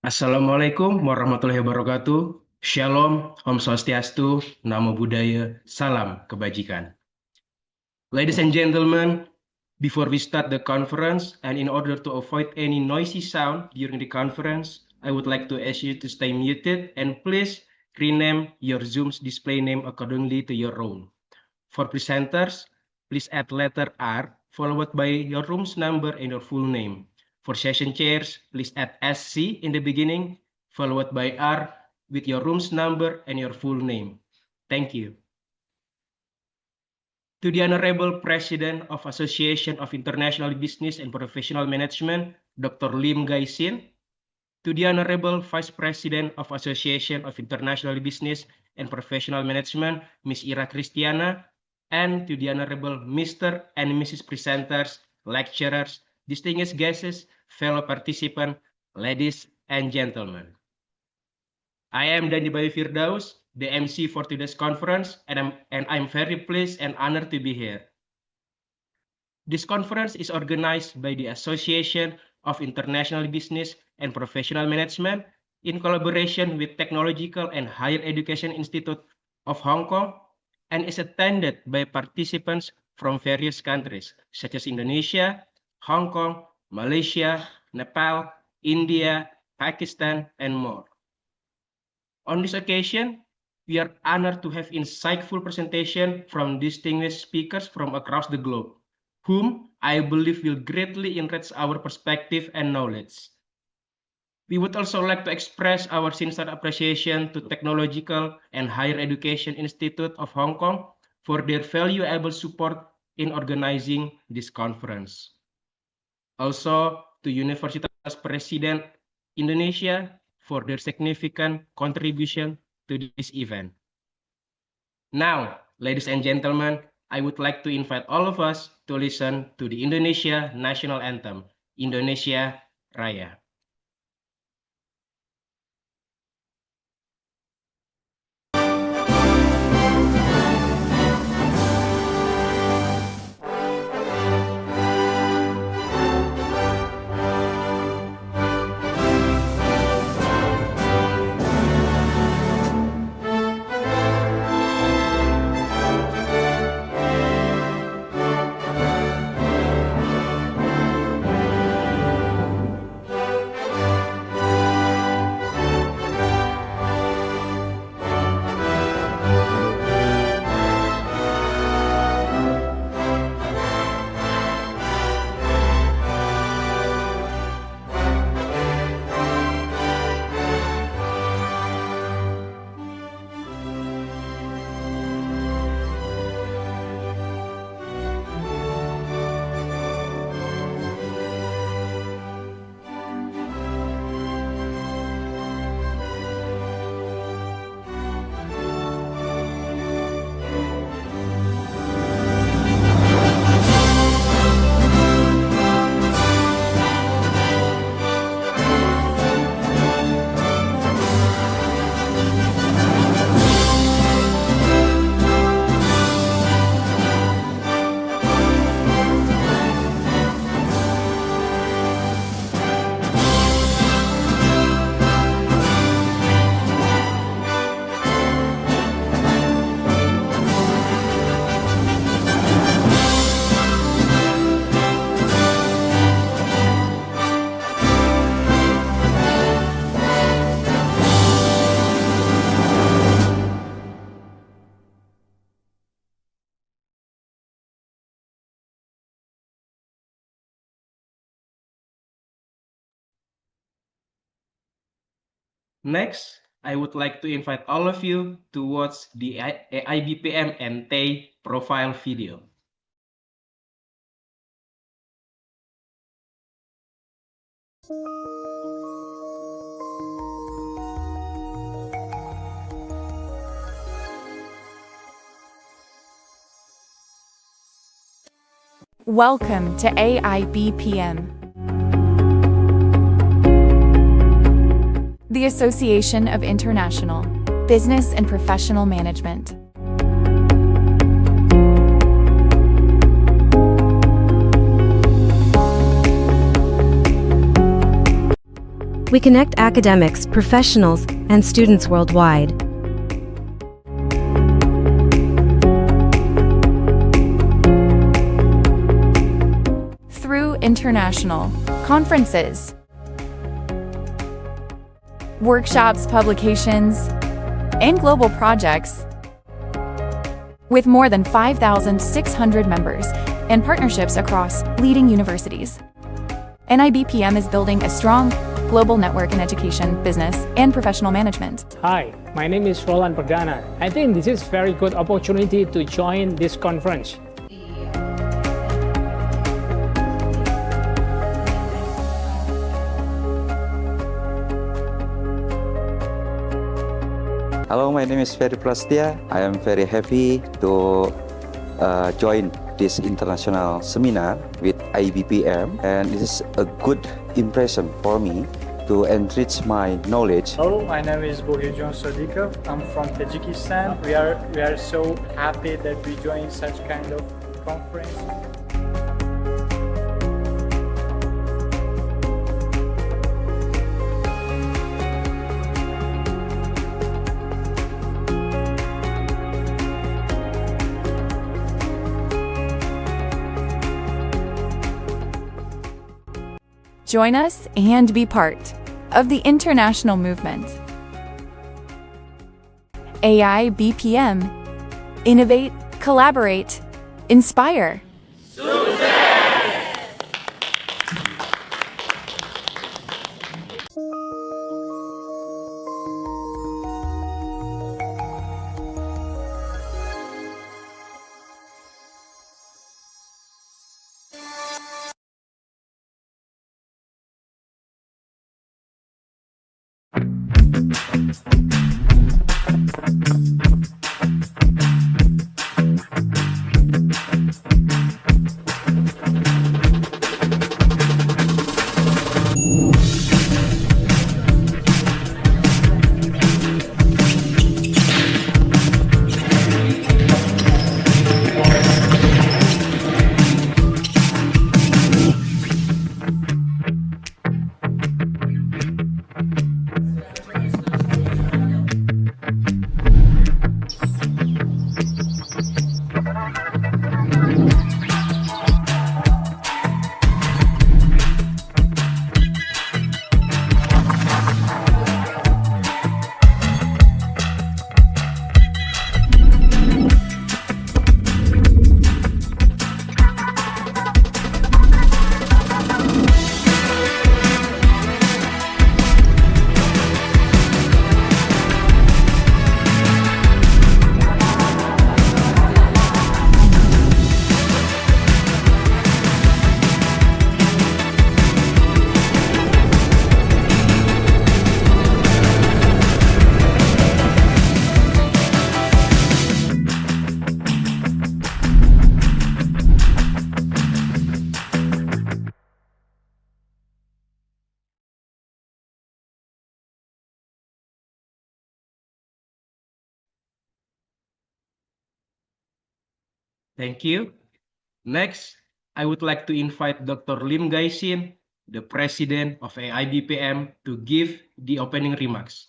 Assalamualaikum warahmatullahi wabarakatuh. Shalom, Om Swastiastu, Namo Buddhaya, Salam Kebajikan. Ladies and gentlemen, before we start the conference and in order to avoid any noisy sound during the conference, I would like to ask you to stay muted and please rename your Zoom's display name accordingly to your role. For presenters, please add letter R followed by your room's number and your full name. For session chairs, please add SC in the beginning, followed by R with your room's number and your full name. Thank you. To the Honorable President of Association of International Business and Professional Management, Dr. Liem. To the Honorable Vice President of Association of International Business and Professional Management, Ms. Ira Christiana, and to the Honorable Mr. and Mrs. Presenters, lecturers, distinguished guests, fellow participants, ladies and gentlemen. I am Dani Bayu Firdaus, the MC for today's conference, and I'm very pleased and honored to be here. This conference is organized by the Association of International Business and Professional Management in collaboration with Technological and Higher Education Institute of Hong Kong and is attended by participants from various countries such as Indonesia, Hong Kong, Malaysia, Nepal, India, Pakistan, and more. On this occasion, we are honored to have insightful presentation from distinguished speakers from across the globe, whom I believe will greatly enrich our perspective and knowledge. We would also like to express our sincere appreciation to Technological and Higher Education Institute of Hong Kong for their valuable support in organizing this conference. Also to Universitas President Indonesia for their significant contribution to this event. Now, ladies and gentlemen, I would like to invite all of us to listen to the Indonesia National Anthem, Indonesia Raya. Next, I would like to invite all of you to watch the AIBPM and THEi profile video. Welcome to AIBPM, the Association of International Business and Professional Management. We connect academics, professionals, and students worldwide. Through international conferences, workshops, publications, and global projects, with more than 5,600 members and partnerships across leading universities. AIBPM is building a strong global network in education, business, and professional management. Hi, my name is Roland Perdana. I think this is a very good opportunity to join this conference. Hello, my name is Ferry Prastia. I am very happy to join this international seminar with AIBPM, and it is a good impression for me to enrich my knowledge. Hello, my name is Bogejon Sodikov. I'm from Tajikistan. We are so happy that we join such kind of conference. Join us and be part of the international movement. AIBPM. Innovate, collaborate, inspire. Thank you. Next, I would like to invite Dr. Liem Gaisin, the President of AIBPM, to give the opening remarks.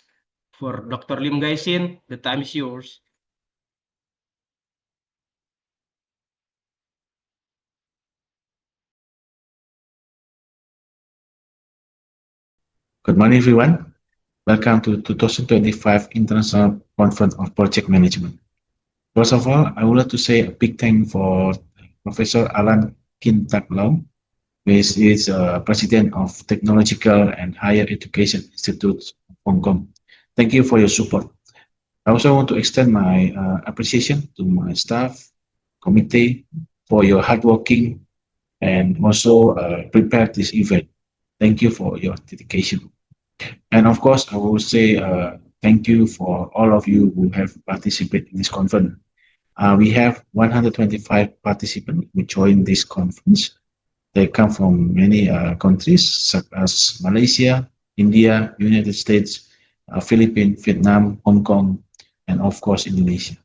For Dr. Liem Gaisin, the time is yours. Good morning, everyone. Welcome to 2025 International Conference of Project Management. First of all, I would like to say a big thank for Professor Alan Kintaklau, who is President of Technological and Higher Education Institute of Hong Kong. Thank you for your support. I also want to extend my appreciation to my staff, committee, for your hard working and also prepare this event. Thank you for your dedication. And of course, I will say thank you for all of you who have participated in this conference. We have 125 participants who joined this conference. They come from many countries such as Malaysia, India, United States, Philippines, Vietnam, Hong Kong, and of course Indonesia.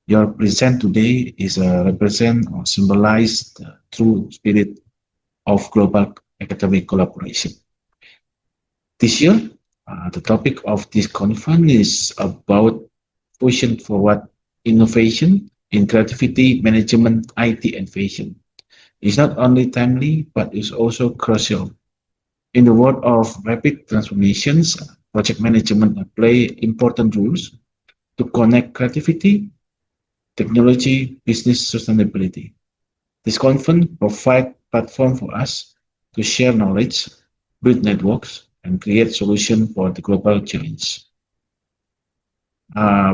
Your present today is represent or symbolize the true spirit of global academic collaboration. This year, the topic of this conference is about pushing forward innovation in creativity, management, IT, and fashion. It's not only timely, but it's also crucial. In the world of rapid transformations, project management play important roles to connect creativity, technology, business sustainability. This conference provides platform for us to share knowledge, build networks, and create solutions for the global challenge.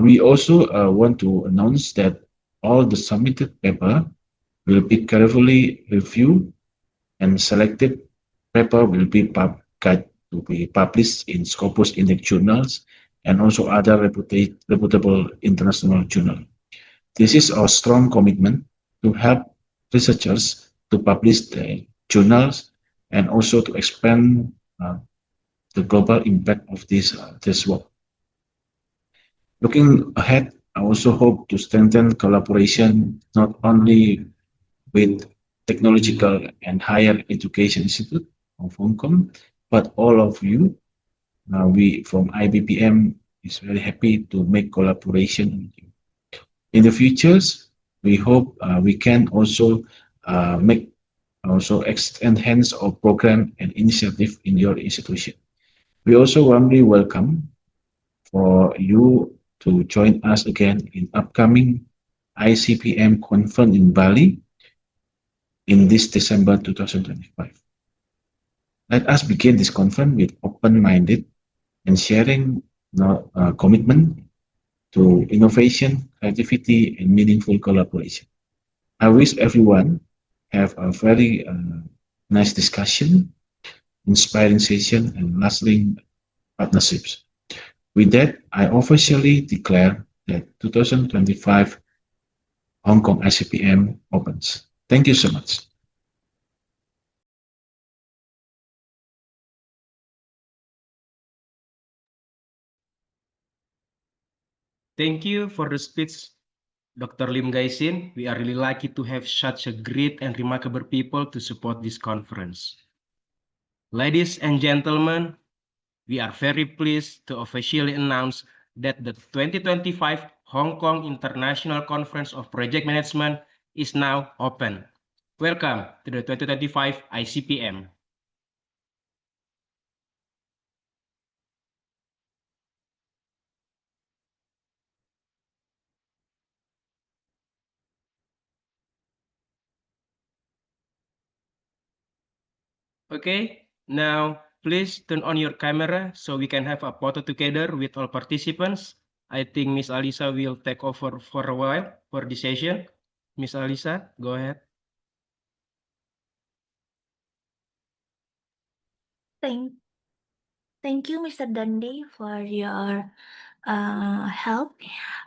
We also want to announce that all the submitted paper will be carefully reviewed and selected paper will be to be published in Scopus Index journals and also other reputable international journals. This is our strong commitment to help researchers to publish the journals and also to expand the global impact of this work. Looking ahead, I also hope to strengthen collaboration not only with technological and higher education institute of Hong Kong, but all of you. We from IBPM is very happy to make collaboration with you. In the futures, we hope we can also make also enhance our program and initiative in your institution. We also warmly welcome for you to join us again in upcoming ICPM conference in Bali in this December 2025. Let us begin this conference with open-minded and sharing commitment to innovation, creativity, and meaningful collaboration. I wish everyone have a very nice discussion, inspiring session, and lasting partnerships. With that, I officially declare that 2025 Hong Kong ICPM opens. Thank you so much. Thank you for the speech, Dr. Lim Gaisin. We are really lucky to have such a great and remarkable people to support this conference. Ladies and gentlemen, we are very pleased to officially announce that the 2025 Hong Kong International Conference of Project Management is now open. Welcome to the 2025 ICPM. Okay, now please turn on your camera so we can have a photo together with all participants. I think Miss Alisa will take over for a while for the session. Miss Alisa, go ahead. Thank you, Mr. Dandi, for your help.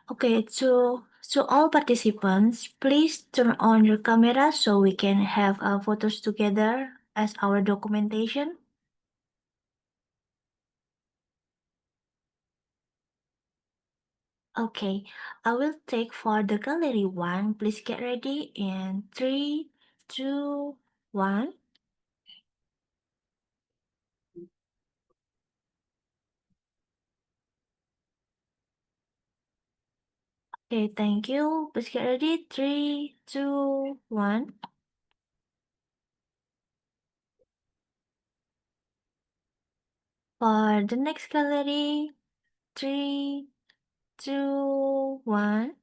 Okay, to all participants, please turn on your camera so we can have photos together as our documentation. Okay, I will take for the gallery one. Please get ready in 3, 2, 1. Okay, thank you. Please get ready. 3, 2, 1. For the next gallery, 3, 2, 1.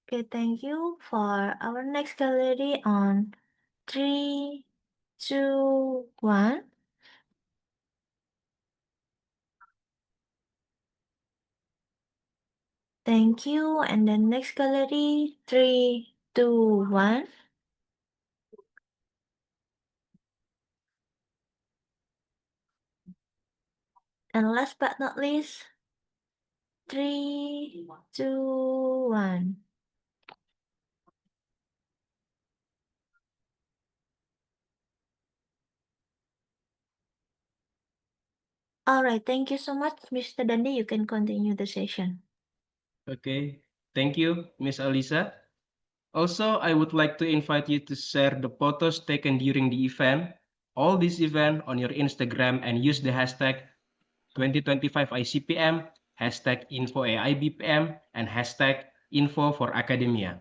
Okay, thank you. For our next gallery on 3, 2, 1. Thank you. And then next gallery, 3, 2, 1. And last but not least, 3, 2, 1. All right, thank you so much, Mr. Dandi. You can continue the session. Okay, thank you, Miss Alisa. Also, I would like to invite you to share the photos taken during the event, all this event on your Instagram and use the hashtag 2025 ICPM, hashtag #InfoAIBPM, and hashtag info for academia.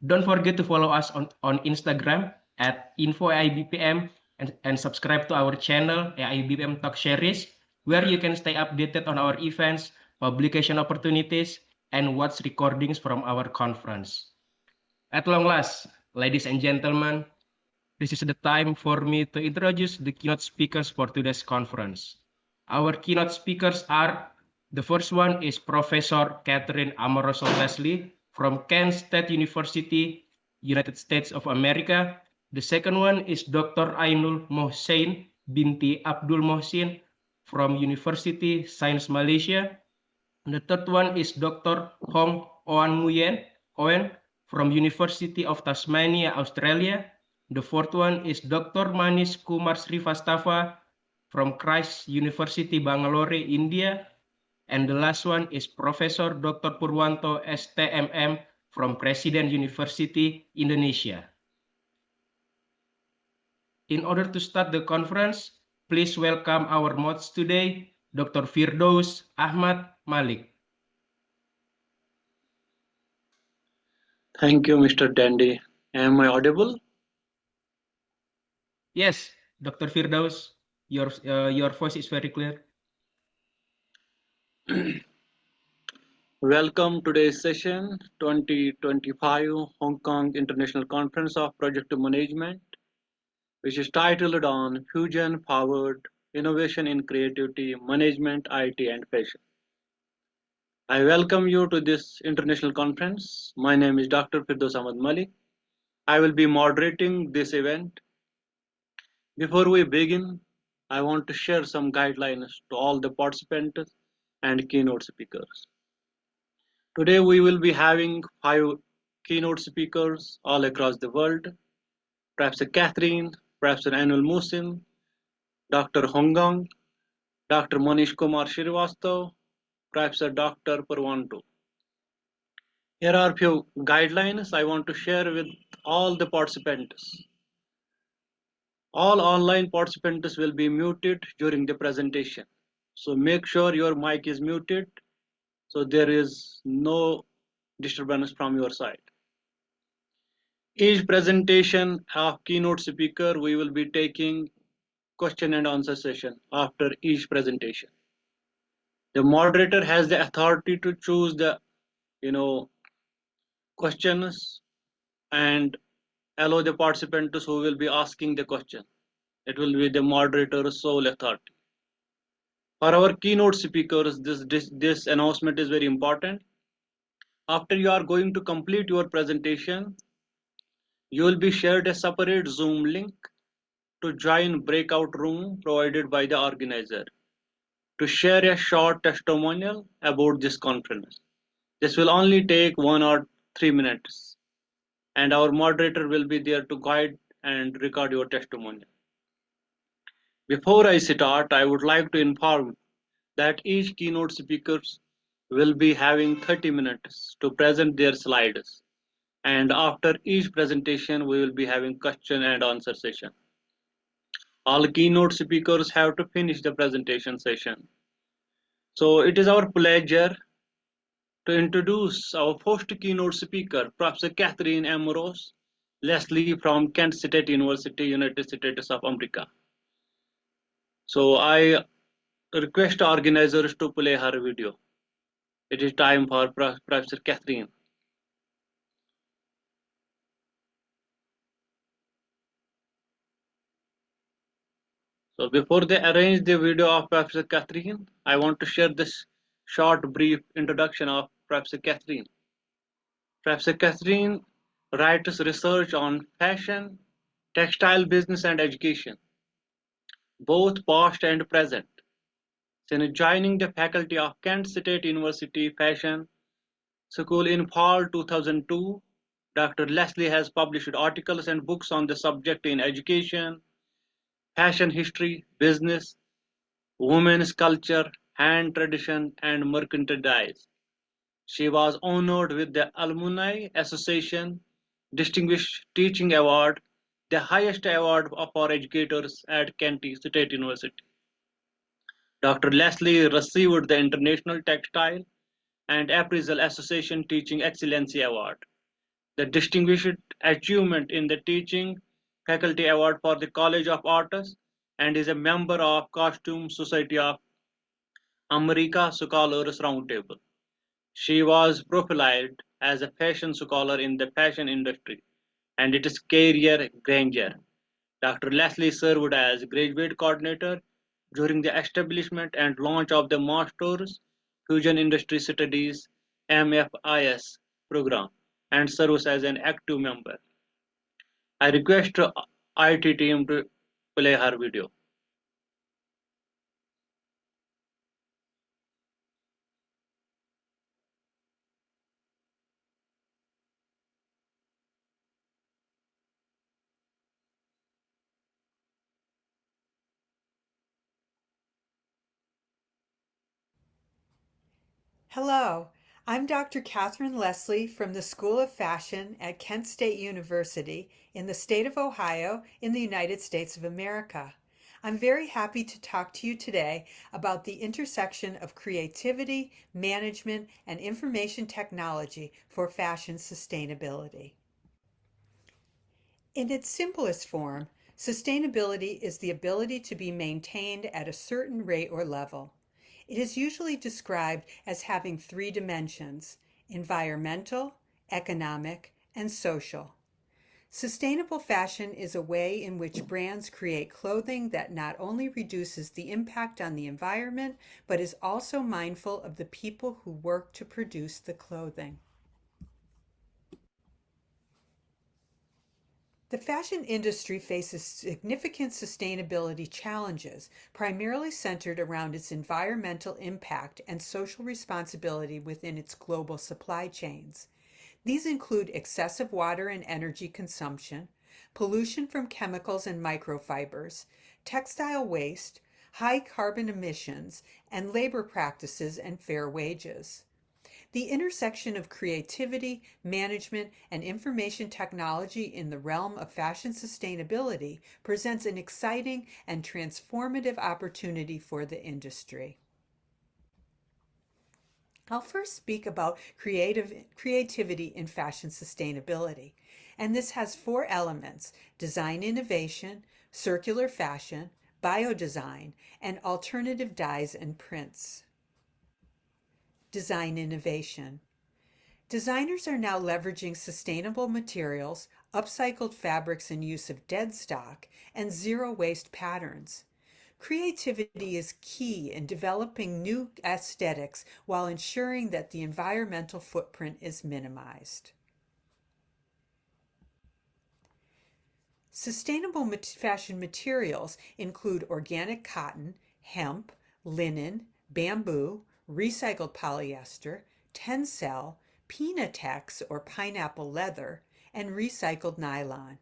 Don't forget to follow us on Instagram at @InfoAIBPM and subscribe to our channel AIBPM Talk Series, where you can stay updated on our events, publication opportunities, and watch recordings from our conference. At long last, ladies and gentlemen, this is the time for me to introduce the keynote speakers for today's conference. Our keynote speakers are, the first one is Professor Catherine Amoroso Leslie from Kent State University, United States of America. The second one is Dr. Ainul Mohsin binti Abdul Mohsin from University Science Malaysia. The third one is Dr. Hong Owen from University of Tasmania, Australia. The fourth one is Dr. Manish Kumar Srivastava from Christ University, Bangalore, India. And the last one is Professor Dr. Purwanto STMM from President University, Indonesia. In order to start the conference, please welcome our mods today, Dr. Firdaus Ahmad Malik. Thank you, Mr. Dandy. Am I audible? Yes, Dr. Firdaus, your voice is very clear. Welcome to today's session 2025 Hong Kong International Conference of Project Management, which is titled on Fusion Powered Innovation in Creativity, Management, IT and Fashion. I welcome you to this international conference. My name is Dr. Firdaus Ahmad Malik. I will be moderating this event. Before we begin, I want to share some guidelines to all the participants and keynote speakers. Today we will be having 5 keynote speakers all across the world. Professor Catherine, Professor Anil Musin, Dr. Honggang, Dr. Manish Kumar Srivastava, Professor Dr. Purwanto. Here are few guidelines I want to share with all the participants. All online participants will be muted during the presentation. So make sure your mic is muted so there is no disturbance from your side. Each presentation of keynote speaker, we will be taking question and answer session after each presentation. The moderator has the authority to choose the questions and allow the participants who will be asking the question. It will be the moderator's sole authority. For our keynote speakers, this announcement is very important. After you are going to complete your presentation, you will be shared a separate Zoom link to join breakout room provided by the organizer to share a short testimonial about this conference. This will only take 1 or 3 minutes, and our moderator will be there to guide and record your testimonial. Before I start, I would like to inform that each keynote speakers will be having 30 minutes to present their slides, and after each presentation we will be having question and answer session. All keynote speakers have to finish the presentation session. So it is our pleasure to introduce our first keynote speaker, Professor Catherine Amorous Leslie from Kent State University, United States of America. So I request organizers to play her video. It is time for Professor Catherine. So before they arrange the video of Professor Catherine, I want to share this short brief introduction of Professor Catherine. Professor Catherine writes research on fashion, textile business and education, both past and present. Since joining the faculty of Kent State University Fashion School in fall 2002, Dr. Leslie has published articles and books on the subject in education, fashion history, business, women's culture, hand tradition, and merchandise. She was honored with the Alumni Association Distinguished Teaching Award, the highest award for educators at Kent State University. Dr. Leslie received the International Textile and Appraisal Association Teaching Excellency Award, the Distinguished Achievement in the Teaching Faculty Award for the College of Arts, and is a member of Costume Society of America Scholars Roundtable. She was profiled as a fashion scholar in the fashion industry and its career grandeur. Dr. Leslie served as graduate coordinator during the establishment and launch of the Masters Fusion Industry Studies MFIS program and serves as an active member. I request IT team to play her video. Hello, I'm Dr. Catherine Leslie from the School of Fashion at Kent State University in the state of Ohio in the United States of America. I'm very happy to talk to you today about the intersection of creativity, management, and information technology for fashion sustainability. In its simplest form, sustainability is the ability to be maintained at a certain rate or level. It is usually described as having three dimensions: environmental, economic, and social. Sustainable fashion is a way in which brands create clothing that not only reduces the impact on the environment, but is also mindful of the people who work to produce the clothing. The fashion industry faces significant sustainability challenges, primarily centered around its environmental impact and social responsibility within its global supply chains. These include excessive water and energy consumption, pollution from chemicals and microfibers, textile waste, high carbon emissions, and labor practices and fair wages. The intersection of creativity, management, and information technology in the realm of fashion sustainability presents an exciting and transformative opportunity for the industry. I'll first speak about creativity in fashion sustainability, and this has four elements: design innovation, circular fashion, biodesign, and alternative dyes and prints. Design innovation. Designers are now leveraging sustainable materials, upcycled fabrics and use of dead stock, and zero-waste patterns. Creativity is key in developing new aesthetics while ensuring that the environmental footprint is minimized. Sustainable fashion materials include organic cotton, hemp, linen, bamboo, recycled polyester, tencel, Pinatex or pineapple leather, and recycled nylon.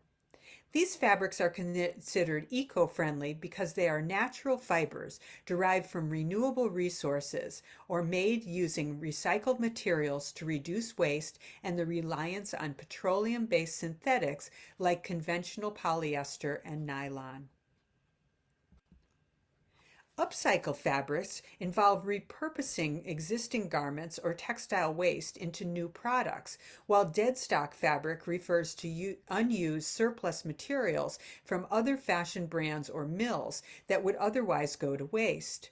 These fabrics are considered eco-friendly because they are natural fibers derived from renewable resources or made using recycled materials to reduce waste and the reliance on petroleum-based synthetics like conventional polyester and nylon. Upcycle fabrics involve repurposing existing garments or textile waste into new products, while dead stock fabric refers to unused surplus materials from other fashion brands or mills that would otherwise go to waste.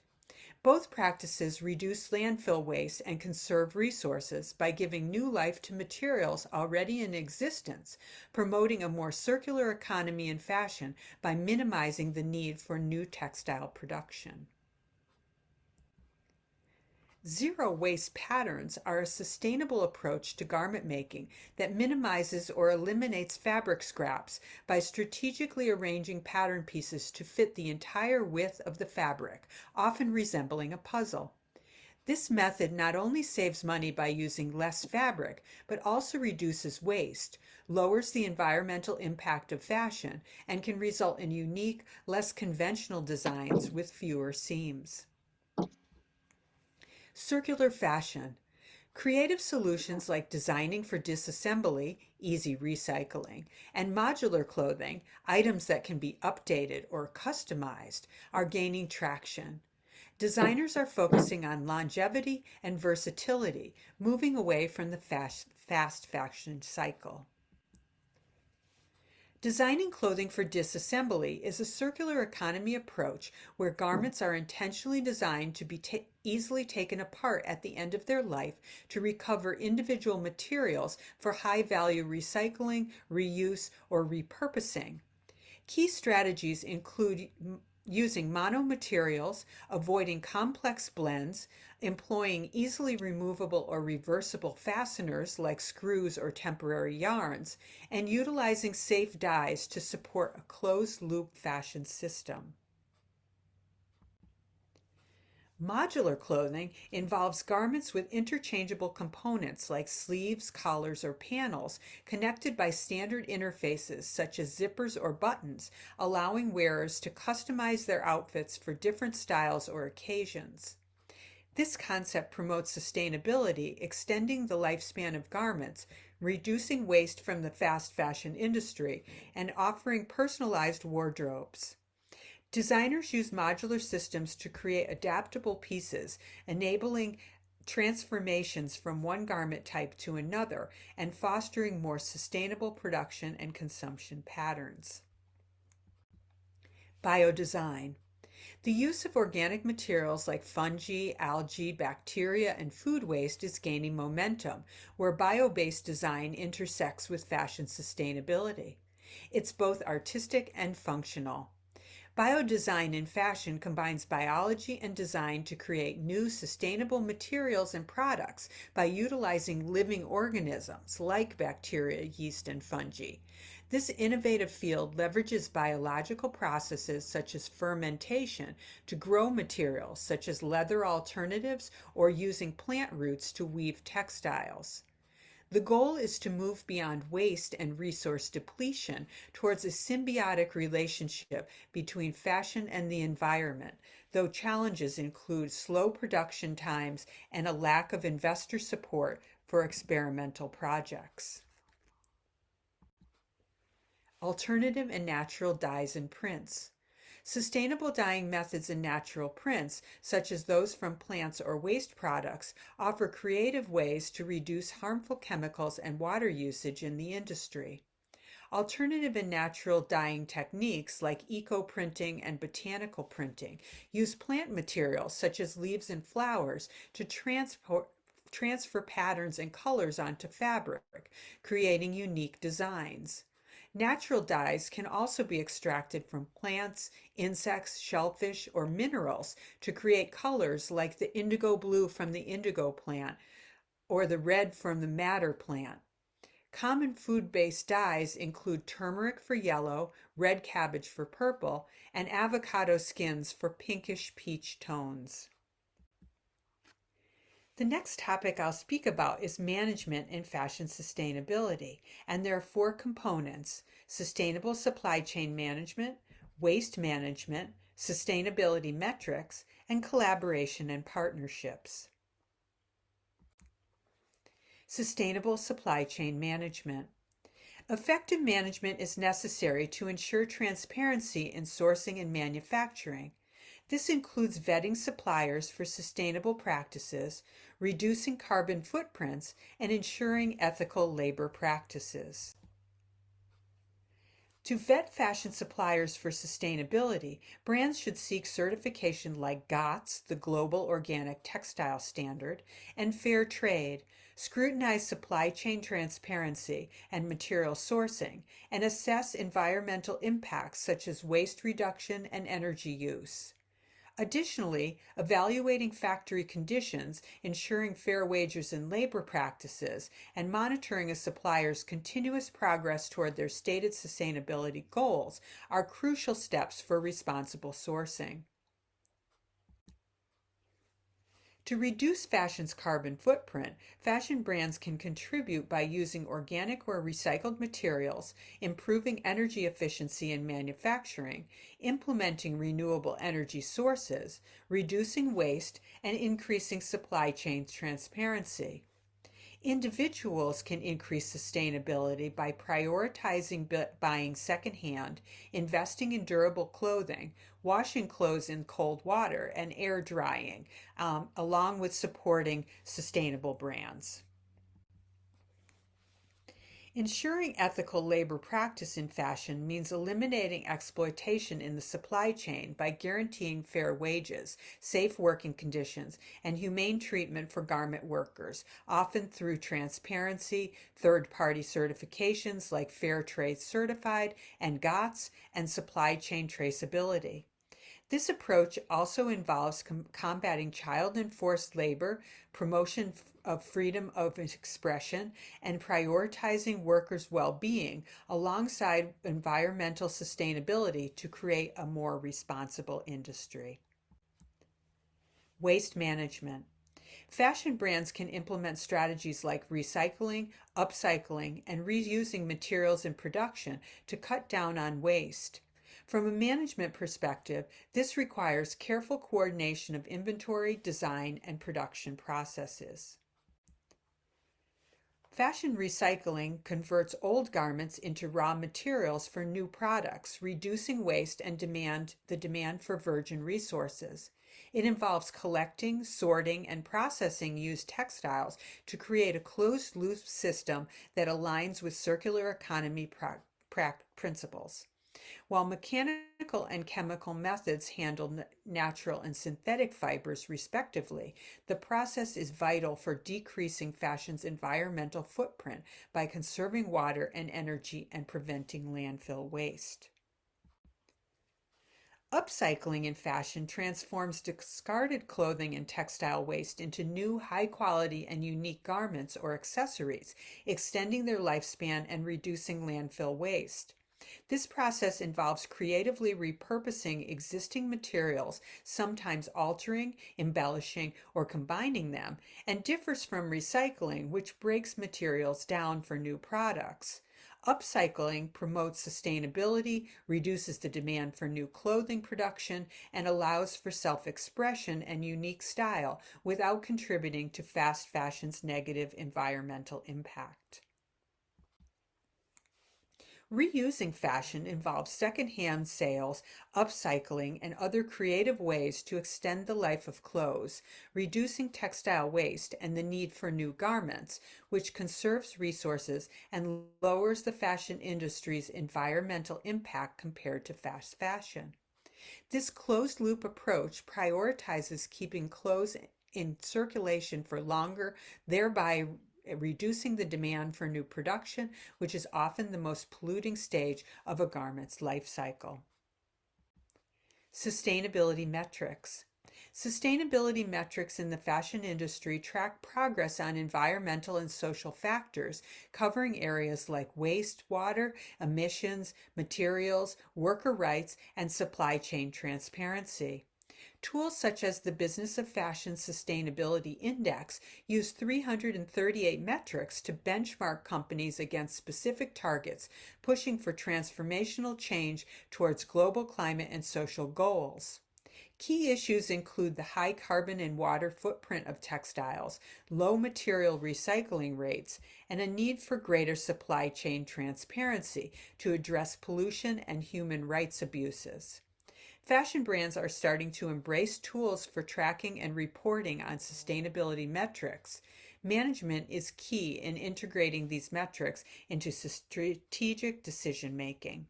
Both practices reduce landfill waste and conserve resources by giving new life to materials already in existence, promoting a more circular economy in fashion by minimizing the need for new textile production. Zero-waste patterns are a sustainable approach to garment making that minimizes or eliminates fabric scraps by strategically arranging pattern pieces to fit the entire width of the fabric, often resembling a puzzle. This method not only saves money by using less fabric, but also reduces waste, lowers the environmental impact of fashion, and can result in unique, less conventional designs with fewer seams. Circular fashion. Creative solutions like designing for disassembly, easy recycling, and modular clothing, items that can be updated or customized, are gaining traction. Designers are focusing on longevity and versatility, moving away from the fast fashion cycle. Designing clothing for disassembly is a circular economy approach where garments are intentionally designed to be easily taken apart at the end of their life to recover individual materials for high-value recycling, reuse, or repurposing. Key strategies include using monomaterials, avoiding complex blends, employing easily removable or reversible fasteners like screws or temporary yarns, and utilizing safe dyes to support a closed-loop fashion system. Modular clothing involves garments with interchangeable components like sleeves, collars, or panels connected by standard interfaces such as zippers or buttons, allowing wearers to customize their outfits for different styles or occasions. This concept promotes sustainability, extending the lifespan of garments, reducing waste from the fast fashion industry, and offering personalized wardrobes. Designers use modular systems to create adaptable pieces, enabling transformations from one garment type to another and fostering more sustainable production and consumption patterns. Biodesign. The use of organic materials like fungi, algae, bacteria, and food waste is gaining momentum, where bio-based design intersects with fashion sustainability. It's both artistic and functional. Biodesign in fashion combines biology and design to create new sustainable materials and products by utilizing living organisms like bacteria, yeast, and fungi. This innovative field leverages biological processes such as fermentation to grow materials such as leather alternatives or using plant roots to weave textiles. The goal is to move beyond waste and resource depletion towards a symbiotic relationship between fashion and the environment, though challenges include slow production times and a lack of investor support for experimental projects. Alternative and natural dyes and prints. Sustainable dyeing methods in natural prints, such as those from plants or waste products, offer creative ways to reduce harmful chemicals and water usage in the industry. Alternative and natural dyeing techniques like eco-printing and botanical printing use plant materials such as leaves and flowers to transfer patterns and colors onto fabric, creating unique designs. Natural dyes can also be extracted from plants, insects, shellfish, or minerals to create colors like the indigo blue from the indigo plant or the red from the madder plant. Common food-based dyes include turmeric for yellow, red cabbage for purple, and avocado skins for pinkish peach tones. The next topic I'll speak about is management and fashion sustainability, and there are 4 components: sustainable supply chain management, waste management, sustainability metrics, and collaboration and partnerships. Sustainable supply chain management. Effective management is necessary to ensure transparency in sourcing and manufacturing. This includes vetting suppliers for sustainable practices, reducing carbon footprints, and ensuring ethical labor practices. To vet fashion suppliers for sustainability, brands should seek certification like GOTS, the Global Organic Textile Standard, and Fair Trade, scrutinize supply chain transparency and material sourcing, and assess environmental impacts such as waste reduction and energy use. Additionally, evaluating factory conditions, ensuring fair wages and labor practices, and monitoring a supplier's continuous progress toward their stated sustainability goals are crucial steps for responsible sourcing. To reduce fashion's carbon footprint, fashion brands can contribute by using organic or recycled materials, improving energy efficiency in manufacturing, implementing renewable energy sources, reducing waste, and increasing supply chain transparency. Individuals can increase sustainability by prioritizing buying secondhand, investing in durable clothing, washing clothes in cold water, and air drying, along with supporting sustainable brands. Ensuring ethical labor practice in fashion means eliminating exploitation in the supply chain by guaranteeing fair wages, safe working conditions, and humane treatment for garment workers, often through transparency, third-party certifications like Fair Trade Certified and GOTS, and supply chain traceability. This approach also involves combating child and forced labor, promotion of freedom of expression, and prioritizing workers' well-being alongside environmental sustainability to create a more responsible industry. Waste management. Fashion brands can implement strategies like recycling, upcycling, and reusing materials in production to cut down on waste. From a management perspective, this requires careful coordination of inventory, design, and production processes. Fashion recycling converts old garments into raw materials for new products, reducing waste and the demand for virgin resources. It involves collecting, sorting, and processing used textiles to create a closed-loop system that aligns with circular economy principles. While mechanical and chemical methods handle natural and synthetic fibers respectively, the process is vital for decreasing fashion's environmental footprint by conserving water and energy and preventing landfill waste. Upcycling in fashion transforms discarded clothing and textile waste into new, high-quality and unique garments or accessories, extending their lifespan and reducing landfill waste. This process involves creatively repurposing existing materials, sometimes altering, embellishing, or combining them, and differs from recycling, which breaks materials down for new products. Upcycling promotes sustainability, reduces the demand for new clothing production, and allows for self-expression and unique style without contributing to fast fashion's negative environmental impact. Reusing fashion involves secondhand sales, upcycling, and other creative ways to extend the life of clothes, reducing textile waste and the need for new garments, which conserves resources and lowers the fashion industry's environmental impact compared to fast fashion. This closed-loop approach prioritizes keeping clothes in circulation for longer, thereby reducing the demand for new production, which is often the most polluting stage of a garment's life cycle. Sustainability metrics. Sustainability metrics in the fashion industry track progress on environmental and social factors, covering areas like waste, water, emissions, materials, worker rights, and supply chain transparency. Tools such as the Business of Fashion Sustainability Index use 338 metrics to benchmark companies against specific targets, pushing for transformational change towards global climate and social goals. Key issues include the high carbon and water footprint of textiles, low material recycling rates, and a need for greater supply chain transparency to address pollution and human rights abuses. Fashion brands are starting to embrace tools for tracking and reporting on sustainability metrics. Management is key in integrating these metrics into strategic decision-making.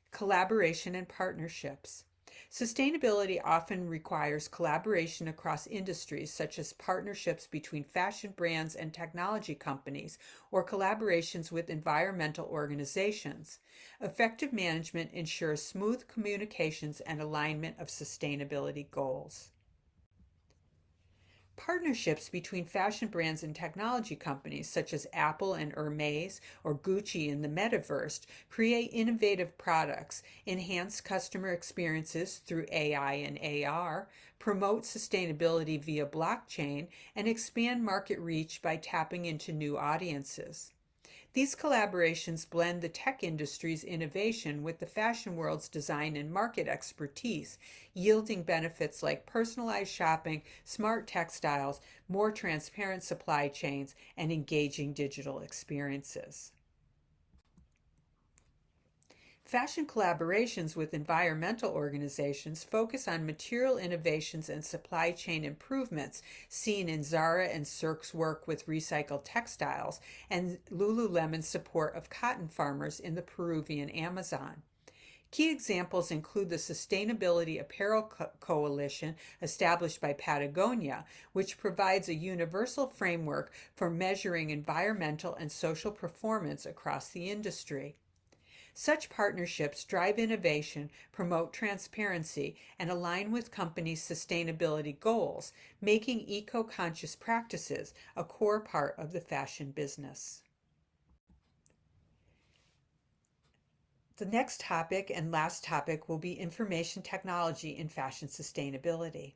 Collaboration and partnerships. Sustainability often requires collaboration across industries, such as partnerships between fashion brands and technology companies, or collaborations with environmental organizations. Effective management ensures smooth communications and alignment of sustainability goals. Partnerships between fashion brands and technology companies such as Apple and Hermes or Gucci in the metaverse create innovative products, enhance customer experiences through AI and AR, promote sustainability via blockchain, and expand market reach by tapping into new audiences. These collaborations blend the tech industry's innovation with the fashion world's design and market expertise, yielding benefits like personalized shopping, smart textiles, more transparent supply chains, and engaging digital experiences. Fashion collaborations with environmental organizations focus on material innovations and supply chain improvements seen in Zara and Cirque's work with recycled textiles and Lululemon's support of cotton farmers in the Peruvian Amazon. Key examples include the Sustainability Apparel Coalition established by Patagonia, which provides a universal framework for measuring environmental and social performance across the industry. Such partnerships drive innovation, promote transparency, and align with companies' sustainability goals, making eco-conscious practices a core part of the fashion business. The next topic and last topic will be information technology in fashion sustainability.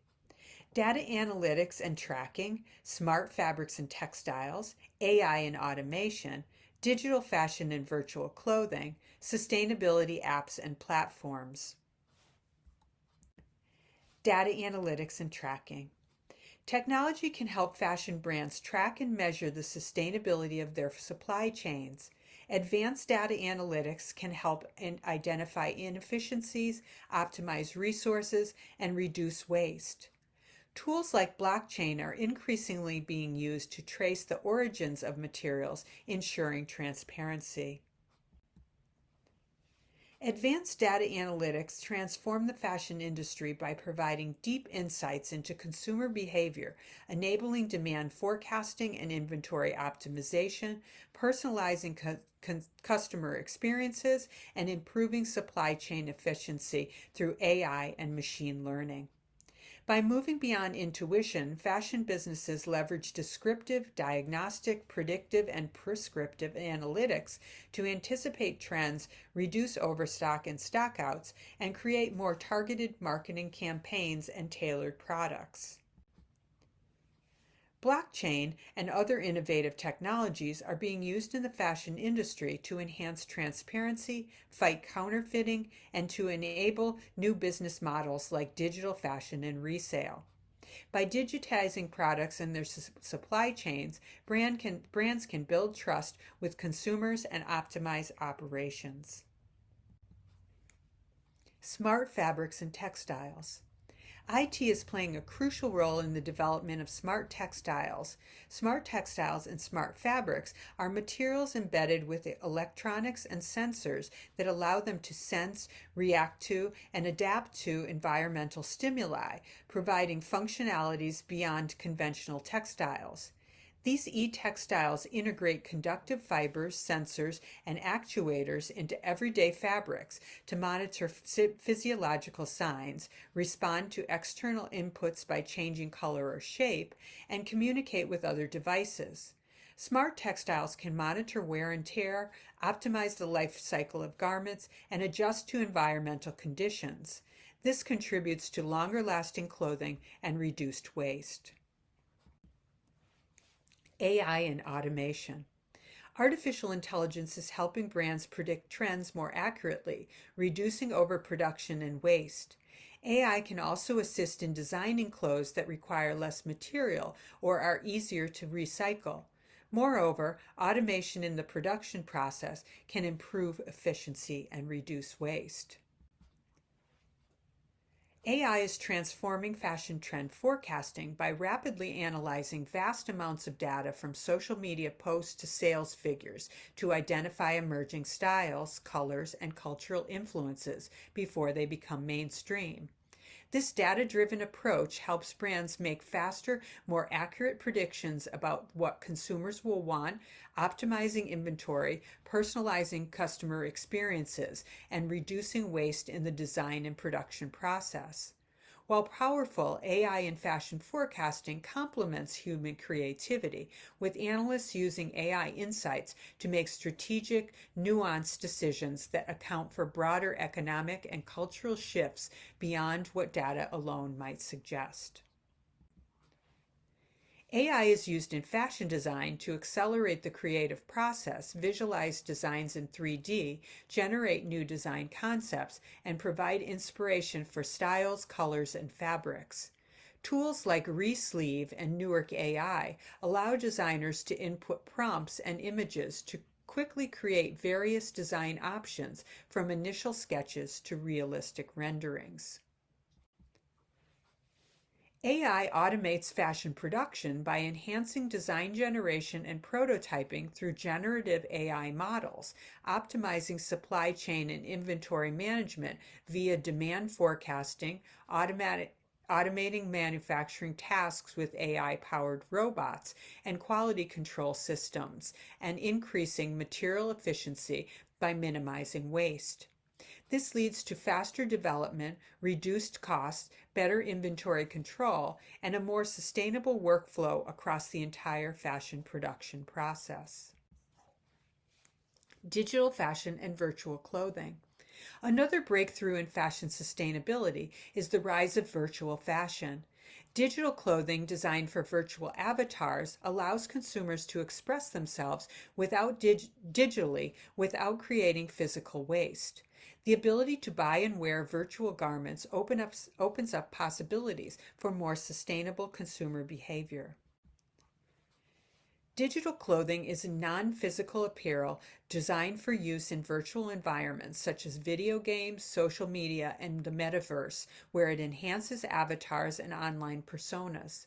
Data analytics and tracking, smart fabrics and textiles, AI and automation, digital fashion and virtual clothing, sustainability apps and platforms. Data analytics and tracking. Technology can help fashion brands track and measure the sustainability of their supply chains. Advanced data analytics can help identify inefficiencies, optimize resources, and reduce waste. Tools like blockchain are increasingly being used to trace the origins of materials, ensuring transparency. Advanced data analytics transform the fashion industry by providing deep insights into consumer behavior, enabling demand forecasting and inventory optimization, personalizing customer experiences, and improving supply chain efficiency through AI and machine learning. By moving beyond intuition, fashion businesses leverage descriptive, diagnostic, predictive, and prescriptive analytics to anticipate trends, reduce overstock and stockouts, and create more targeted marketing campaigns and tailored products. Blockchain and other innovative technologies are being used in the fashion industry to enhance transparency, fight counterfeiting, and to enable new business models like digital fashion and resale. By digitizing products and their supply chains, brands can build trust with consumers and optimize operations. Smart fabrics and textiles. IT is playing a crucial role in the development of smart textiles. Smart textiles and smart fabrics are materials embedded with electronics and sensors that allow them to sense, react to, and adapt to environmental stimuli, providing functionalities beyond conventional textiles. These e-textiles integrate conductive fibers, sensors, and actuators into everyday fabrics to monitor physiological signs, respond to external inputs by changing color or shape, and communicate with other devices. Smart textiles can monitor wear and tear, optimize the life cycle of garments, and adjust to environmental conditions. This contributes to longer-lasting clothing and reduced waste. AI and automation. Artificial intelligence is helping brands predict trends more accurately, reducing overproduction and waste. AI can also assist in designing clothes that require less material or are easier to recycle. Moreover, automation in the production process can improve efficiency and reduce waste. AI is transforming fashion trend forecasting by rapidly analyzing vast amounts of data from social media posts to sales figures to identify emerging styles, colors, and cultural influences before they become mainstream. This data-driven approach helps brands make faster, more accurate predictions about what consumers will want, optimizing inventory, personalizing customer experiences, and reducing waste in the design and production process. While powerful, AI in fashion forecasting complements human creativity, with analysts using AI insights to make strategic, nuanced decisions that account for broader economic and cultural shifts beyond what data alone might suggest. AI is used in fashion design to accelerate the creative process, visualize designs in 3D, generate new design concepts, and provide inspiration for styles, colors, and fabrics. Tools like Resleeve and Newark AI allow designers to input prompts and images to quickly create various design options from initial sketches to realistic renderings. AI automates fashion production by enhancing design generation and prototyping through generative AI models, optimizing supply chain and inventory management via demand forecasting, automating manufacturing tasks with AI-powered robots and quality control systems, and increasing material efficiency by minimizing waste. This leads to faster development, reduced costs, better inventory control, and a more sustainable workflow across the entire fashion production process. Digital fashion and virtual clothing. Another breakthrough in fashion sustainability is the rise of virtual fashion. Digital clothing designed for virtual avatars allows consumers to express themselves digitally without creating physical waste. The ability to buy and wear virtual garments opens up possibilities for more sustainable consumer behavior. Digital clothing is a non-physical apparel designed for use in virtual environments such as video games, social media, and the metaverse, where it enhances avatars and online personas.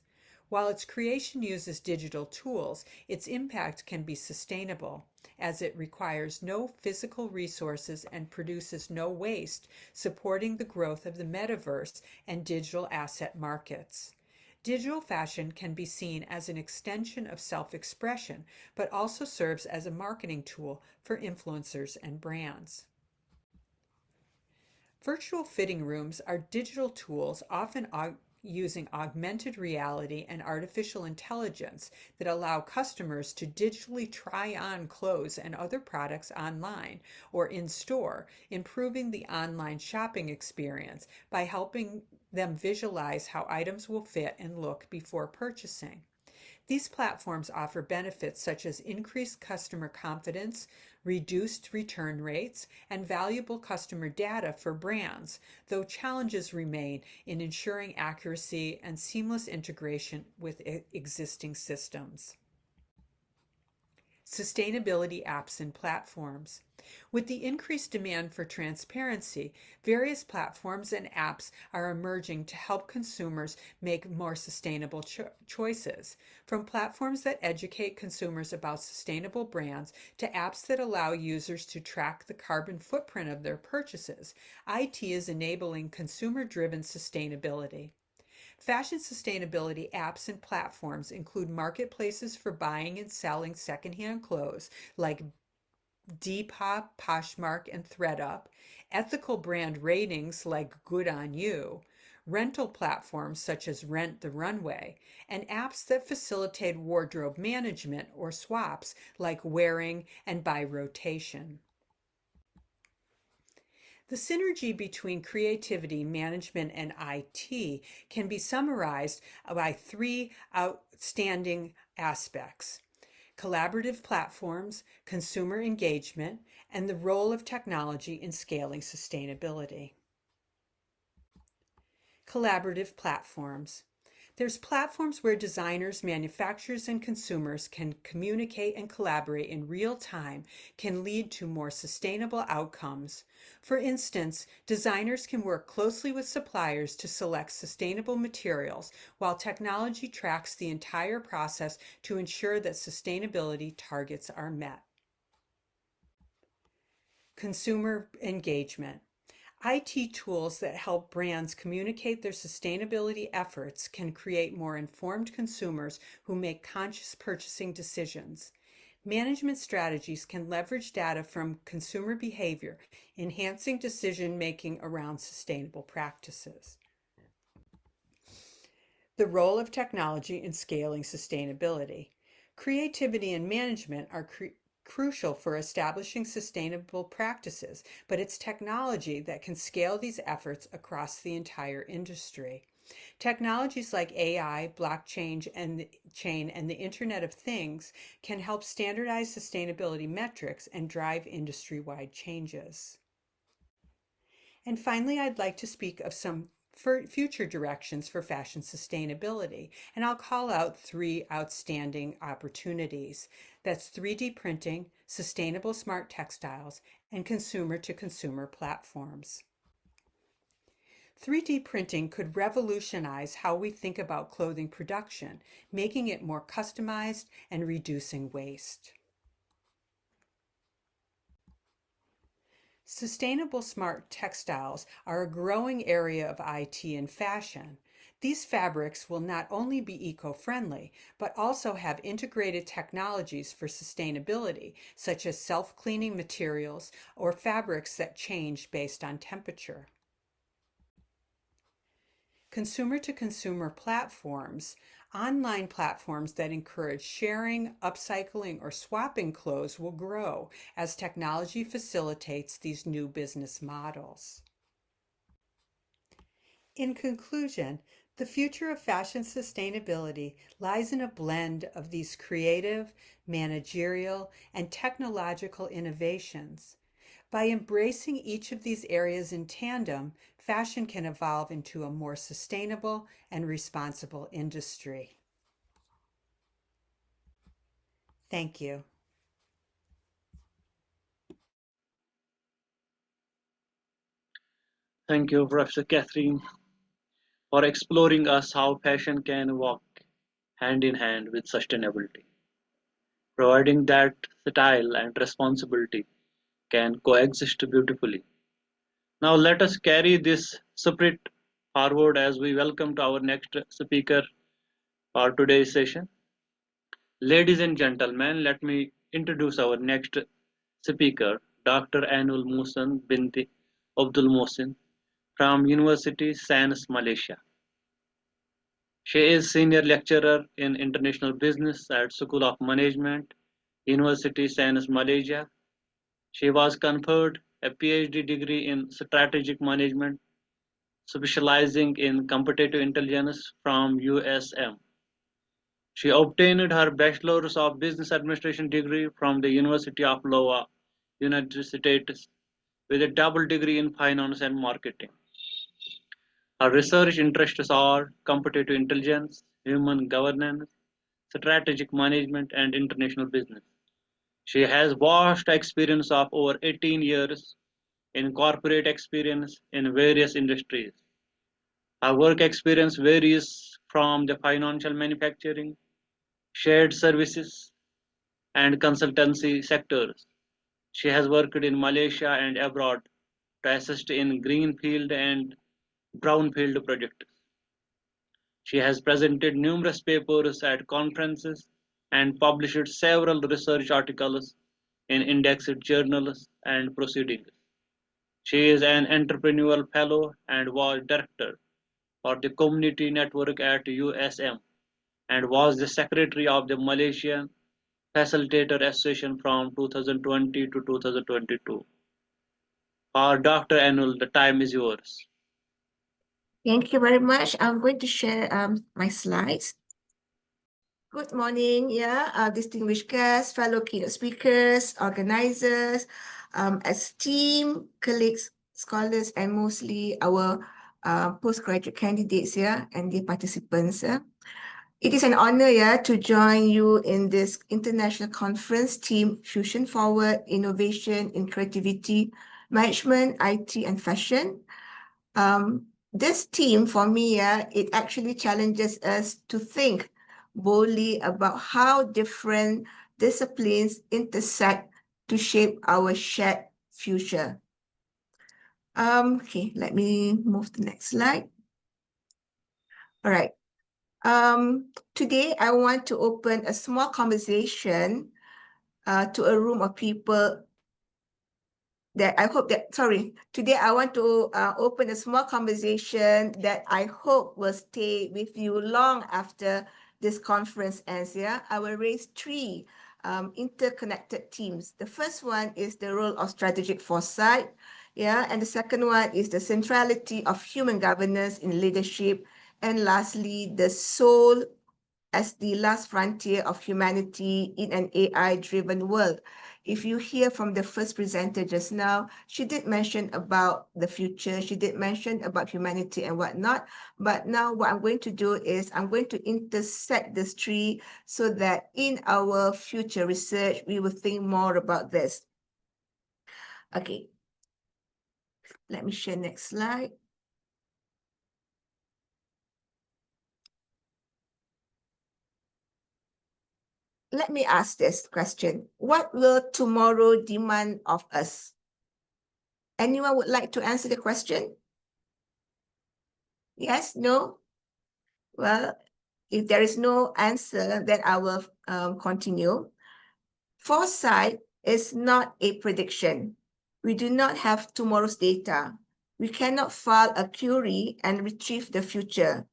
While its creation uses digital tools, its impact can be sustainable, as it requires no physical resources and produces no waste, supporting the growth of the metaverse and digital asset markets. Digital fashion can be seen as an extension of self-expression, but also serves as a marketing tool for influencers and brands. Virtual fitting rooms are digital tools often using augmented reality and artificial intelligence that allow customers to digitally try on clothes and other products online or in store, improving the online shopping experience by helping them visualize how items will fit and look before purchasing. These platforms offer benefits such as increased customer confidence, reduced return rates, and valuable customer data for brands, though challenges remain in ensuring accuracy and seamless integration with existing systems. Sustainability apps and platforms. With the increased demand for transparency, various platforms and apps are emerging to help consumers make more sustainable choices. From platforms that educate consumers about sustainable brands to apps that allow users to track the carbon footprint of their purchases, IT is enabling consumer-driven sustainability. Fashion sustainability apps and platforms include marketplaces for buying and selling secondhand clothes like Depop, Poshmark, and ThreadUp, ethical brand ratings like Good On You, rental platforms such as Rent the Runway, and apps that facilitate wardrobe management or swaps like Wearing and By Rotation. The synergy between creativity, management, and IT can be summarized by three outstanding aspects: collaborative platforms, consumer engagement, and the role of technology in scaling sustainability. Collaborative platforms. There's platforms where designers, manufacturers, and consumers can communicate and collaborate in real time, can lead to more sustainable outcomes. For instance, designers can work closely with suppliers to select sustainable materials, while technology tracks the entire process to ensure that sustainability targets are met. Consumer engagement. IT tools that help brands communicate their sustainability efforts can create more informed consumers who make conscious purchasing decisions. Management strategies can leverage data from consumer behavior, enhancing decision-making around sustainable practices. The role of technology in scaling sustainability. Creativity and management are crucial for establishing sustainable practices, but it's technology that can scale these efforts across the entire industry. Technologies like AI, blockchain, and the Internet of Things can help standardize sustainability metrics and drive industry-wide changes. And finally, I'd like to speak of some future directions for fashion sustainability, and I'll call out 3 outstanding opportunities. That's 3D printing, sustainable smart textiles, and consumer-to-consumer platforms. 3D printing could revolutionize how we think about clothing production, making it more customized and reducing waste. Sustainable smart textiles are a growing area of IT and fashion. These fabrics will not only be eco-friendly, but also have integrated technologies for sustainability, such as self-cleaning materials or fabrics that change based on temperature. Consumer-to-consumer platforms, online platforms that encourage sharing, upcycling, or swapping clothes will grow as technology facilitates these new business models. In conclusion, the future of fashion sustainability lies in a blend of these creative, managerial, and technological innovations. By embracing each of these areas in tandem, fashion can evolve into a more sustainable and responsible industry. Thank you. Thank you, Professor Catherine, for exploring us how fashion can walk hand in hand with sustainability, providing that style and responsibility can coexist beautifully. Now let us carry this spirit forward as we welcome to our next speaker for today's session. Ladies and gentlemen, let me introduce our next speaker, Dr. Anul Musan binti Abdul Mohsin from University Sains, Malaysia. She is senior lecturer in international business at School of Management, University Sains, Malaysia. She was conferred a PhD degree in strategic management, specializing in competitive intelligence from USM. She obtained her Bachelor's of Business Administration degree from the University of Iowa, United States, with a double degree in finance and marketing. Her research interests are competitive intelligence, human governance, strategic management, and international business. She has vast experience of over 18 years in corporate experience in various industries. Her work experience varies from the financial manufacturing, shared services, and consultancy sectors. She has worked in Malaysia and abroad to assist in greenfield and brownfield projects. She has presented numerous papers at conferences and published several research articles in indexed journals and proceedings. She is an entrepreneurial fellow and was director for the community network at USM and was the secretary of the Malaysian Facilitator Association from 2020 to 2022. For Dr. Anul, the time is yours. Thank you very much. I'm going to share my slides. Good morning, distinguished guests, fellow keynote speakers, organizers, esteemed colleagues, scholars, and mostly our postgraduate candidates and the participants. It is an honor to join you in this international conference team Fusion Forward Innovation in Creativity, Management, IT, and Fashion. This team, for me, it actually challenges us to think boldly about how different disciplines intersect to shape our shared future. Okay, let me move to the next slide. All right. Today, I want to open a small conversation to a room of people that I hope that, today I want to open a small conversation that I hope will stay with you long after this conference ends. I will raise 3 interconnected themes. The first one is the role of strategic foresight, and the second one is the centrality of human governance in leadership, And lastly, the soul as the last frontier of humanity in an AI-driven world. If you hear from the first presenter just now, she did mention about the future, she did mention about humanity and whatnot, but now what I'm going to do is I'm going to intersect this tree so that in our future research, we will think more about this. Okay, let me share next slide. Let me ask this question. What will tomorrow demand of us? Anyone would like to answer the question? Yes, no? Well, if there is no answer, then I will continue. Foresight is not a prediction. We do not have tomorrow's data. We cannot file a query and retrieve the future.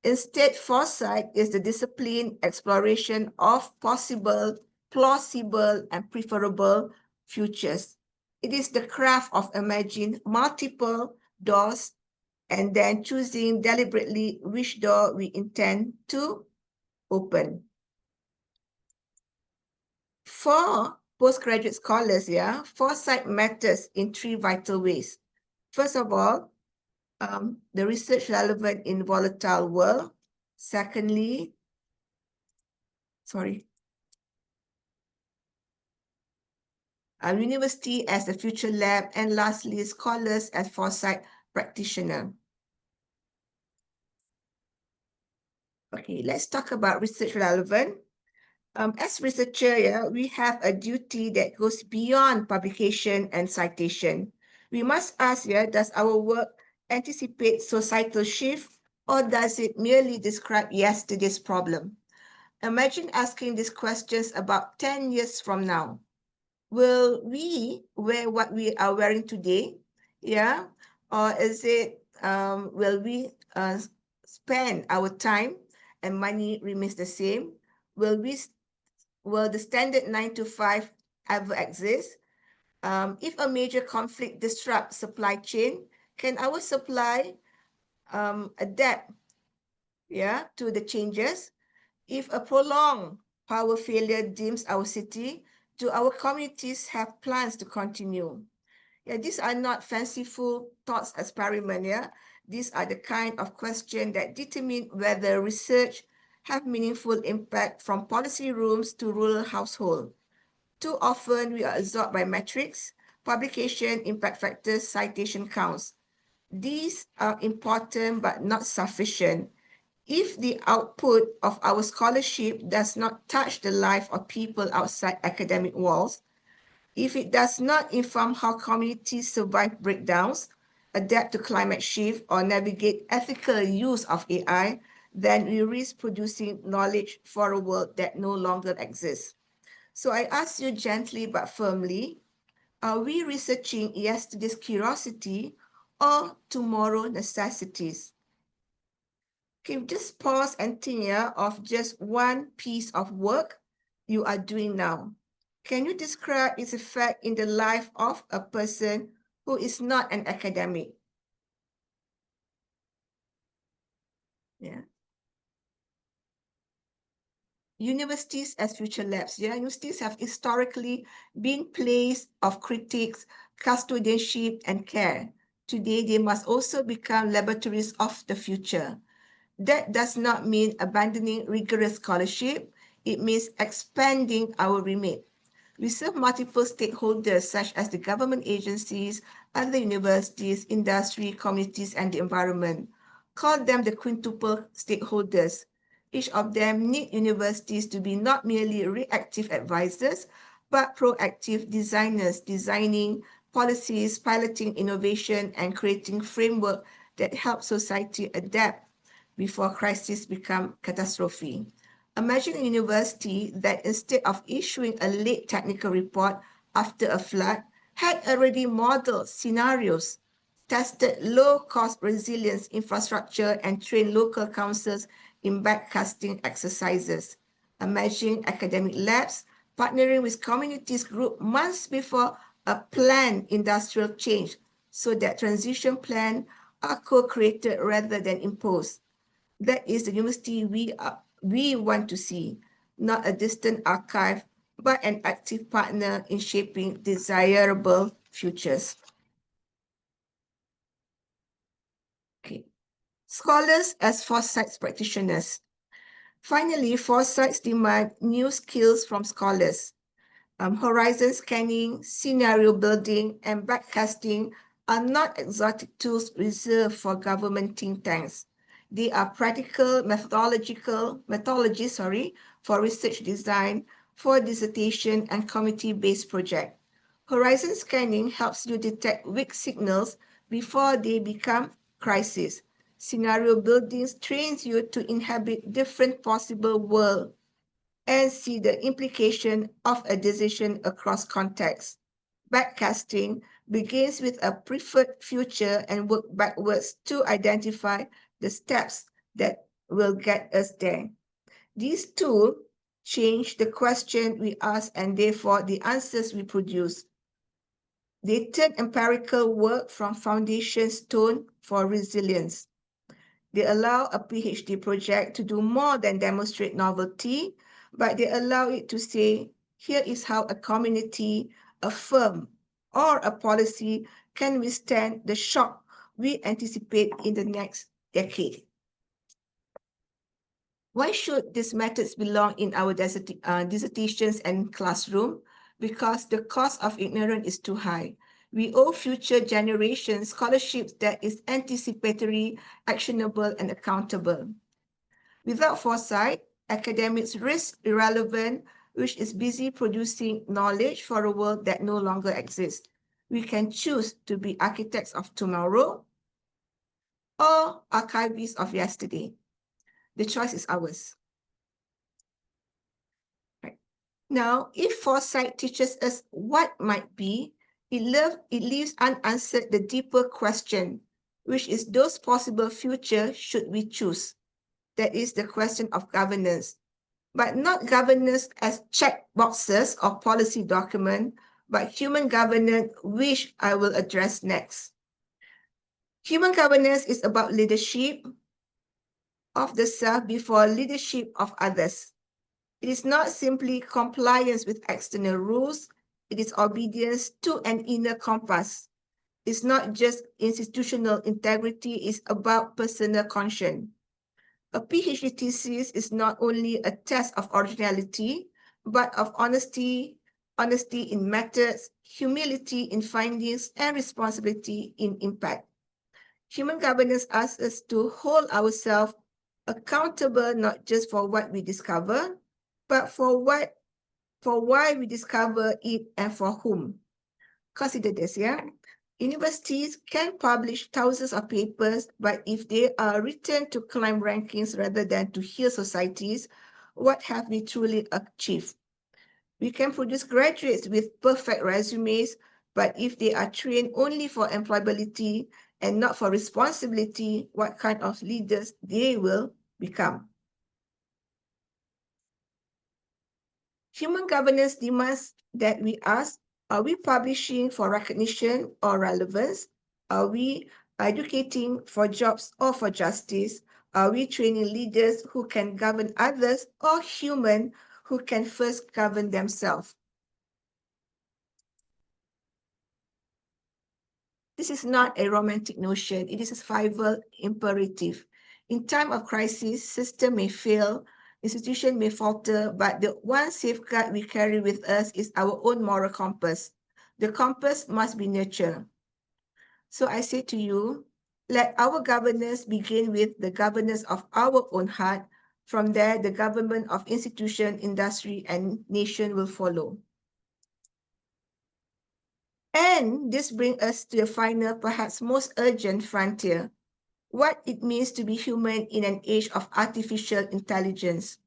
Instead, foresight is the disciplined exploration of possible, plausible, and preferable futures. It is the craft of imagining multiple doors and then choosing deliberately which door we intend to open. For postgraduate scholars, foresight matters in three vital ways. First of all, the research relevant in volatile world. Secondly, our university as the future lab, and lastly, scholars as foresight practitioner. Okay, let's talk about research relevant. As researcher, we have a duty that goes beyond publication and citation. We must ask, does our work anticipate societal shift, or does it merely describe yesterday's problem? Imagine asking these questions about 10 years from now. Will we wear what we are wearing today? Yeah? Or is it, will we spend our time and money remains the same? Will the standard 9 to 5 ever exist? If a major conflict disrupts supply chain, can our supply adapt to the changes? If a prolonged power failure dims our city, do our communities have plans to continue? These are not fanciful thoughts experiment. These are the kind of questions that determine whether research have meaningful impact from policy rooms to rural household. Too often we are absorbed by metrics, publication, impact factors, citation counts. These are important but not sufficient. If the output of our scholarship does not touch the life of people outside academic walls, if it does not inform how communities survive breakdowns, adapt to climate shift, or navigate ethical use of AI, then we risk producing knowledge for a world that no longer exists. So I ask you gently but firmly, are we researching yesterday's curiosity or tomorrow's necessities? Okay, just pause and think of just one piece of work you are doing now. Can you describe its effect in the life of a person who is not an academic? Universities as future labs. Universities have historically been places of critics, custodianship, and care. Today, they must also become laboratories of the future. That does not mean abandoning rigorous scholarship. It means expanding our remit. We serve multiple stakeholders such as the government agencies, other universities, industry, communities, and the environment. Call them the quintuple stakeholders. Each of them need universities to be not merely reactive advisors, but proactive designers, designing policies, piloting innovation, and creating framework that help society adapt before crises become catastrophe. Imagine a university that instead of issuing a late technical report after a flood, had already modeled scenarios, tested low-cost resilience infrastructure, and trained local councils in backcasting exercises. Imagine academic labs partnering with communities group months before a planned industrial change so that transition plans are co-created rather than imposed. That is the university we want to see, not a distant archive, but an active partner in shaping desirable futures. Okay. Scholars as foresight practitioners. Finally, foresights demand new skills from scholars. Horizon scanning, scenario building, and backcasting are not exotic tools reserved for government think tanks. They are practical methodologies for research design, for dissertation, and committee-based project. Horizon scanning helps you detect weak signals before they become crises. Scenario building trains you to inhabit different possible worlds and see the implication of a decision across contexts. Backcasting begins with a preferred future and work backwards to identify the steps that will get us there. These tools change the question we ask and therefore the answers we produce. They turn empirical work from foundation stone for resilience. They allow a PhD project to do more than demonstrate novelty, but they allow it to say, here is how a community, a firm, or a policy can withstand the shock we anticipate in the next decade. Why should these methods belong in our dissertations and classroom? Because the cost of ignorance is too high. We owe future generations scholarships that is anticipatory, actionable, and accountable. Without foresight, academics risk irrelevance, which is busy producing knowledge for a world that no longer exists. We can choose to be architects of tomorrow or archivists of yesterday. The choice is ours. Right. Now, if foresight teaches us what might be, it leaves unanswered the deeper question, which is those possible futures should we choose? That is the question of governance, but not governance as check boxes or policy document, but human governance, which I will address next. Human governance is about leadership of the self before leadership of others. It is not simply compliance with external rules, it is obedience to an inner compass. It's not just institutional integrity, it's about personal conscience. A PhD thesis is not only a test of originality, but of honesty in methods, humility in findings, and responsibility in impact. Human governance asks us to hold ourselves accountable not just for what we discover, but for why we discover it and for whom. Consider this, yeah? Universities can publish thousands of papers, but if they are written to climb rankings rather than to heal societies, what have we truly achieved? We can produce graduates with perfect resumes, but if they are trained only for employability and not for responsibility, what kind of leaders they will become? Human governance demands that we ask, are we publishing for recognition or relevance? Are we educating for jobs or for justice? Are we training leaders who can govern others or human who can first govern themselves? This is not a romantic notion. It is a survival imperative. In time of crisis, system may fail, institution may falter, but the one safeguard we carry with us is our own moral compass. The compass must be nurtured. So I say to you, let our governance begin with the governance of our own heart. From there, the government of institution, industry, and nation will follow. And this brings us to the final, perhaps most urgent frontier, what it means to be human in an age of artificial intelligence.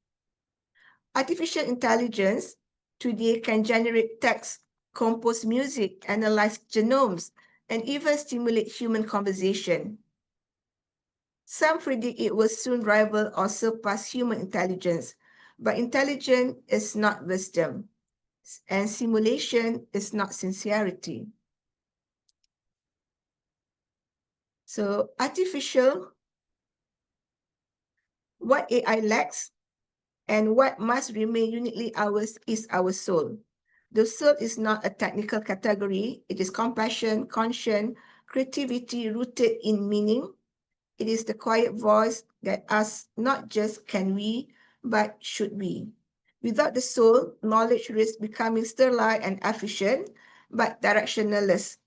Artificial intelligence today can generate text, compose music, analyze genomes, and even stimulate human conversation. Some predict it will soon rival or surpass human intelligence, but intelligence is not wisdom, and simulation is not sincerity. So artificial What AI lacks and what must remain uniquely ours is our soul. The soul is not a technical category. It is compassion, conscience, creativity rooted in meaning. It is the quiet voice that asks not just can we, but should we. Without the soul, knowledge risks becoming sterile and efficient, but directionless,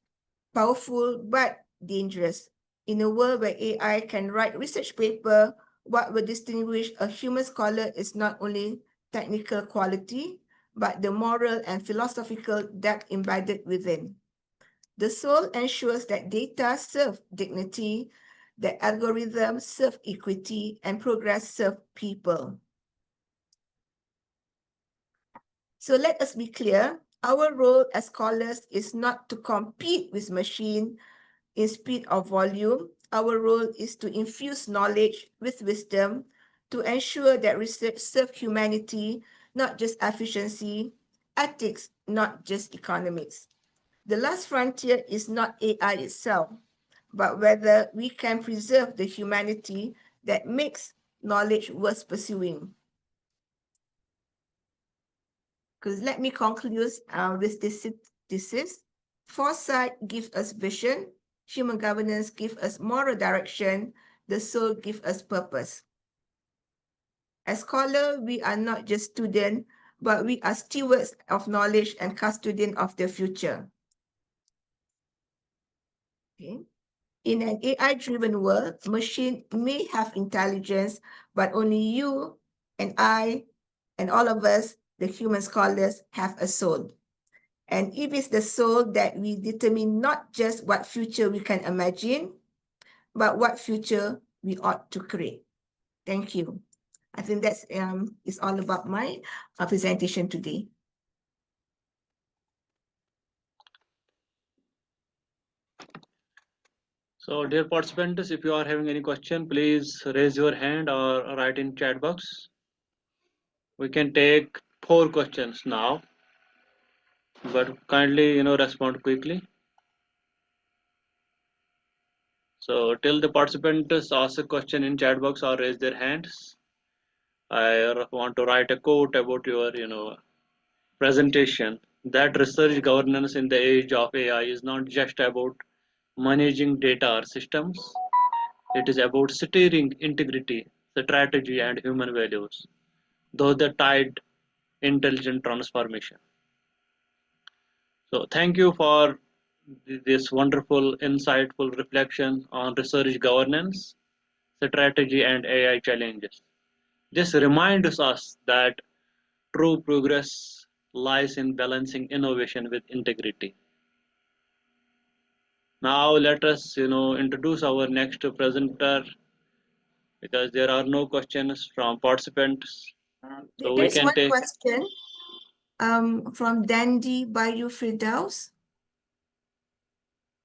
powerful but dangerous. In a world where AI can write research paper, what will distinguish a human scholar is not only technical quality, but the moral and philosophical depth embedded within. The soul ensures that data serve dignity, that algorithms serve equity, and progress serve people. So let us be clear, our role as scholars is not to compete with machine in speed or volume. Our role is to infuse knowledge with wisdom, to ensure that research serves humanity, not just efficiency, ethics, not just economics. The last frontier is not AI itself, but whether we can preserve the humanity that makes knowledge worth pursuing. Because let me conclude with this. Foresight gives us vision, human governance gives us moral direction, the soul gives us purpose. As scholars, we are not just students, but we are stewards of knowledge and custodians of the future. Okay. In an AI-driven world, machine may have intelligence, but only you and I and all of us, the human scholars, have a soul. And it is the soul that we determine not just what future we can imagine, but what future we ought to create. Thank you. I think that's is all about my presentation today. So, dear participants, if you are having any question, please raise your hand or write in chat box. We can take 4 questions now, but kindly, respond quickly. So, till the participants ask a question in chat box or raise their hands, I want to write a quote about your, presentation. That research governance in the age of AI is not just about managing data or systems. It is about steering integrity, strategy, and human values. Those that tied intelligent transformation. So thank you for this wonderful, insightful reflection on research governance, strategy, and AI challenges. This reminds us that true progress lies in balancing innovation with integrity. Now let us, introduce our next presenter because there are no questions from participants. So we There's can one take. question from Dandy Bayu Firdaus.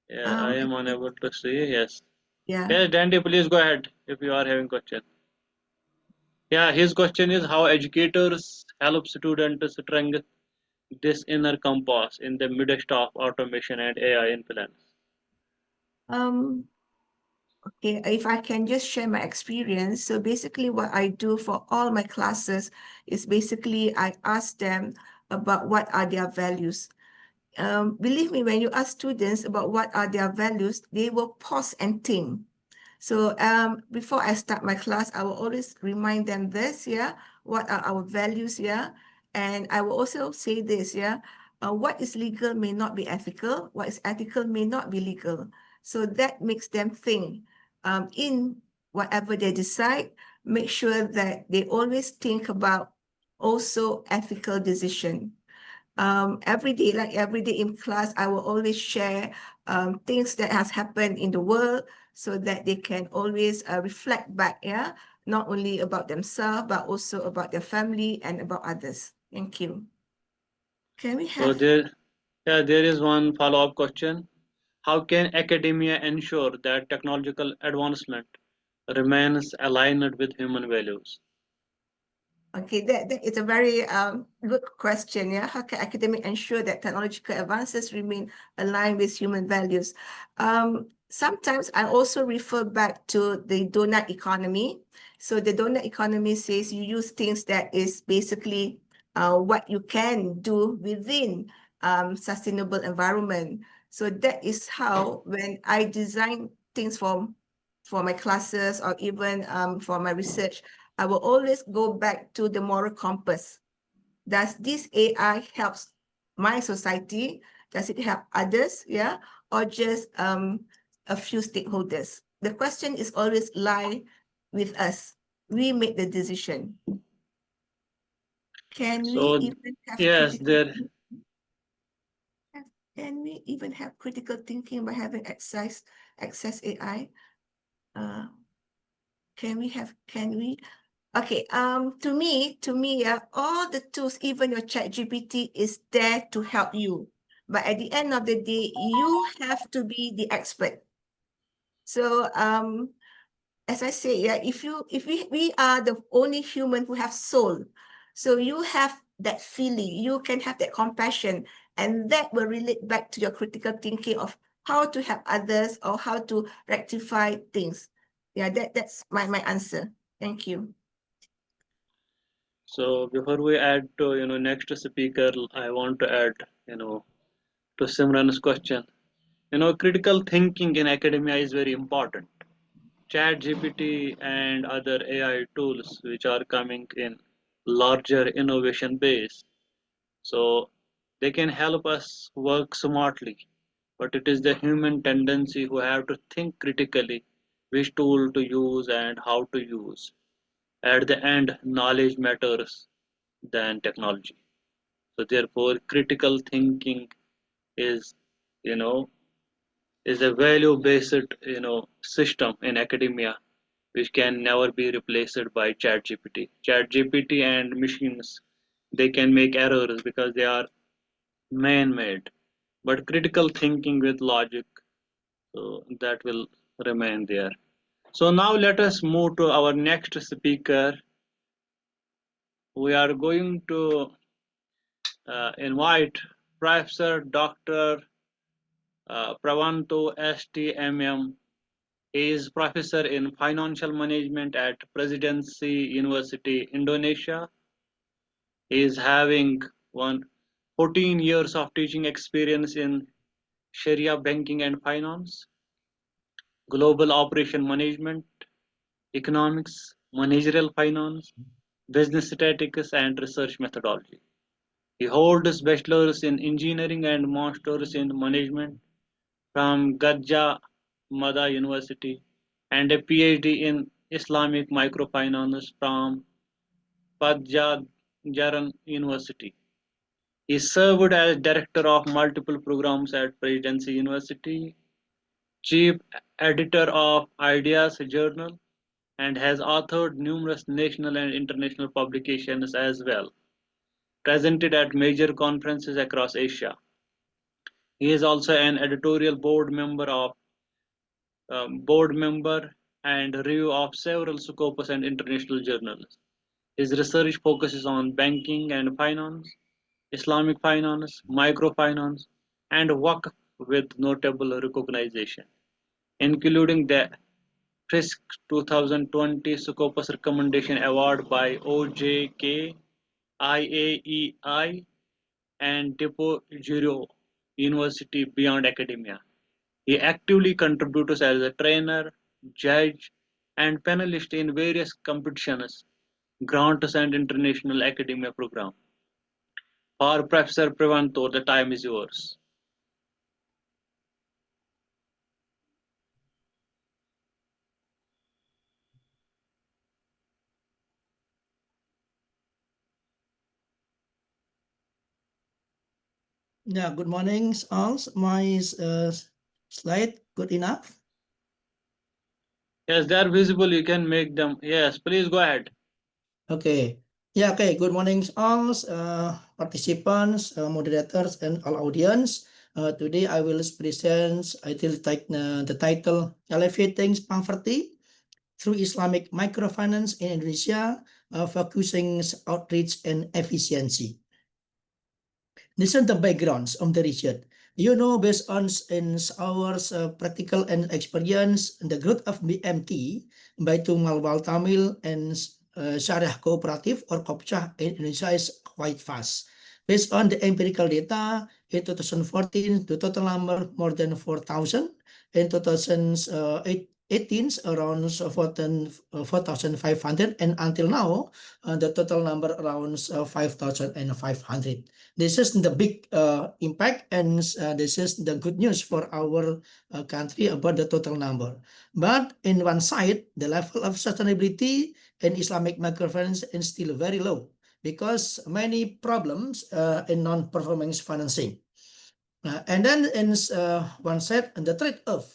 Yeah, I am unable to see. Yes. Yeah. Yes, Dandy, please go ahead if you are having question. Yeah, his question is how educators help students strengthen this inner compass in the midst of automation and AI influence. Okay, if I can just share my experience. So basically what I do for all my classes is basically I ask them about what are their values. Believe me, when you ask students about what are their values, they will pause and think. So before I start my class, I will always remind them this, yeah, what are our values, yeah? And I will also say this, yeah, what is legal may not be ethical, what is ethical may not be legal. So that makes them think in whatever they decide, make sure that they always think about also ethical decision. Every day in class, I will always share things that has happened in the world so that they can always reflect back, yeah, not only about themselves, but also about their family and about others. Thank you. Can we So have? there is one follow-up question. How can academia ensure that technological advancement remains aligned with human values? Okay, that is a very good question. Yeah, how can academic ensure that technological advances remain aligned with human values? Sometimes I also refer back to the donut economy. So the donut economy says you use things that is basically what you can do within sustainable environment. So that is how when I design things for my classes or even for my research, I will always go back to the moral compass. Does this AI helps my society? Does it help others? Yeah, or just a few stakeholders? The question is always lie with us. We make the decision. Can we So even have yes, critical there. thinking? Can we even have critical thinking by having access AI? Can we? Okay, to me, yeah, all the tools, even your ChatGPT is there to help you. But at the end of the day, you have to be the expert. So, as I say, yeah, if we are the only human who have soul, so you have that feeling, you can have that compassion, and that will relate back to your critical thinking of how to help others or how to rectify things. Yeah, that's my answer. Thank you. So before we add to next speaker, I want to add to Simran's question. Critical thinking in academia is very important. Chat GPT and other AI tools which are coming in larger innovation base, so they can help us work smartly. But it is the human tendency who have to think critically which tool to use and how to use. At the end, knowledge matters than technology. So therefore, critical thinking is, you know, is a value-based, system in academia, which can never be replaced by ChatGPT. ChatGPT and machines, they can make errors because they are man-made, but critical thinking with logic, so that will remain there. So now let us move to our next speaker. We are going to invite Professor Dr. Pravanto STMM. He is professor in financial management at Presidency University, Indonesia. He is having 14 years of teaching experience in Sharia banking and finance, global operation management, economics, managerial finance, business statistics, and research methodology. He holds bachelor's in engineering and master's in management from Gadjah Mada University and a PhD in Islamic microfinance from Padjadjaran University. He served as director of multiple programs at Presidency University, chief editor of Ideas Journal, and has authored numerous national and international publications as well, presented at major conferences across Asia. He is also an editorial board member and review of several Scopus and international journals. His research focuses on banking and finance, Islamic finance, microfinance, and Waqf with notable recognition, including the FRISC 2020 Scopus Recommendation Award by OJK, IAEI, and Depo Juro University Beyond Academia. He actively contributes as a trainer, judge, and panelist in various competitions, grants, and international academia programs. For Professor Prevanto, the time is yours. Yeah, good morning, all. My slide good enough? Yes, they are visible. You can make them. Yes, please go ahead. Okay. Yeah, okay. Good morning, all participants, moderators, and all audience. Today I will present the title Elevating Poverty through Islamic Microfinance in Indonesia, focusing outreach and efficiency. This is the backgrounds of the research. Based on our practical and experience, the growth of BMT, Baitul Mal Wal Tamil and Syariah Cooperative or Kopcah in Indonesia is quite fast. Based on the empirical data, in 2014, the total number more than 4,000. In 2018, around 4,500, and until now, the total number around 5,500. This is the big impact, and this is the good news for our country about the total number. But in one side, the level of sustainability in Islamic microfinance is still very low because many problems in non-performance financing. And then in one side, the trade-off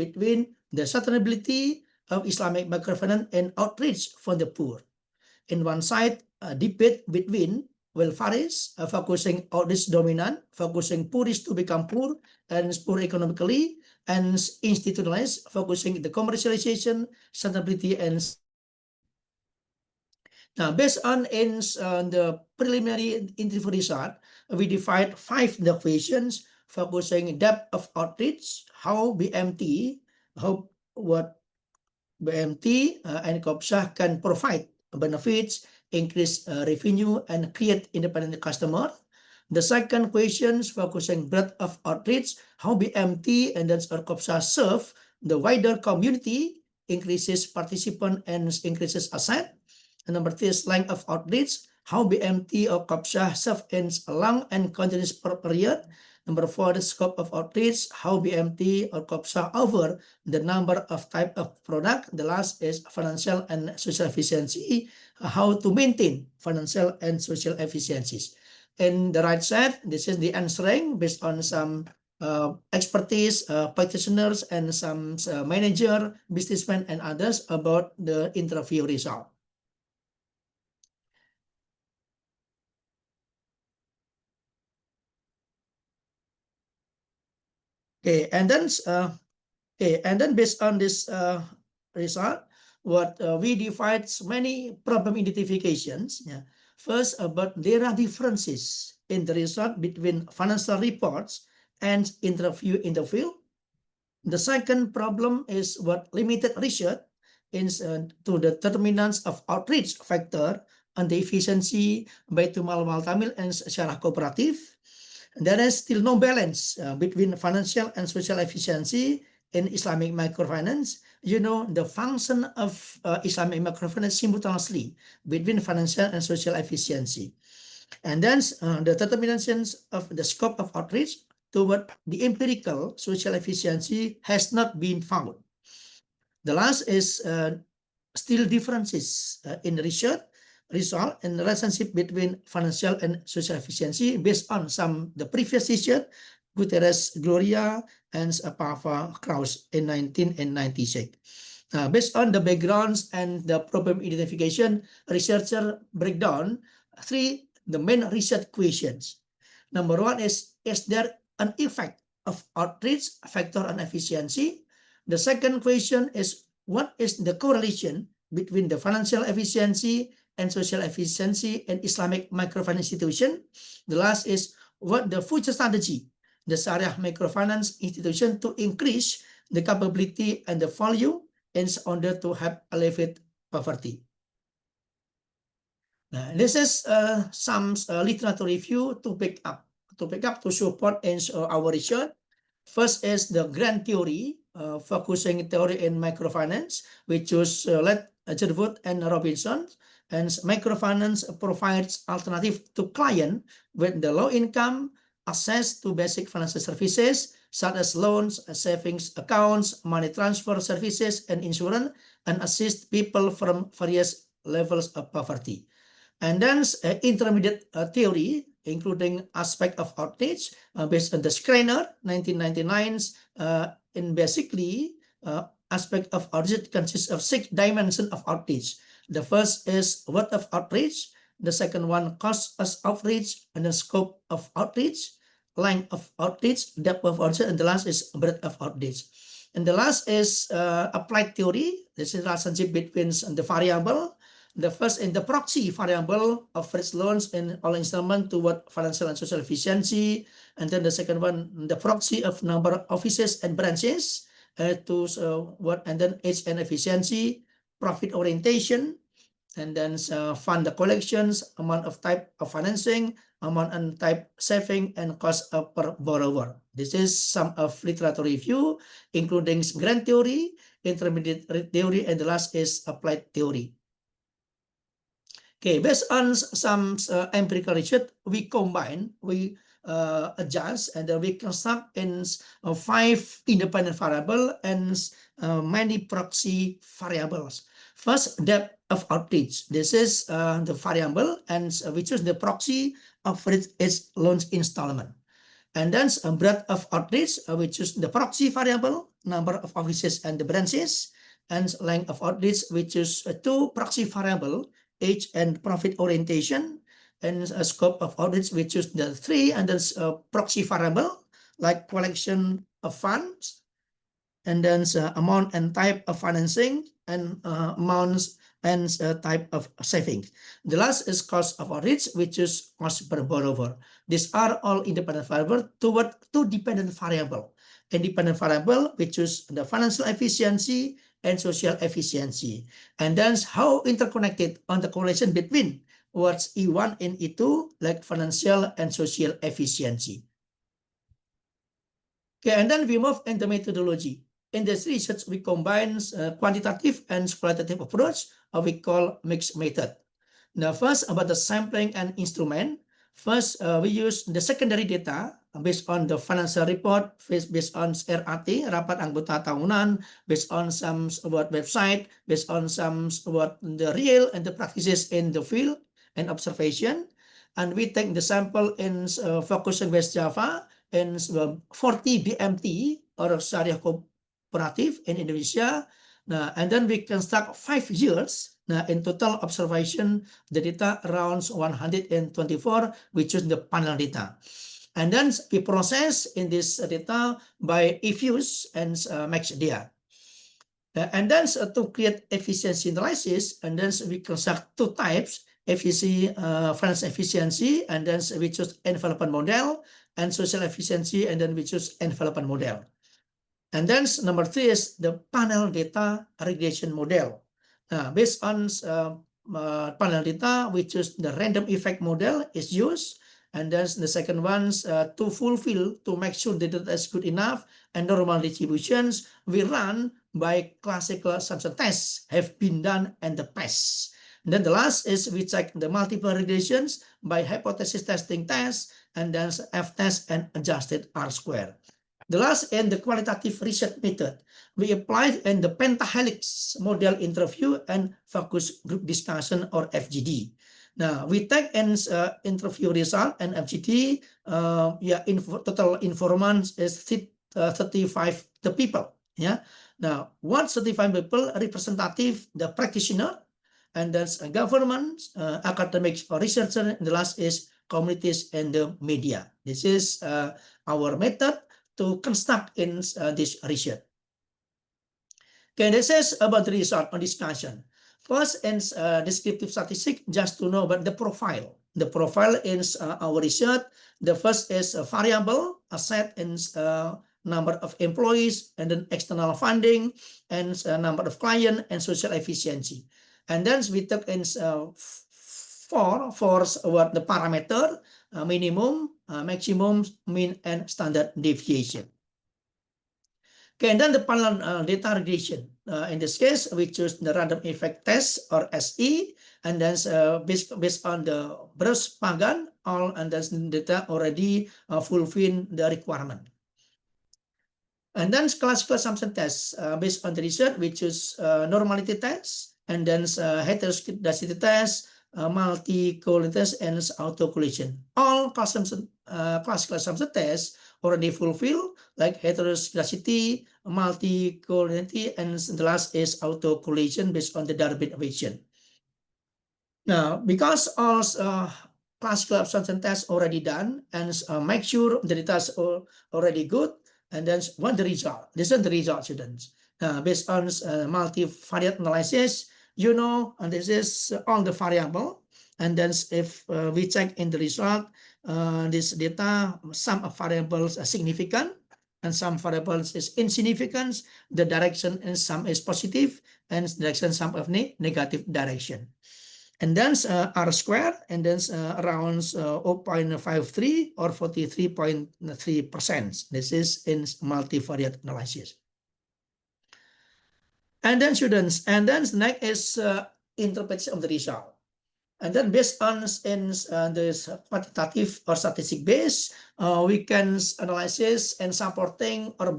between the sustainability of Islamic microfinance and outreach for the poor. In one side, a debate between welfareists focusing outreach dominant, focusing poorest to become poor and poor economically, and institutionalized focusing the commercialization, sustainability, and now, based on the preliminary interview result, we defined 5 questions focusing depth of outreach, how what BMT and Kopcah can provide benefits, increase revenue, and create independent customer. The second question is focusing breadth of outreach, how BMT and then Kopcah serve the wider community, increases participant and increases asset. And number 3 is length of outreach, how BMT or Kopcah serve in a long and continuous period. Number 4 is scope of outreach, how BMT or Kopcah offer the number of type of product. The last is financial and social efficiency, how to maintain financial and social efficiencies. In the right side, this is the answering based on some expertise, practitioners, and some manager, businessmen, and others about the interview result. Okay, and then based on this result, what we defined many problem identifications. Yeah. First, but there are differences in the result between financial reports and interview in the field. The second problem is what limited research to the determinants of outreach factor and the efficiency by Tumal Wal Tamil and Syariah Cooperative. There is still no balance between financial and social efficiency in Islamic microfinance. The function of Islamic microfinance simultaneously between financial and social efficiency. And then the determinations of the scope of outreach toward the empirical social efficiency has not been found. The last is still differences in research result and relationship between financial and social efficiency based on the previous research, Guterres Gloria and Pava Kraus in 1996. Based on the backgrounds and the problem identification, researcher break down the main research questions. Number 1 is there an effect of outreach factor on efficiency? The second question is, what is the correlation between the financial efficiency and social efficiency in Islamic microfinance institution? The last is, what the future strategy the Syariah microfinance institution to increase the capability and the value in order to help alleviate poverty. Now, this is some literature review to pick up to support our research. First is the grand theory, focusing theory in microfinance, which was led Jerwood and Robinson. And microfinance provides alternative to client with the low income, access to basic financial services such as loans, savings accounts, money transfer services, and insurance, and assist people from various levels of poverty. And then intermediate theory, including aspect of outreach based on the Schreiner 1999's in basically aspect of outreach consists of 6 dimensions of outreach. The first is what of outreach. The second one, cost of outreach, and the scope of outreach, length of outreach, depth of outreach, and the last is breadth of outreach. And the last is applied theory. This is relationship between the variable The first in the proxy variable of first loans and all installment toward financial and social efficiency. And then the second one, the proxy of number of offices and branches to and then age and efficiency, profit orientation, and then fund the collections, amount of type of financing, amount and type saving, and cost per borrower. This is some of literature review, including grant theory, intermediate theory, and the last is applied theory. Okay, based on some empirical research, we adjust, and then we construct in 5 independent variables and many proxy variables. First, depth of outreach. This is the variable, and we choose the proxy of its loans installment. And then breadth of outreach, we choose the proxy variable, number of offices and the branches, and length of outreach, we choose 2 proxy variable, age and profit orientation, and scope of outreach, we choose the 3, and then proxy variable like collection of funds, and then amount and type of financing, and amounts and type of savings. The last is cost of outreach, which is cost per borrower. These are all independent variables toward 2 dependent variable. Independent variable, we choose the financial efficiency and social efficiency. And then how interconnected on the correlation between what's E1 and E2, like financial and social efficiency. Okay, and then we move into methodology. In this research, we combine quantitative and qualitative approach, we call mixed method. Now, first about the sampling and instrument. First, we use the secondary data based on the financial report, based on RAT, rapat anggota tahunan, based on some about website, based on some about the real and the practices in the field and observation. And we take the sample in focus in West Java and 40 BMT or Syariah Cooperative in Indonesia. And then we construct 5 years. In total observation, the data around 124, we choose the panel data. And then we process in this data by eFuse and MaxDia. And then to create efficiency analysis, and then we construct 2 types, financial efficiency, and then we choose envelopment model, and social efficiency, and then we choose envelopment model. And then number 3 is the panel data regression model. Based on panel data, we choose the random effect model is used, and then the second one to fulfill, to make sure the data is good enough and normal distributions, we run by classical assumption tests have been done and the past. And then the last is we check the multiple regressions by hypothesis testing test, and then F-test and adjusted R-square. The last and the qualitative research method, we applied in the pentahelix model interview and focus group discussion or FGD. Now we take in interview result and FGD. Total informants is 35 the people. Yeah. Now 135 people representative the practitioner, and that's government, academics or researcher. And the last is communities and the media. This is our method to construct in this research. Okay, this is about the result on discussion. First, in descriptive statistics, just to know about the profile. The profile in our research, the first is a variable, asset, and number of employees, and then external funding, and number of client, and social efficiency. And then we took in for what the parameter, minimum, maximum, mean, and standard deviation. Okay, and then the panel data regression. In this case, we choose the random effect test or SE, and then based on the Bruce Pagan, all and then data already fulfill the requirement. And then classical assumption tests based on the research, we choose normality test, and then heteroscedasticity test, multi-correlation test, and auto-correlation. All classical assumption tests already fulfill, like heteroscedasticity, multi-correlation, and the last is auto-correlation based on the Darwin equation. Now, because all classical assumption tests already done, and make sure the data is already good, and then what the result? This is the result, students. Based on multivariate analysis, And this is all the variable. And then if we check in the result, this data, some variables are significant and some variables is insignificant. The direction in some is positive and direction some of negative direction. And then R squared, and then around 0.53 or 43.3%. This is in multivariate analysis. And then students, and then next is interpretation of the result. And then based on this quantitative or statistic base, we can analyze and supporting or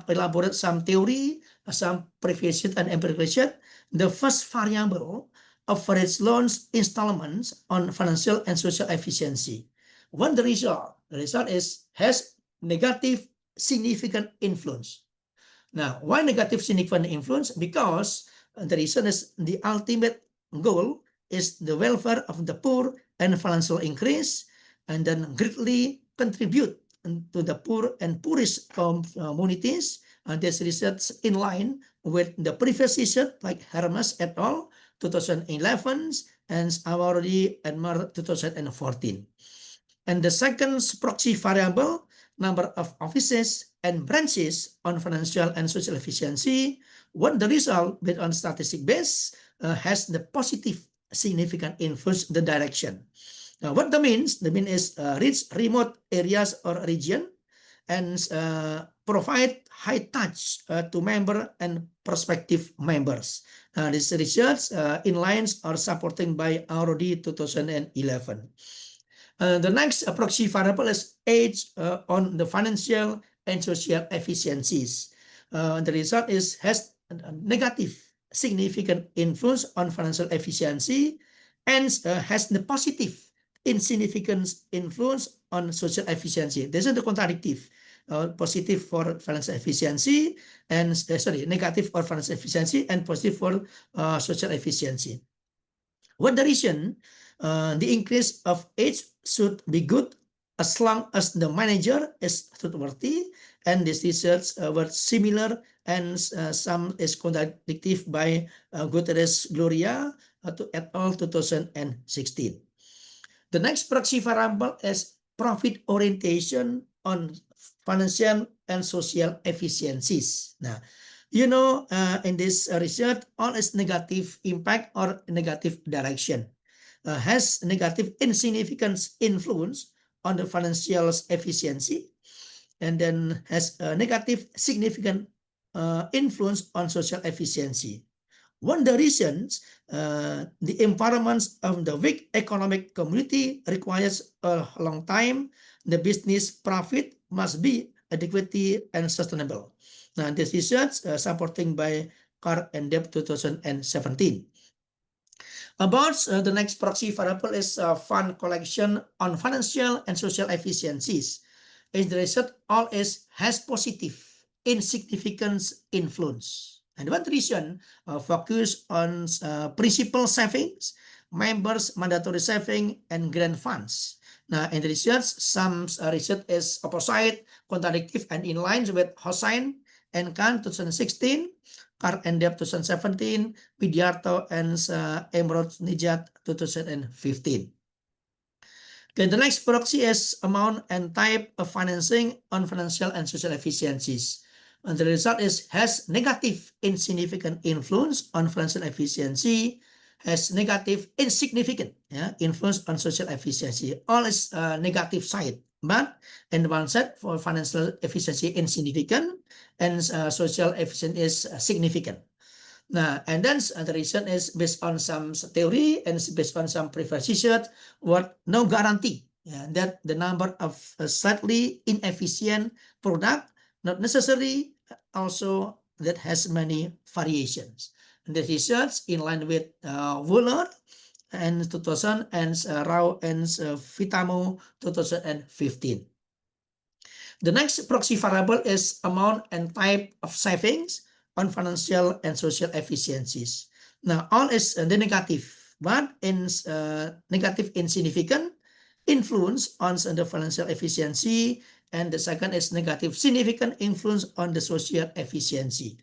elaborate some theory, some previous and empirical. The first variable, average loans installments on financial and social efficiency. When the result has negative significant influence. Now, why negative significant influence? Because the reason is the ultimate goal is the welfare of the poor and financial increase, and then greatly contribute to the poor and poorest communities. This research in line with the previous research like Hermes et al. 2011 and Awardi and Mar 2014. And the second proxy variable, number of offices and branches on financial and social efficiency, when the result based on statistic base has the positive significant influence the direction. Now, what that means? The mean is reach remote areas or region and provide high touch to member and prospective members. This research in lines are supported by ROD 2011. The next proxy variable is age on the financial and social efficiencies. The result has a negative significant influence on financial efficiency and has the positive insignificant influence on social efficiency. This is the contradictive. Positive for financial efficiency and negative for financial efficiency and positive for social efficiency. What the reason? The increase of age should be good as long as the manager is trustworthy, and this research were similar and some is contradictive by Guterres Gloria et al. 2016. The next proxy variable is profit orientation on financial and social efficiencies. Now, in this research, all is negative impact or negative direction. Has negative insignificant influence on the financial efficiency, and then has a negative significant influence on social efficiency. One of the reasons, the empowerment of the weak economic community requires a long time. The business profit must be adequate and sustainable. Now, this research supporting by Carr and Deb 2017. About the next proxy variable is fund collection on financial and social efficiencies. Is the result all has positive insignificant influence. And one reason focus on principal savings, members mandatory saving, and grant funds. Now, in the research, some research is opposite, contradictive, and in line with Hossain and Khan 2016, Carr and Deb 2017, Widiarto and Emerald Nijat 2015. Okay, the next proxy is amount and type of financing on financial and social efficiencies. And the result has negative insignificant influence on financial efficiency, has negative insignificant influence on social efficiency. All is negative side, but in one side for financial efficiency insignificant and social efficiency is significant. Now, and then the reason is based on some theory and based on some previous research, what no guarantee that the number of slightly inefficient product not necessarily also that has many variations. And the research in line with Wooler and 2000 and Rao and Vitamo 2015. The next proxy variable is amount and type of savings on financial and social efficiencies. Now, all is the negative, but in negative insignificant influence on the financial efficiency, and the second is negative significant influence on the social efficiency.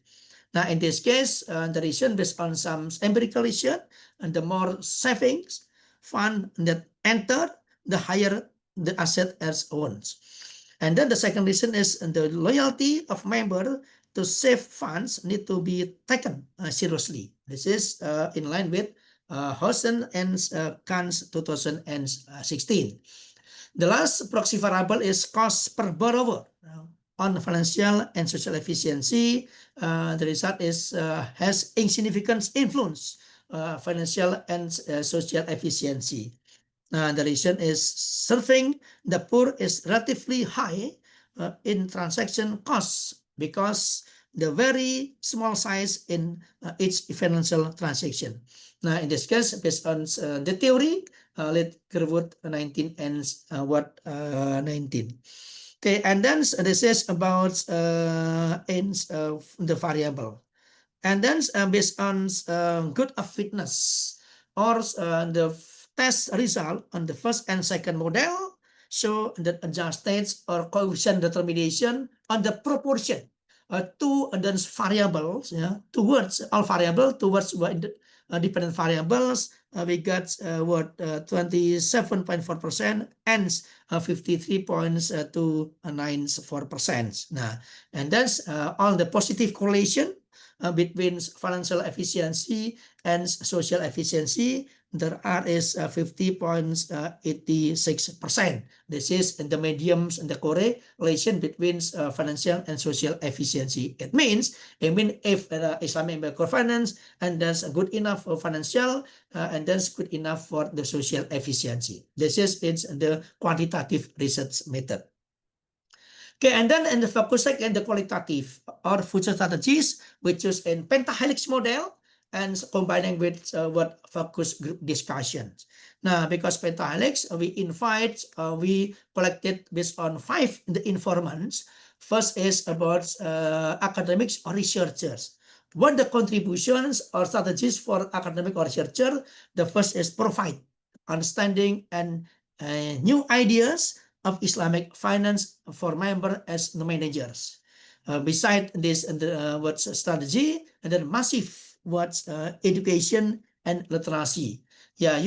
Now, in this case, the reason based on some empirical research, and the more savings fund that enter, the higher the asset as owns. And then the second reason is the loyalty of member to save funds need to be taken seriously. This is in line with Hosen and Kahn's 2016. The last proxy variable is cost per borrower. On financial and social efficiency, the result is has insignificant influence financial and social efficiency. The reason is serving the poor is relatively high in transaction costs because the very small size in each financial transaction. Now, in this case, based on the theory, let Kerwood 19 and what 19. Okay, and then this is about ends of the variable. And then based on good of fitness or the test result on the first and second model show that adjusted or coefficient determination on the proportion to those variables, towards all variable towards dependent variables, we got 27.4% and 53.294%. Now, and that's all the positive correlation between financial efficiency and social efficiency. There is 50.86%. This is the mediums and the correlation between financial and social efficiency. It means if Islamic microfinance and that's good enough for financial and that's good enough for the social efficiency. This is the quantitative research method. Okay, and then in the focus and the qualitative or future strategies, which is in pentahelix model and combining with what focus group discussions. Now, because pentahelix, we collected based on 5 the informants. First is about academics or researchers. What the contributions or strategies for academic or researcher? The first is provide understanding and new ideas of Islamic finance for members as the managers. Beside this, what's strategy and then massive education and literacy. Yeah,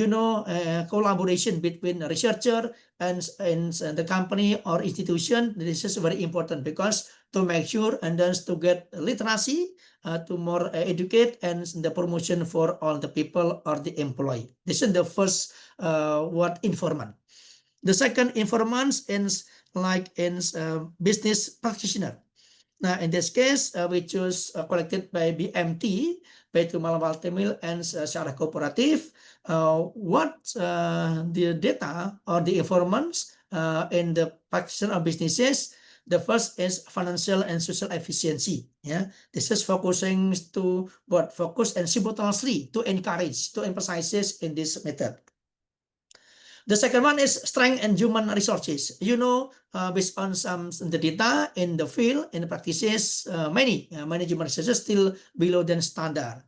collaboration between a researcher and the company or institution. This is very important because to make sure and then to get literacy, to more educate and the promotion for all the people or the employee. This is the first informant. The second informant is business practitioner. Now, in this case, we choose collected by BMT, Baitul Mal wal Tamil and Syarah Cooperative. What the data or the informants in the practitioner of businesses? The first is financial and social efficiency. Yeah, this is focusing to focus and simultaneously to encourage, to emphasize in this method. The second one is strength and human resources. Based on the data in the field, in the practices, many human resources still below than standard.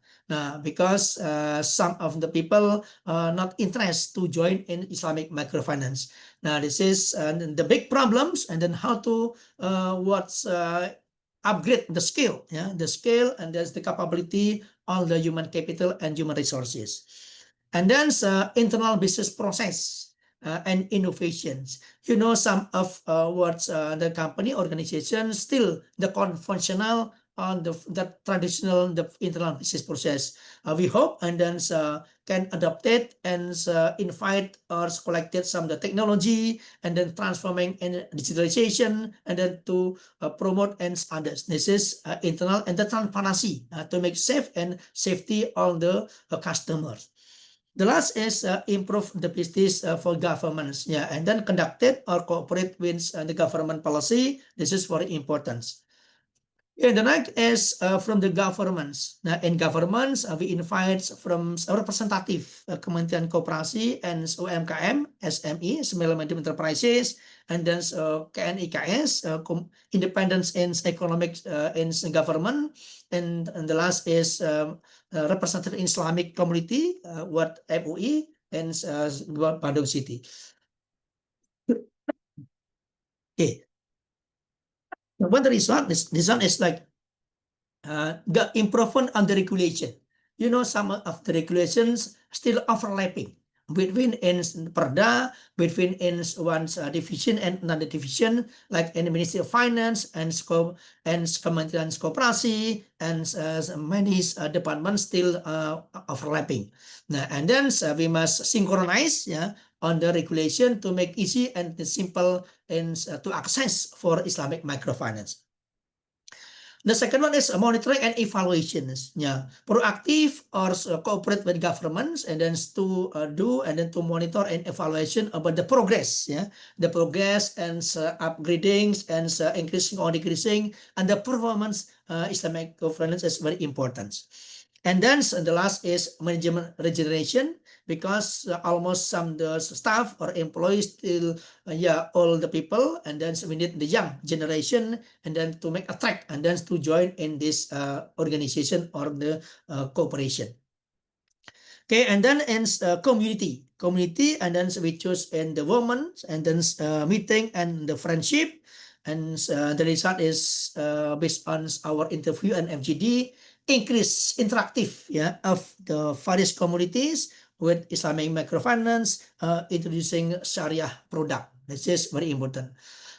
Because some of the people are not interested to join in Islamic microfinance. Now, this is the big problems, and then how to upgrade the skill, the skill, and there's the capability, all the human capital and human resources. And then internal business process and innovations. Some of the company organization still the conventional on the traditional internal business process. We hope and then can adopt it and invite or collected some of the technology and then transforming in digitalization and then to promote and others. This is internal and the transparency to make safe and safety all the customers. The last is improve the business for governments, and then conducted or cooperate with the government policy. This is very important. The next is from the governments. Now, in governments, we invite from representative Kementerian Koperasi and UMKM, SME, Small and Medium Enterprises, and then KNIKS, Independence in Economic in Government, and the last is representative Islamic community, MUI, and Bandung City. Okay. What the result is like the improvement on the regulation. You know, some of the regulations still overlapping between ins Perda, between ins one's division and another division, like in the Ministry of Finance and Kementerian Koperasi and many departments still overlapping. Now, and then we must synchronize, yeah, on the regulation to make easy and simple and to access for Islamic microfinance. The second one is monitoring and evaluations. Yeah, proactive or cooperate with governments and then to do and then to monitor and evaluation about the progress. Yeah, the progress and upgrading and increasing or decreasing and the performance. Islamic governance is very important. And then the last is management regeneration, because almost some the staff or employees still all the people, and then we need the young generation and then to make attract and then to join in this organization or the cooperation. Okay, and then in community, and then we choose in the women and then meeting and the friendship, and the result is based on our interview and MGD, increase interactive of the various communities with Islamic microfinance, introducing Sharia product. This is very important.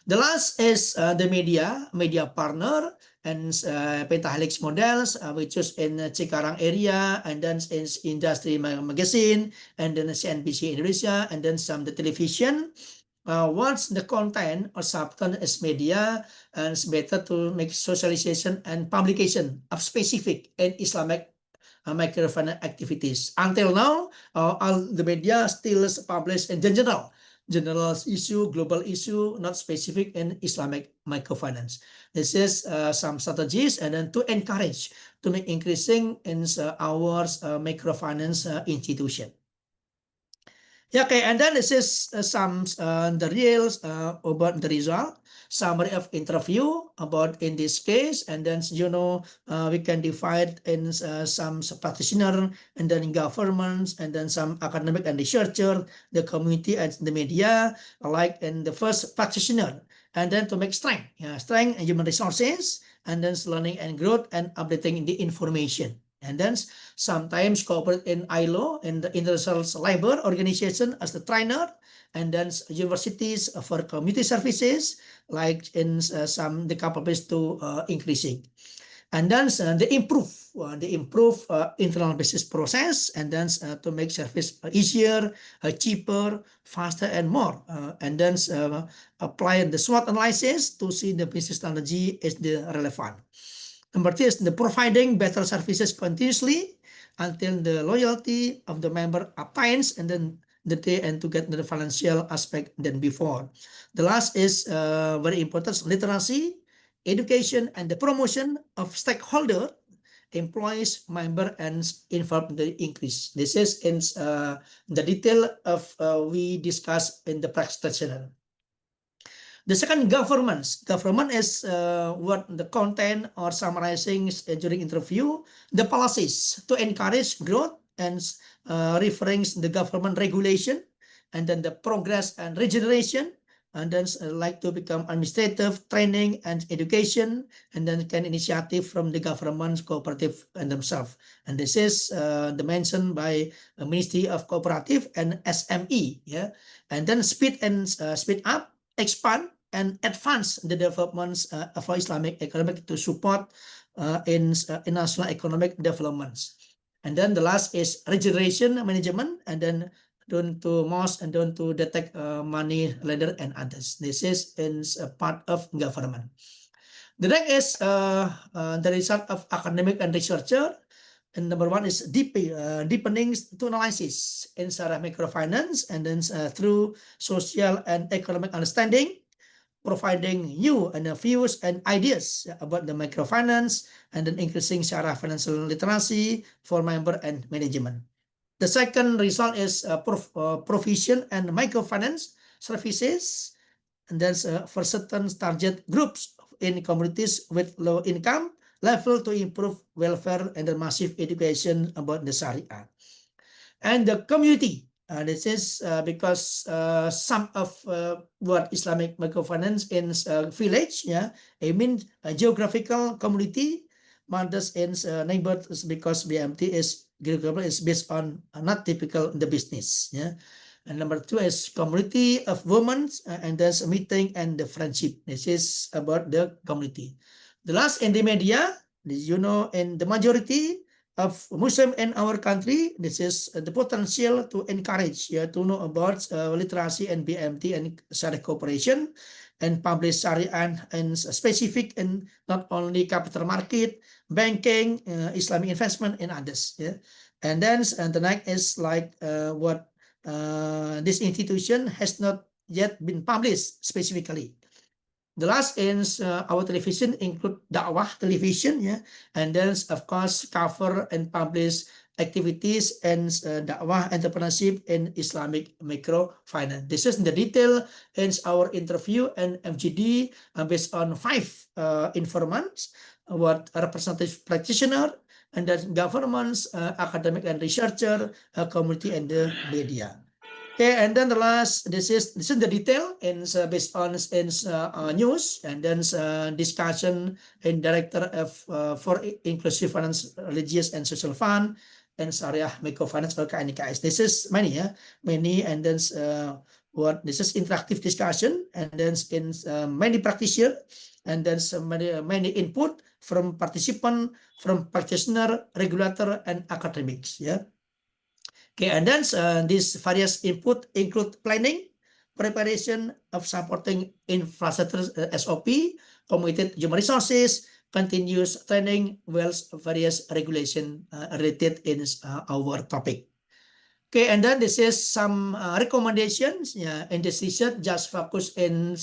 The last is the media partner and pentahelix models, which is in Cikarang area, and then in industry magazine, and then CNBC Indonesia, and then some the television. Once the content or substance is media, and it's better to make socialization and publication of specific and Islamic microfinance activities. Until now, all the media still publish in general issue, global issue, not specific in Islamic microfinance. This is some strategies and then to encourage to make increasing in our microfinance institution. Yeah, okay, and then this is some the real about the result, summary of interview about in this case, and then we can divide in some practitioner and then governments and then some academic and researcher, the community and the media, like in the first practitioner, and then to make strength and human resources, and then learning and growth and updating the information. And then sometimes cooperate in ILO, in the International Labor Organization as the trainer, and then universities for community services, like in some the capabilities to increasing. And then they improve internal business process, and then to make service easier, cheaper, faster, and more. And then apply the SWOT analysis to see the business strategy is the relevant. Number 3 is the providing better services continuously until the loyalty of the member obtains, and then and to get the financial aspect than before. The last is very important, literacy, education, and the promotion of stakeholder, employees, member, and involved the increase. This is in the detail of we discussed in the presentation. The second, government is what the content or summarizing during interview, the policies to encourage growth and referring the government regulation, and then the progress and regeneration, and then like to become administrative training and education, and then can initiative from the government cooperative and themselves. And this is the mentioned by the Ministry of Cooperative and SME, and then speed up, expand, and advance the developments of Islamic economic to support in national economic developments. And then the last is regeneration management, and then don't to most and don't to detect money lender and others. This is in part of government. The next is the result of academic and researcher. And number 1 is deepening to analysis in Sharia microfinance, and then through social and economic understanding, providing new and views and ideas about the microfinance, and then increasing Sharia financial literacy for member and management. The second result is provision and microfinance services, and then for certain target groups in communities with low income level to improve welfare and the massive education about the Sharia. And the community, this is because some of what Islamic microfinance in village, I mean a geographical community mothers and neighbors, because BMT is based on not typical in the business. Yeah. And number two is community of women, and there's a meeting and the friendship. This is about the community. The last in the media, in the majority of Muslim in our country, this is the potential to encourage, to know about literacy and BMT and Sharia cooperation, and publish Sharia and specific and not only capital market, banking, Islamic investment, and others. Yeah. And then the next is like what this institution has not yet been published specifically. The last is our television include dakwah television, yeah, and then of course cover and publish activities and dakwah entrepreneurship in Islamic microfinance. This is the detail in our interview and MGD based on 5 informants, what representative practitioner, and then governments, academic and researcher, community, and the media. Okay, and then the last, this is the detail and based on news, and then discussion and director of for inclusive finance, religious and social fund, and Syariah microfinance or KNKS. This is many, and then what this is interactive discussion, and then in many practitioner, and then many input from participant, from practitioner, regulator, and academics. Yeah. Okay, and then these various input include planning, preparation of supporting infrastructure SOP, committed human resources, continuous training, various regulation related in our topic. Okay, and then this is some recommendations. Yeah, in this research, just focus in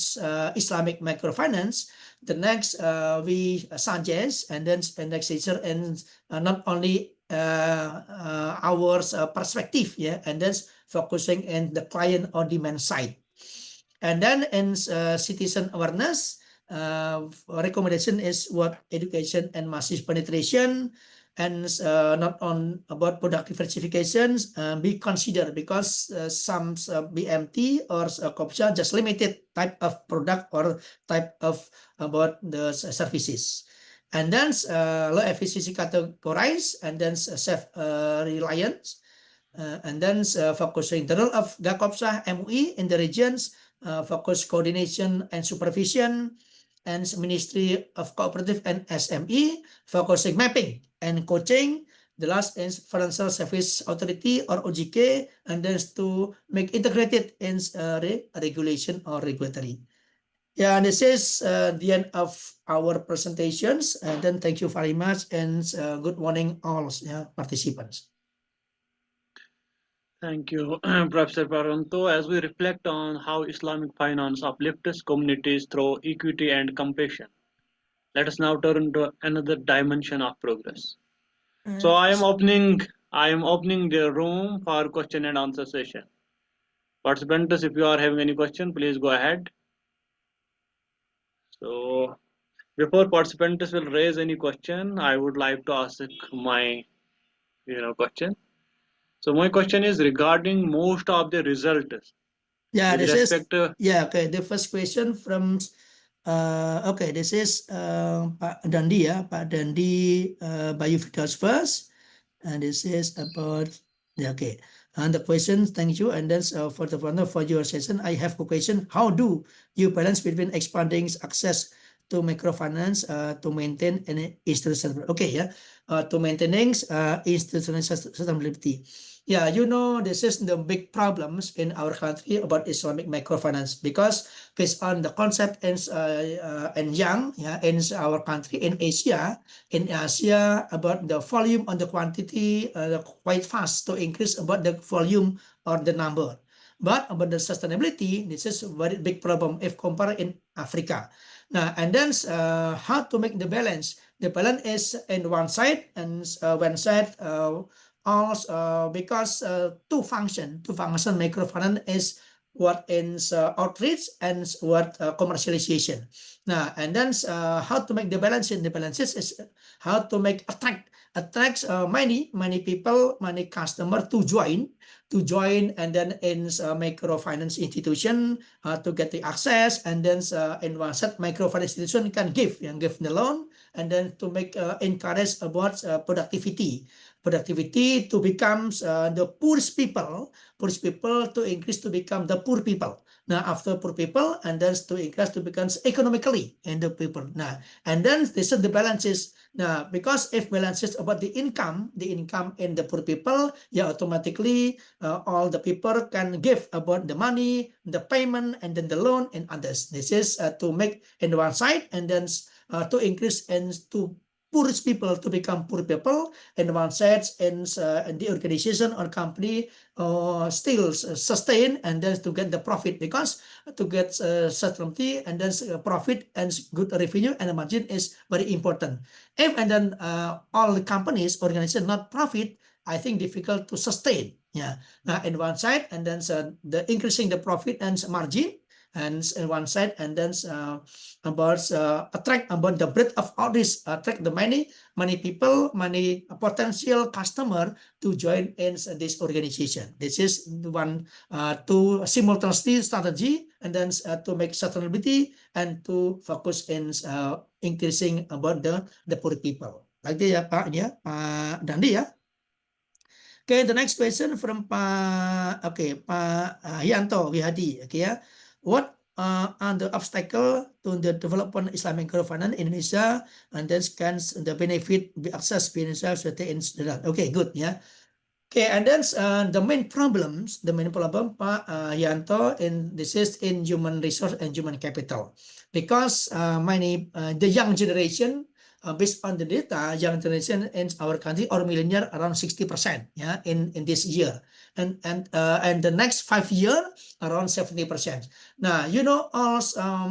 Islamic microfinance. The next we suggest, and then the next research, and not only our perspective, yeah, and then focusing in the client or demand side. And then in citizen awareness, recommendation is what education and massive penetration, and not on about product diversifications be considered, because some BMT or COPSA just limited type of product or type of about the services. And then low efficiency categorized, and then self reliance, and then focusing the role of GACOPSA MUI in the regions, focus coordination and supervision, and Ministry of Cooperative and SME, focusing mapping and coaching. The last is Financial Service Authority or OJK, and then to make integrated in regulation or regulatory. Yeah, this is the end of our presentations, and then thank you very much, and good morning all participants. Thank you, Professor Paranto. As we reflect on how Islamic finance uplifts communities through equity and compassion, let us now turn to another dimension of progress. So I am opening the room for question and answer session. Participants, if you are having any question, please go ahead. So before participants will raise any question, I would like to ask my question. So my question is regarding most of the results. Yeah, with this respect is okay. The first question from okay, this is Pak Dandi, Pak Dandi Bayu Fidas first, and this is about okay. And the question, thank you. And then for your session, I have a question. How do you balance between expanding access to microfinance to maintain an institutional? Okay, yeah, to maintaining institutional sustainability. Yeah, this is the big problems in our country about Islamic microfinance, because based on the concept in young, in our country, in Asia, about the volume and the quantity quite fast to increase about the volume or the number. But about the sustainability, this is a very big problem if compared in Africa. Now, and then how to make the balance? The balance is in one side, and one side also because two function microfinance is what in outreach and what commercialization. Now, and then how to make the balance? In the balances is how to make attract attracts many people, many customer to join, and then in microfinance institution to get the access, and then in one set microfinance institution can give the loan, and then to make encourage about productivity to become the poorest people to increase to become the poor people. Now after poor people, and then to increase to become economically and the people. Now and then this is the balances. Now because if balances about the income in the poor people, yeah, automatically all the people can give about the money, the payment, and then the loan and others. This is to make in one side, and then to increase and to poorest people to become poor people, and one side and the organization or company still sustain and then to get the profit, because to get certainty and then profit and good revenue and margin is very important. If and then all the companies organization not profit, I think difficult to sustain. Yeah. Now in one side, and then the increasing the profit and margin, and in one side, and then about attract about the breadth of all this, attract the many people, many potential customer to join in this organization. This is one to simultaneously strategy, and then to make sustainability and to focus in increasing about the poor people. Like this ya Pak, ya Pak Dandi ya. Okay, the next question from Pak Yanto Wihadi. Okay, yeah. What are the obstacle to the development Islamic microfinance in Indonesia, and then can the benefit be access financial society in Sudan? Okay, good, yeah. Okay, and then the main problem, Pak Yanto, in this is in human resource and human capital, because the young generation. Based on the data, young generation in our country or millennial around 60%, yeah, in this year, and the next 5 years around 70%. Now you know all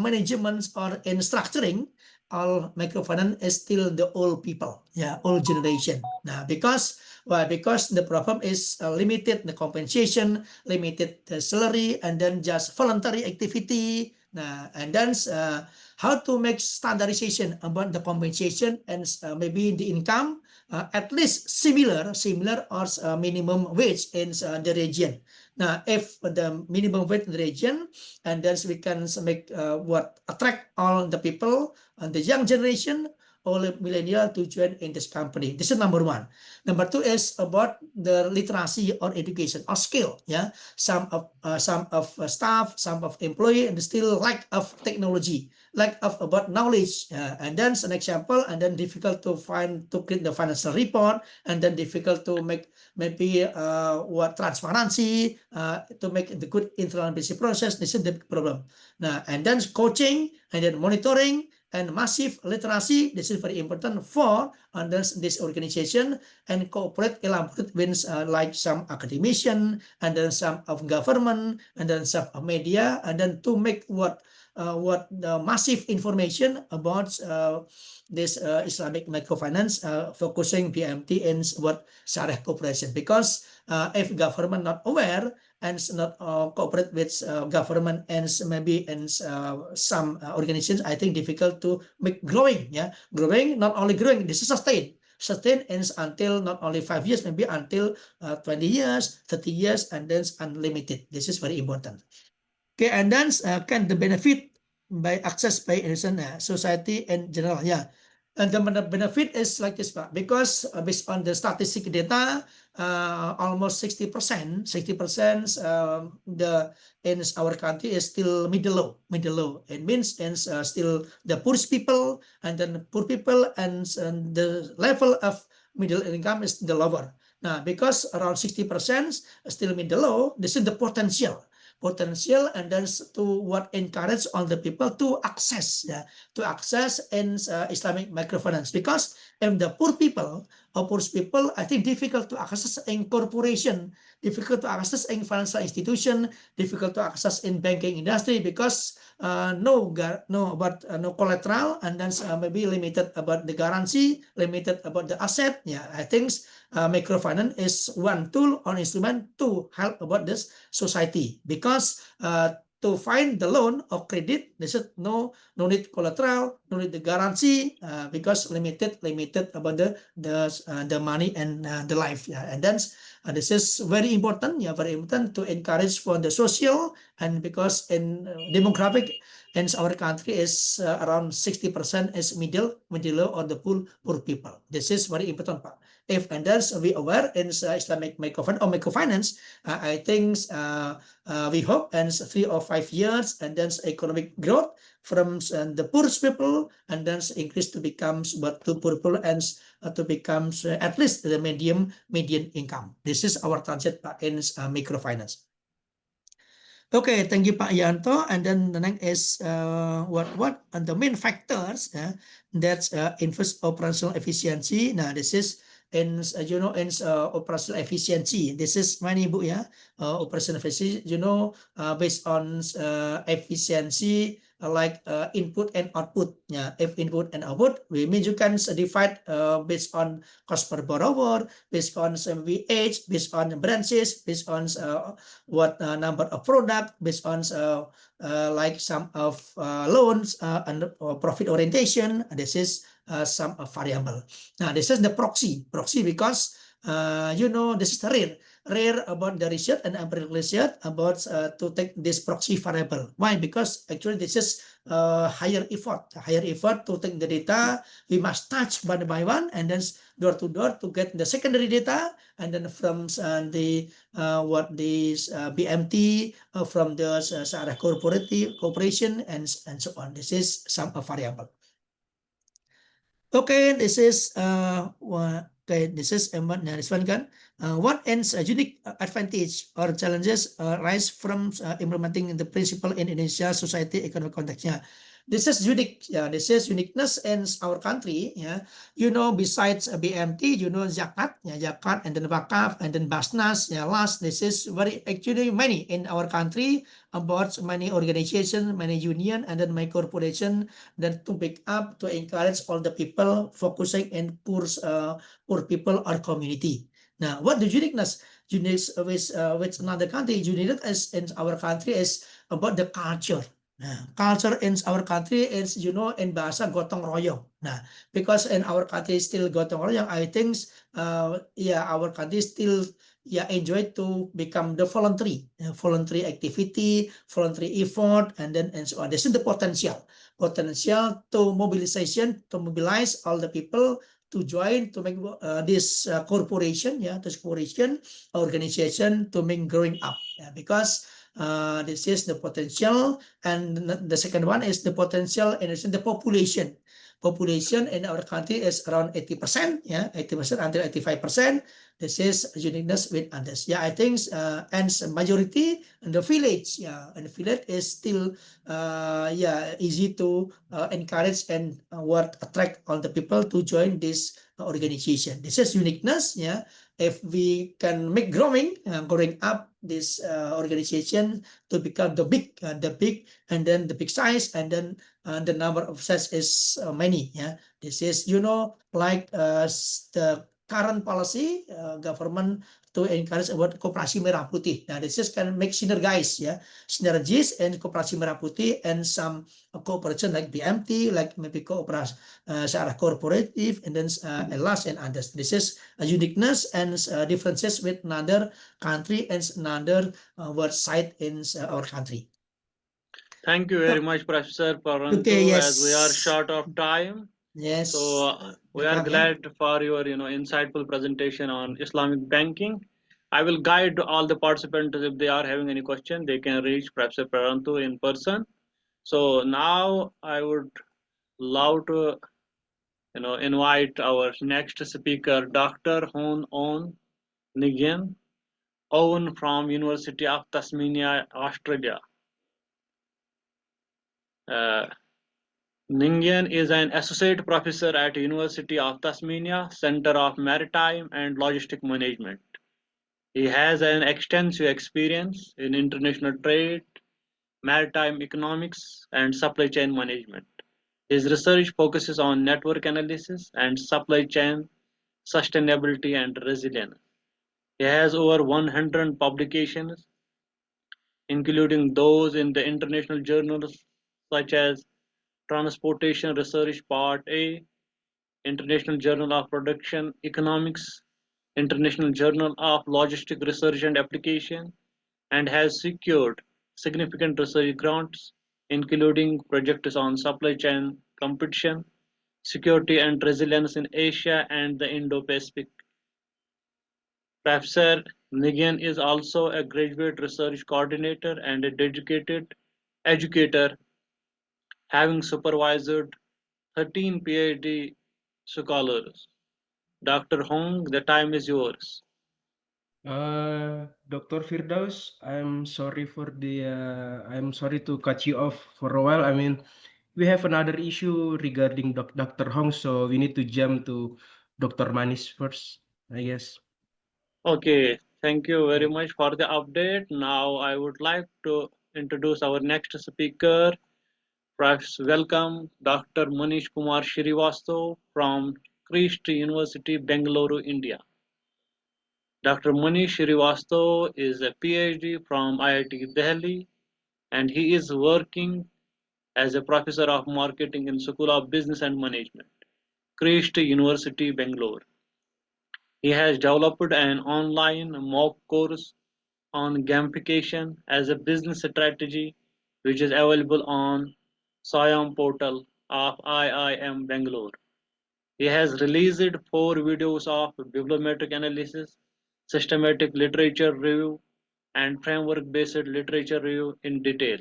managements or in structuring, all microfinance is still the old people, yeah, old generation. Now because why? Because the problem is limited the compensation, limited the salary, and then just voluntary activity. Nah, and then how to make standardization about the compensation and maybe the income at least similar or minimum wage in the region. Now, if the minimum wage in the region, and then we can make what attract all the people and the young generation, all millennial to join in this company. This is number one. Number two is about the literacy or education or skill. Yeah, some of staff, some of employee, and still lack of technology, lack of about knowledge. And then an example, and then difficult to create the financial report, and then difficult to make maybe what transparency to make the good internal business process. This is the problem. Now, and then coaching, and then monitoring, and massive literacy. This is very important for this organization, and cooperate elaborate with like some academician, and then some of government, and then some of media, and then to make what the massive information about this Islamic microfinance, focusing BMT in what Syariah cooperation, because if government not aware and not cooperate with government and maybe in some organizations, I think difficult to make growing. Yeah, growing, not only growing, this is sustain ends until not only 5 years, maybe until 20 years, 30 years, and then unlimited. This is very important. Okay, and then can the benefit by access by Indonesian society in general? Yeah, and the benefit is like this, because based on the statistic data, almost 60%, the in our country is still middle low. It means still the poorest people, and then poor people, and the level of middle income is the lower. Now, because around 60% still middle low, this is the potential, and then to what encourage all the people to access in Islamic microfinance, because if the poor people, I think difficult to access in corporation, difficult to access in financial institution, difficult to access in banking industry, because no collateral, and then maybe limited about the guarantee, limited about the asset. Yeah, I think microfinance is one tool or instrument to help about this society, because to find the loan or credit. They said no need collateral, no need the guarantee, because limited about the money and the life. Yeah, and then this is very important. Yeah, very important to encourage for the social, and because in demographic in our country is around 60% is middle low or the poor people. This is very important, Pak. If and then we aware in Islamic microfinance, I think we hope in 3 or 5 years, and then economic growth from the poorest people, and then increase to becomes but to poor people, and to becomes at least the median income. This is our target, Pak, in microfinance. Okay, thank you, Pak Yanto. And then the next is what are the main factors that influence operational efficiency. Now, this is in operational efficiency. This is many Bu ya, operational efficiency. Based on efficiency like input and output. Yeah, if input and output, we mean you can divide based on cost per borrower, based on age, based on branches, based on what number of product, based on like some of loans and profit orientation. This is some variable. Now this is the proxy because this is rare about the research and empirical research about to take this proxy variable. Why? Because actually this is higher effort to take the data. We must touch one by one and then door to door to get the secondary data, and then from the BMT, from the Sarah corporation and so on. This is some variable. Okay, this is this is this one kan. What ends a unique advantage or challenges rise from implementing the principle in Indonesia society economic context. Yeah, this is unique. Yeah, this is uniqueness in our country. Yeah, besides BMT, zakat, zakat, and then wakaf, and then basnas. Yeah, last this is very actually many in our country about many organizations, many union, and then my corporation that to pick up to encourage all the people focusing in poor people or community. Now, what the uniqueness with another country? Uniqueness in our country is about the culture. Nah, culture in our country is in bahasa gotong royong. Nah, because in our country still gotong royong, I think our country still enjoy to become the voluntary activity, voluntary effort, and so on. This is the potential to mobilize all the people to join to make this corporation, this corporation organization to make growing up. Because this is the potential, and the second one is the potential in the population. Population in our country is around 80%, 80% until 85%. This is uniqueness with others. I think and majority in the village, and the village is still easy to encourage and attract all the people to join this organization. This is uniqueness. If we can make growing up this organization to become the big, and then the big size, and then the number of size is many. This is like the current policy government to encourage about Koperasi Merah Putih. Now this is can make synergies, synergies and Koperasi Merah Putih and some cooperation like BMT, like maybe Koperasi Sarah Cooperative, and then LAS and others. This is a uniqueness and differences with another country and another website in our country. Thank you very much, Professor Parantu. Okay, yes. As we are short of time. Yes. So we are glad for your insightful presentation on Islamic banking. I will guide all the participants if they are having any question, they can reach Professor Parantu in person. So now I would love to invite our next speaker, Dr. Hon On Nguyen, Owen from University of Tasmania, Australia. Nguyen is an associate professor at University of Tasmania, Center of Maritime and Logistic Management. He has an extensive experience in international trade, maritime economics, and supply chain management. His research focuses on network analysis and supply chain sustainability and resilience. He has over 100 publications including those in the international journals such as Transportation Research Part A, International Journal of Production Economics, International Journal of Logistic Research and Application, and has secured significant research grants, including projects on supply chain competition, security and resilience in Asia and the Indo-Pacific. Professor Nigan is also a graduate research coordinator and a dedicated educator, having supervised 13 PhD scholars. Dr. Hong, the time is yours. Dr. Firdaus, I'm sorry to cut you off for a while. I mean, we have another issue regarding Dr. Hong, so we need to jump to Dr. Manis first, I guess. Okay, thank you very much for the update. Now I would like to introduce our next speaker. Perhaps welcome Dr. Manish Kumar Srivastav from Christ University, Bengaluru, India. Dr. Manish Srivastav is a PhD from IIT Delhi and he is working as a professor of marketing in School of Business and Management, Christ University, Bangalore. He has developed an online mock course on gamification as a business strategy, which is available on SIAM portal of IIM Bangalore. He has released 4 videos of bibliometric analysis, systematic literature review, and framework-based literature review in detail.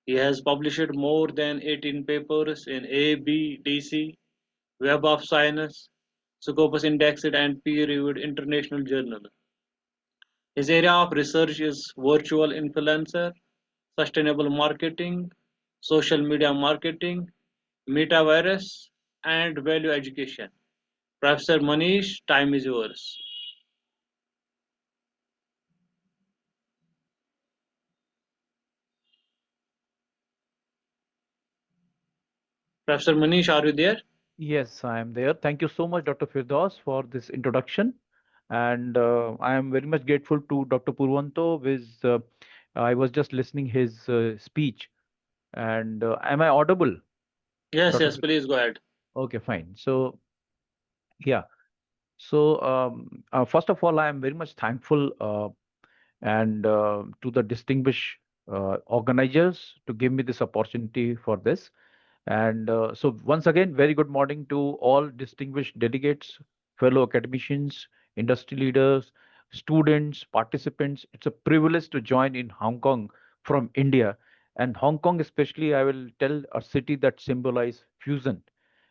He has published more than 18 papers in ABDC, Web of Science, Scopus Indexed, and peer-reviewed international journals. His area of research is virtual influencer, sustainable marketing, social media marketing, metavirus, and value education. Professor Manish, time is yours. Professor Manish, are you there? Yes, I am there. Thank you so much, Dr. Firdaus, for this introduction. And I am very much grateful to Dr. Purvanto with I was just listening his speech. And am I audible, Yes, Dr. yes, please go ahead. Okay, fine. So, yeah. So, first of all, I am very much thankful and to the distinguished organizers to give me this opportunity for this. And so, once again, very good morning to all distinguished delegates, fellow academicians, industry leaders, students, participants. It's a privilege to join in Hong Kong from India. And Hong Kong, especially, I will tell a city that symbolizes fusion,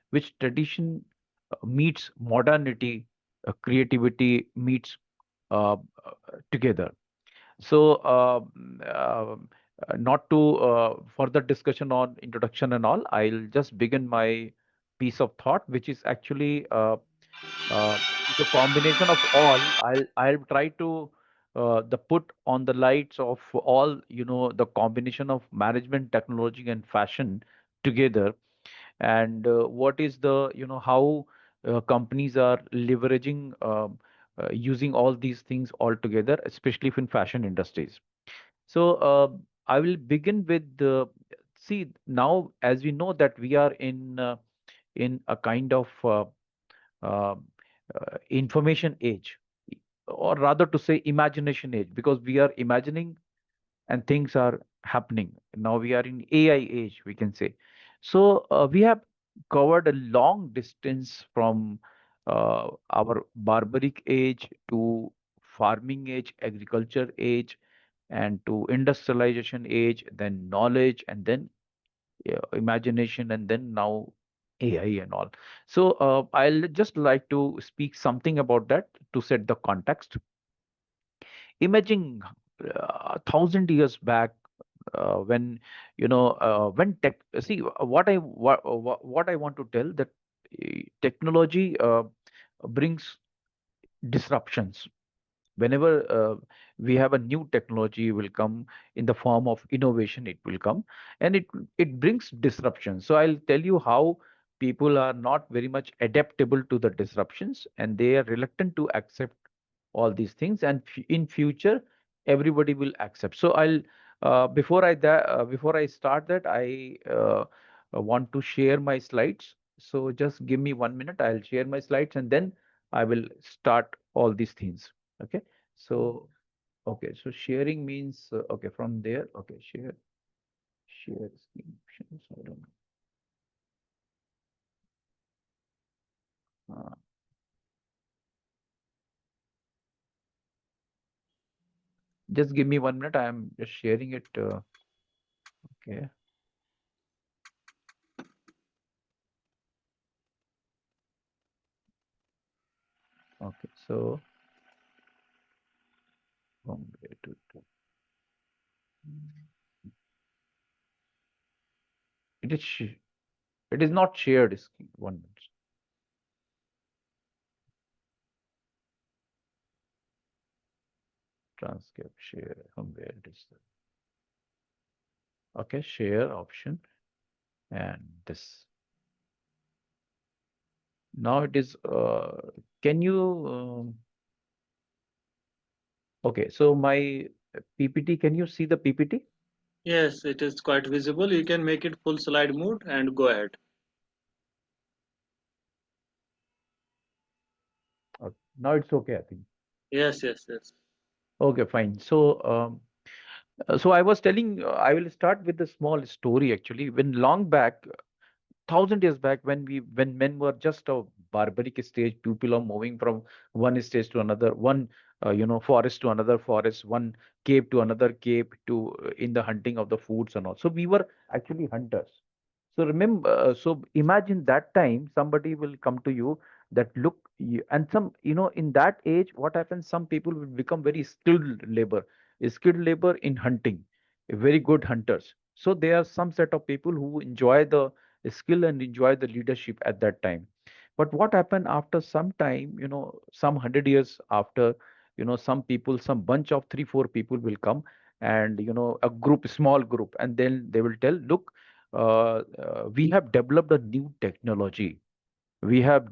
which tradition meets modernity, creativity meets uh, together. So, not to further discussion on introduction and all, I'll just begin my piece of thought, which is actually is a combination of all. I'll try to the put on the lights of all the combination of management, technology, and fashion together, and what is the how companies are leveraging using all these things all together, especially in fashion industries. So I will begin with see now, as we know that we are in a kind of uh, information age, or rather to say imagination age, because we are imagining and things are happening. Now we are in AI age, we can say. So we have covered a long distance from our barbaric age to farming age, agriculture age, and to industrialization age, then knowledge, and then imagination, and then now AI and all. So I'll just like to speak something about that to set the context. Imagine 1,000 years back, when when tech see what I want to tell that technology brings disruptions. Whenever we have a new technology will come in the form of innovation, it will come, and it brings disruption. So I'll tell you how people are not very much adaptable to the disruptions, and they are reluctant to accept all these things, and in future everybody will accept. So I'll before I start that, I want to share my slides. So just give me 1 minute. I'll share my slides and then I will start all these things. Okay. So okay. So sharing means okay from there. Okay. Share screen options. I don't know. Just give me 1 minute. I am just sharing it. Okay. Okay. So from where to it is it is not shared screen. 1 minute. Transcript share from where it is. Okay. Share option and this. Now it is. Can you? Okay. So my PPT. Can you see the PPT? Yes, it is quite visible. You can make it full slide mode and go ahead. Now it's okay, I think. Yes, yes, yes. Okay, fine. So I was telling, I will start with a small story actually. When long back, 1,000 years back, when men were just a barbaric stage, people are moving from one stage to another, one forest to another forest, one cave to another cave to in the hunting of the foods and all. So we were actually hunters. So remember, so imagine that time somebody will come to you that look, and some, in that age, what happens? Some people will become very skilled labor in hunting, very good hunters. So there are some set of people who enjoy the skill and enjoy the leadership at that time. But what happened after some time, some 100 years after, some people, some bunch of three, four people will come and, a group, small group, and then they will tell, look, we have developed a new technology. We have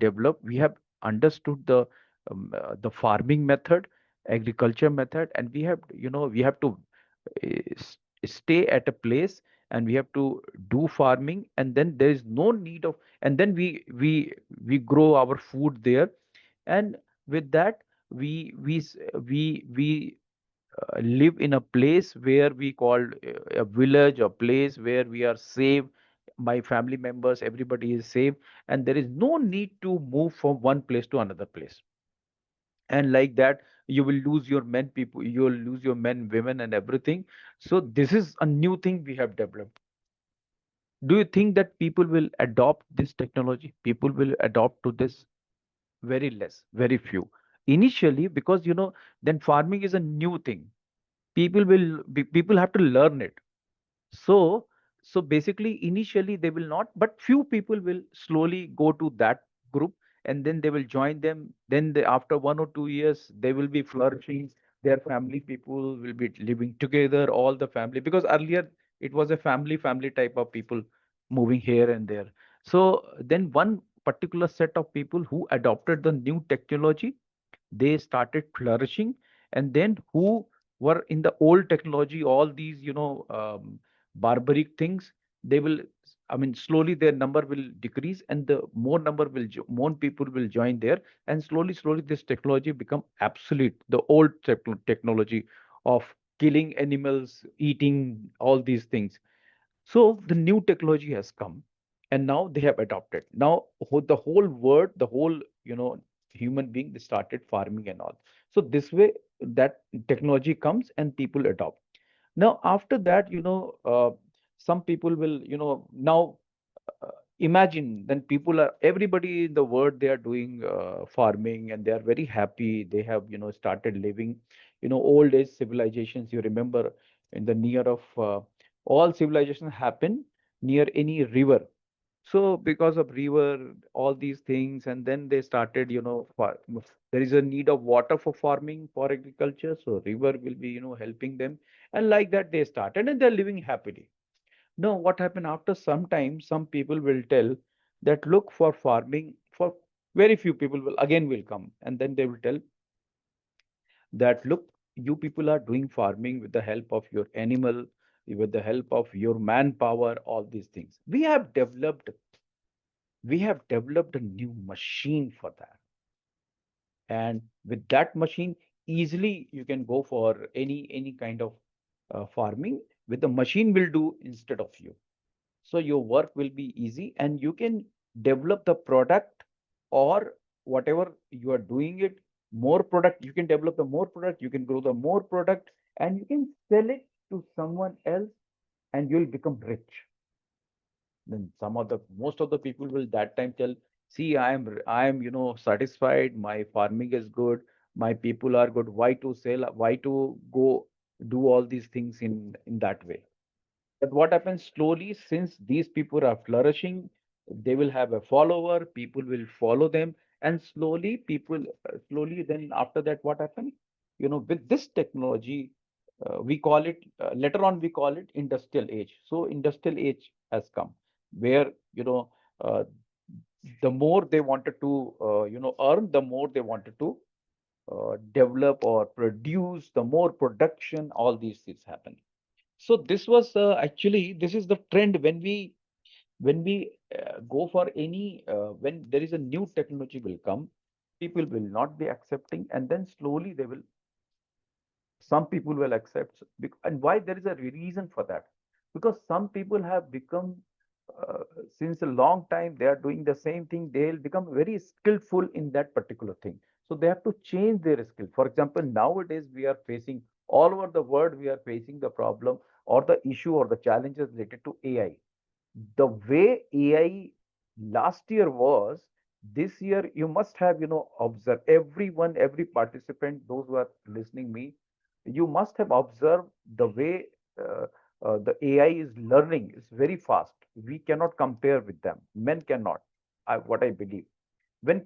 understood the farming method, agriculture method, and we have to stay at a place and we have to do farming, and then there is no need of, and then we grow our food there, and with that we live in a place where we call a village, a place where we are safe. My family members, everybody is safe, and there is no need to move from one place to another place. And like that, you will lose your men, people, you will lose your men, women, and everything. So this is a new thing we have developed. Do you think that people will adopt this technology? People will adopt to this? Very less, very few. Initially, because then farming is a new thing. People have to learn it. So so basically initially they will not, but few people will slowly go to that group, and then they will join them. Then after 1 or 2 years they will be flourishing. Their family people will be living together, all the family, because earlier it was a family type of people moving here and there. So then one particular set of people who adopted the new technology, they started flourishing, and then who were in the old technology, all these barbaric things, they will, I mean, slowly their number will decrease, and the more number will more people will join there, and slowly this technology become obsolete, the old technology of killing animals, eating, all these things. So the new technology has come, and now they have adopted. Now the whole world, the whole human being, they started farming and all. So this way, that technology comes and people adopt. Now after that, some people will, now imagine then people are, everybody in the world, they are doing farming and they are very happy. They have started living, old age civilizations. You remember, in the near of all civilizations happen near any river. So because of river, all these things, and then they started, there is a need of water for farming, for agriculture, so river will be helping them, and like that they started and they're living happily. No, what happened after some time, some people will tell that look, for farming, for very few people will again will come, and then they will tell that look, you people are doing farming with the help of your animal, with the help of your manpower, all these things. We have developed a new machine for that. And with that machine, easily you can go for any kind of farming with the machine will do instead of you. So your work will be easy and you can develop the product or whatever you are doing it, more product, you can develop the more product, you can grow the more product and you can sell it to someone else and you'll become rich. Then most of the people will that time tell, see, I am satisfied, my farming is good, my people are good, why to sell, why to go do all these things in that way. But what happens slowly, since these people are flourishing, they will have a follower, people will follow them, and slowly, then after that, what happens? With this technology, we call it, later on, we call it industrial age. So industrial age has come, where, uh, the more they wanted to, earn, the more they wanted to develop or produce, the more production, all these things happen. So this was actually this is the trend when we go for any when there is a new technology will come, people will not be accepting, and then slowly some people will accept. And why? There is a reason for that, because some people have become since a long time they are doing the same thing, they'll become very skillful in that particular thing, so they have to change their skill. For example, nowadays we are facing, all over the world we are facing the problem or the issue or the challenges related to AI. The way AI last year was, this year you must have, observed, everyone, every participant, those who are listening me, you must have observed the way the AI is learning is very fast. We cannot compare with them. Men cannot. What I believe. When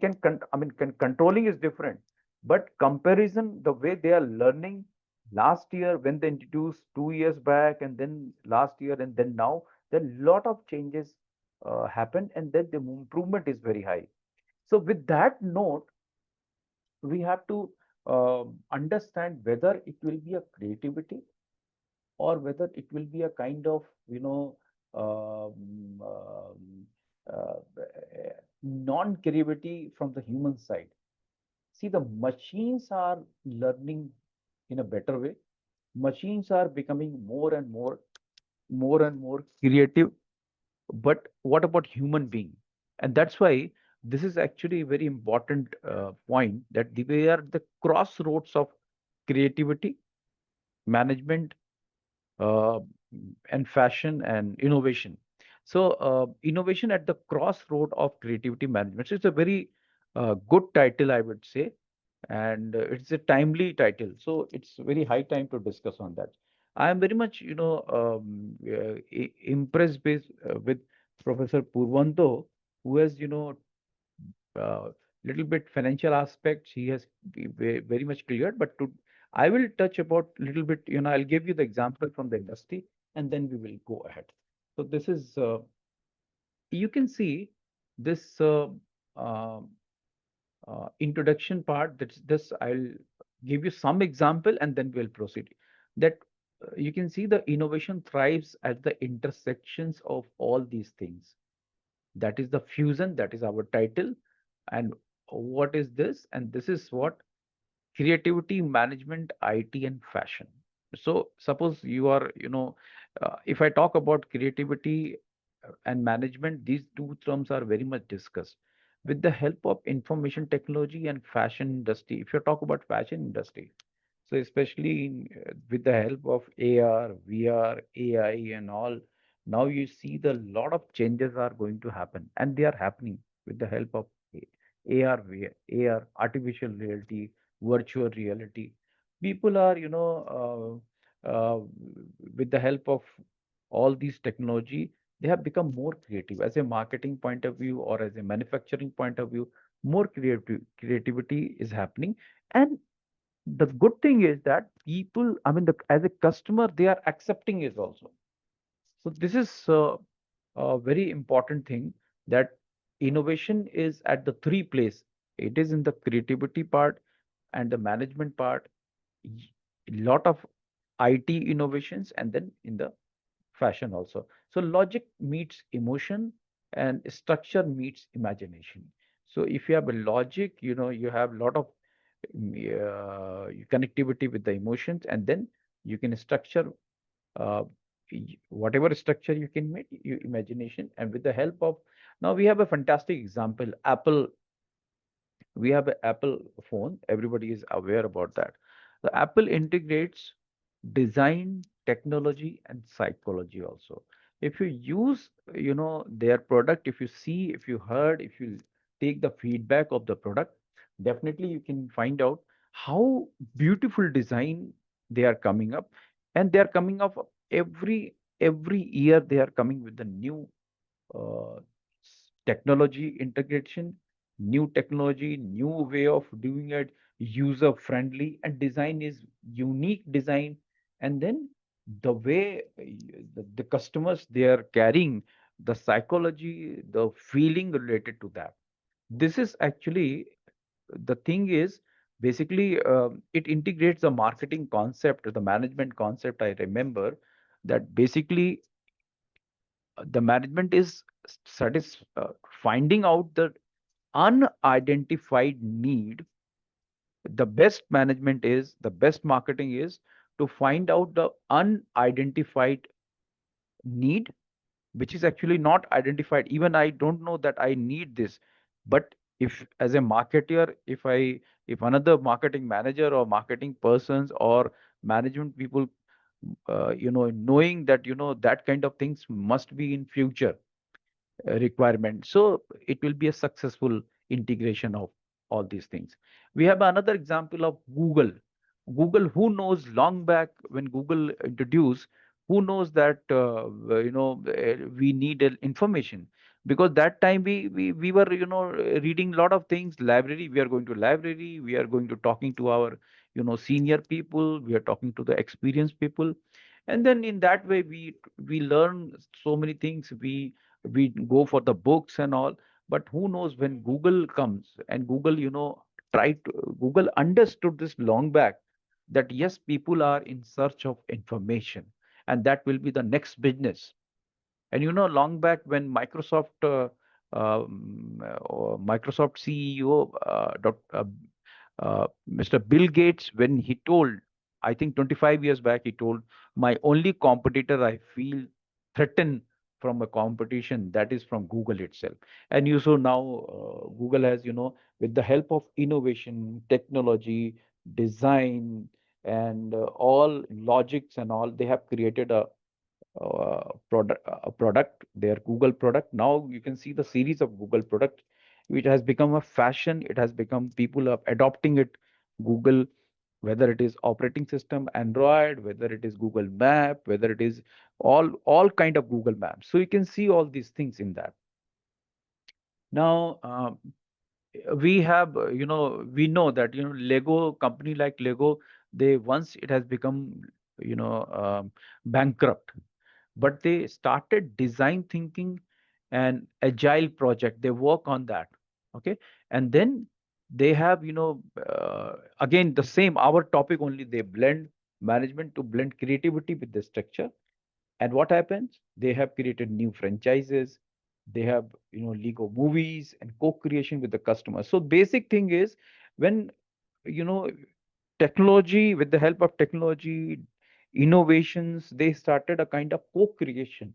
controlling is different, but comparison, the way they are learning, last year when they introduced 2 years back, and then last year, and then now, there a lot of changes happened, and then the improvement is very high. So with that note, we have to understand whether it will be a creativity or whether it will be a kind of, um, um, uh, non-creativity from the human side. See, the machines are learning in a better way. Machines are becoming more and more creative. But what about human being? And that's why this is actually a very important point, that we are the crossroads of creativity, management, uh, and fashion and innovation. So innovation at the crossroad of creativity management. So it's a very good title, I would say, and it's a timely title. So it's very high time to discuss on that. I am very much, impressed with Professor Purvanto, who has, little bit financial aspects he has very much cleared, but I will touch about little bit, I'll give you the example from the industry and then we will go ahead. So this is, you can see this uh, introduction part, that's this, I'll give you some example and then we'll proceed. That you can see the innovation thrives at the intersections of all these things. That is the fusion, that is our title. And what is this? And this is what creativity, management, IT, and fashion. So suppose you are, if I talk about creativity and management, these two terms are very much discussed. With the help of information technology and fashion industry, if you talk about fashion industry, so especially with the help of AR, VR, AI, and all, now you see the lot of changes are going to happen, and they are happening with the help of AR, AR, artificial reality, virtual reality. People are, with the help of all these technology, they have become more creative as a marketing point of view or as a manufacturing point of view. More creativity is happening, and the good thing is that people, as a customer, they are accepting it also. So this is a very important thing, that innovation is at the three place. It is in the creativity part and the management part, lot of IT innovations, and then in the fashion also. So logic meets emotion and structure meets imagination. So if you have a logic, you have a lot of connectivity with the emotions, and then you can structure uh, whatever structure you can make, your imagination, and with the help of, now we have a fantastic example, Apple. We have an Apple phone. Everybody is aware about that. The Apple integrates design, technology, and psychology also. If you use, their product, if you see, if you heard, if you take the feedback of the product, definitely you can find out how beautiful design they are coming up, and they are coming up every year. They are coming with the new uh, technology integration, new technology, new way of doing it, user friendly, and design is unique design. And then the way the customers they are carrying the psychology, the feeling related to that. This is actually the thing is basically it integrates the marketing concept, the management concept. I remember that basically the management is finding out the unidentified need. The best management is, the best marketing is to find out the unidentified need, which is actually not identified. Even I don't know that I need this, but if as a marketer, if another marketing manager or marketing persons or management people knowing that that kind of things must be in future requirement. So it will be a successful integration of all these things. We have another example of Google. Google, who knows long back when Google introduced, who knows that we needed information, because that time we were reading a lot of things. Library, we are going to library, we are going to talking to our senior people, we are talking to the experienced people, and then in that way we learn so many things. We go for the books and all, but who knows when Google comes, and Google Google understood this long back, that yes, people are in search of information, and that will be the next business. And long back when Microsoft CEO, Mr. Bill Gates, when he told, I think 25 years back, he told, my only competitor I feel threatened from a competition, that is from Google itself. And you saw now Google has, with the help of innovation, technology, design, and all logics and all, they have created a product, their Google product. Now you can see the series of Google product, which has become a fashion. It has become, people are adopting it. Google, whether it is operating system Android, whether it is Google Map, whether it is all kind of Google Maps. So you can see all these things in that. Now we have we know that Lego company, like Lego, they once it has become bankrupt, but they started design thinking and agile project. They work on that. Okay. And then they have again the same our topic only, they blend management to blend creativity with the structure. And what happens, they have created new franchises, they have Lego movies and co-creation with the customer. So basic thing is, when you know technology, with the help of technology innovations, they started a kind of co-creation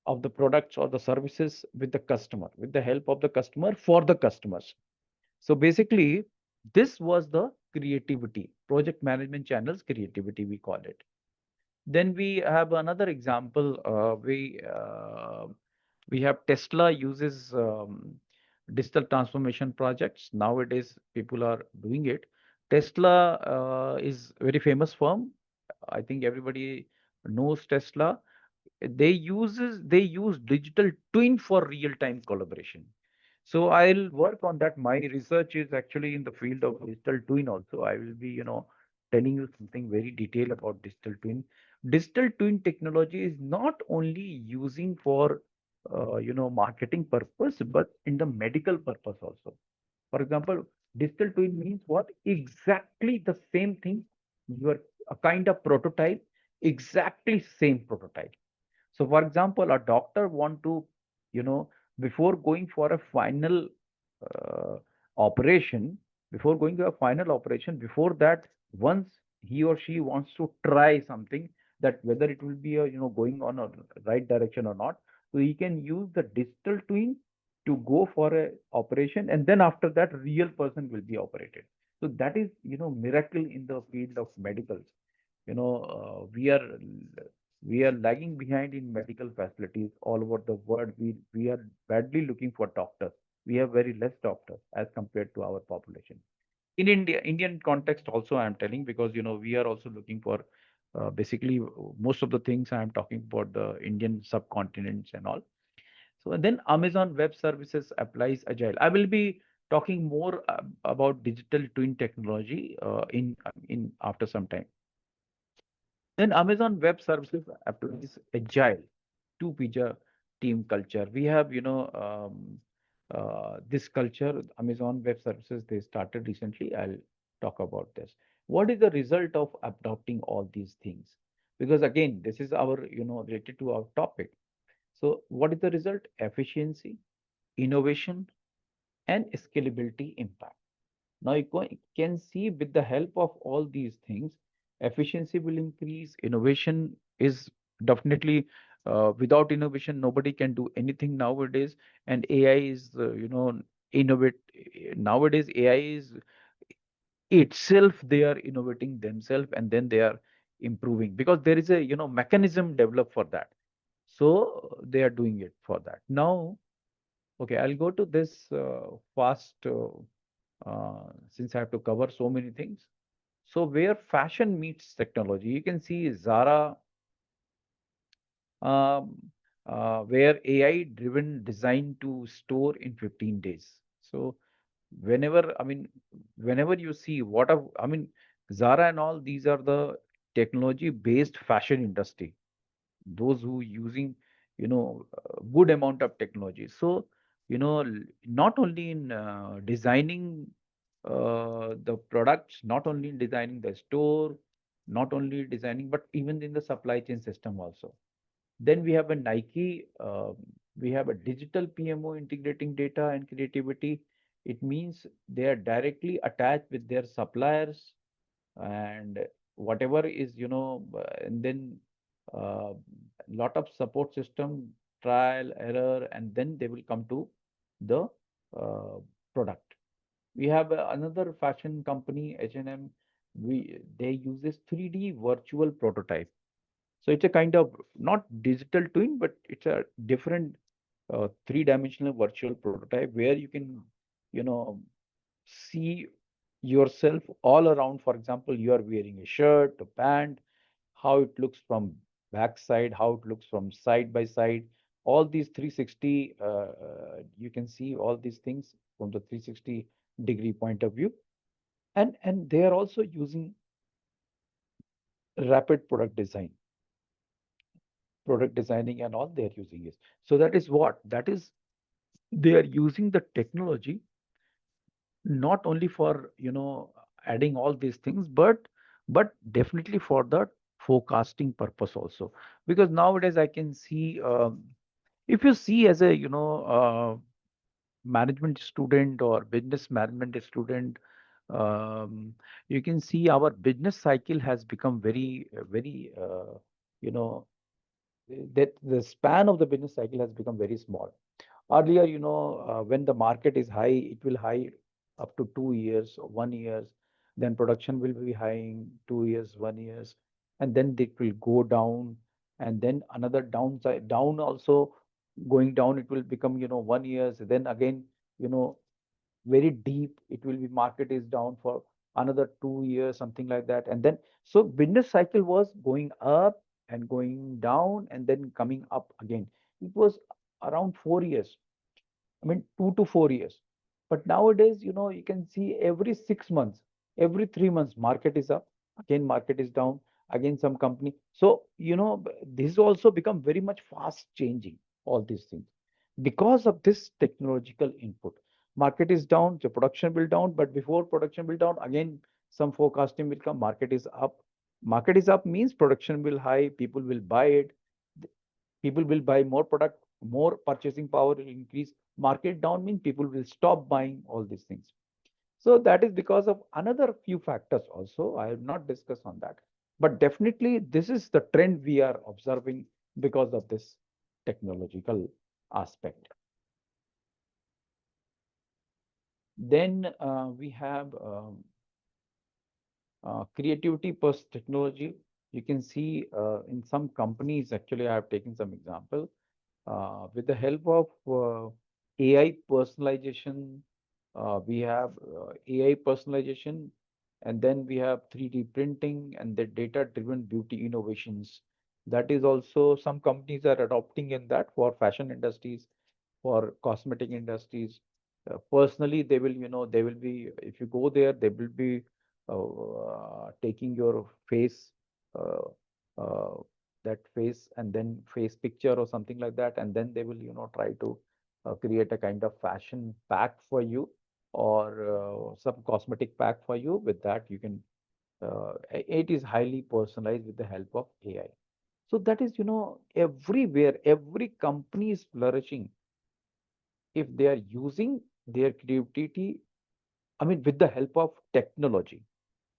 of the products or the services with the customer, with the help of the customer for the customers. So basically, this was the creativity, project management channels creativity, we call it. Then we have another example. We have Tesla uses digital transformation projects. Nowadays, people are doing it. Tesla is very famous firm. I think everybody knows Tesla. They use digital twin for real time collaboration. So I'll work on that. My research is actually in the field of digital twin also. I will be telling you something very detailed about digital twin. Digital twin technology is not only using for marketing purpose, but in the medical purpose also. For example, digital twin means what? Exactly the same thing. You are a kind of prototype, exactly same prototype. So for example, a doctor want to, before going for a final uh, operation, before that, once he or she wants to try something, that whether it will be going on a right direction or not, so he can use the digital twin to go for a operation, and then after that real person will be operated. So that is miracle in the field of medical. We are lagging behind in medical facilities all over the world. We are badly looking for doctors. We have very less doctors as compared to our population. In Indian context also, I am telling, because we are also looking for basically most of the things I am talking about the Indian subcontinents and all. So then Amazon Web Services applies Agile. I will be talking more about digital twin technology in after some time. Then Amazon Web Services applies Agile to Pizza team culture. We have, this culture, Amazon Web Services, they started recently. I'll talk about this. What is the result of adopting all these things? Because again, this is our, related to our topic. So what is the result? Efficiency, innovation, and scalability impact. Now you can see with the help of all these things, efficiency will increase, innovation is definitely, without innovation, nobody can do anything nowadays. And AI is, innovate. Nowadays, AI is itself, they are innovating themselves and then they are improving because there is a, mechanism developed for that. So they are doing it for that. Now, okay, I'll go to this fast. Since I have to cover so many things. So where fashion meets technology, you can see Zara, um, where AI-driven design to store in 15 days. So whenever you see Zara and all, these are the technology-based fashion industry. Those who using, good amount of technology. So, not only in designing the products, not only in designing the store, not only designing, but even in the supply chain system also. Then we have a Nike, we have a digital PMO integrating data and creativity. It means they are directly attached with their suppliers and whatever is, and then lot of support system, trial, error, and then they will come to the uh, product. We have another fashion company, H&M. They use this 3D virtual prototype. So it's a kind of not digital twin, but it's a different three-dimensional virtual prototype where you can, see yourself all around. For example, you are wearing a shirt, a pant, how it looks from back side, how it looks from side by side. All these 360, you can see all these things from the 360-degree point of view. And they are also using rapid product designing and all they are using is. So that is what? That is, they are using the technology not only for, adding all these things, but definitely for the forecasting purpose also. Because nowadays I can see, if you see as a, management student or business management student, you can see our business cycle has become very, you know, that the span of the business cycle has become very small. Earlier, when the market is high, it will high up to 2 years or 1 year. Then production will be high in 2 years, 1 years, and then it will go down, and then another downside down also going down. It will become 1 year. Then again, you know, very deep. It will be market is down for another 2 years, something like that. And then so business cycle was going up and going down and then coming up again. It was around 4 years. I mean, 2 to 4 years. But nowadays, you can see every 6 months, every 3 months, market is up, again, market is down, again, some company. So, this also become very much fast changing, all these things. Because of this technological input, market is down, the production will down, but before production will down, again, some forecasting will come, market is up. Market is up means production will high, people will buy it. People will buy more product, more purchasing power will increase. Market down means people will stop buying all these things. So that is because of another few factors also. I have not discussed on that. But definitely this is the trend we are observing because of this technological aspect. Then we have creativity plus technology. You can see in some companies, actually, I have taken some example. With the help of AI personalization, we have AI personalization, and then we have 3D printing and the data-driven beauty innovations. That is also some companies are adopting in that for fashion industries, for cosmetic industries. Personally, they will, they will be, if you go there, they will be taking your face, uh, uh, that face, and then face picture or something like that, and then they will, try to create a kind of fashion pack for you, or some cosmetic pack for you. With that, you can, it is highly personalized with the help of AI. So that is, everywhere, every company is flourishing if they are using their creativity, I mean, with the help of technology.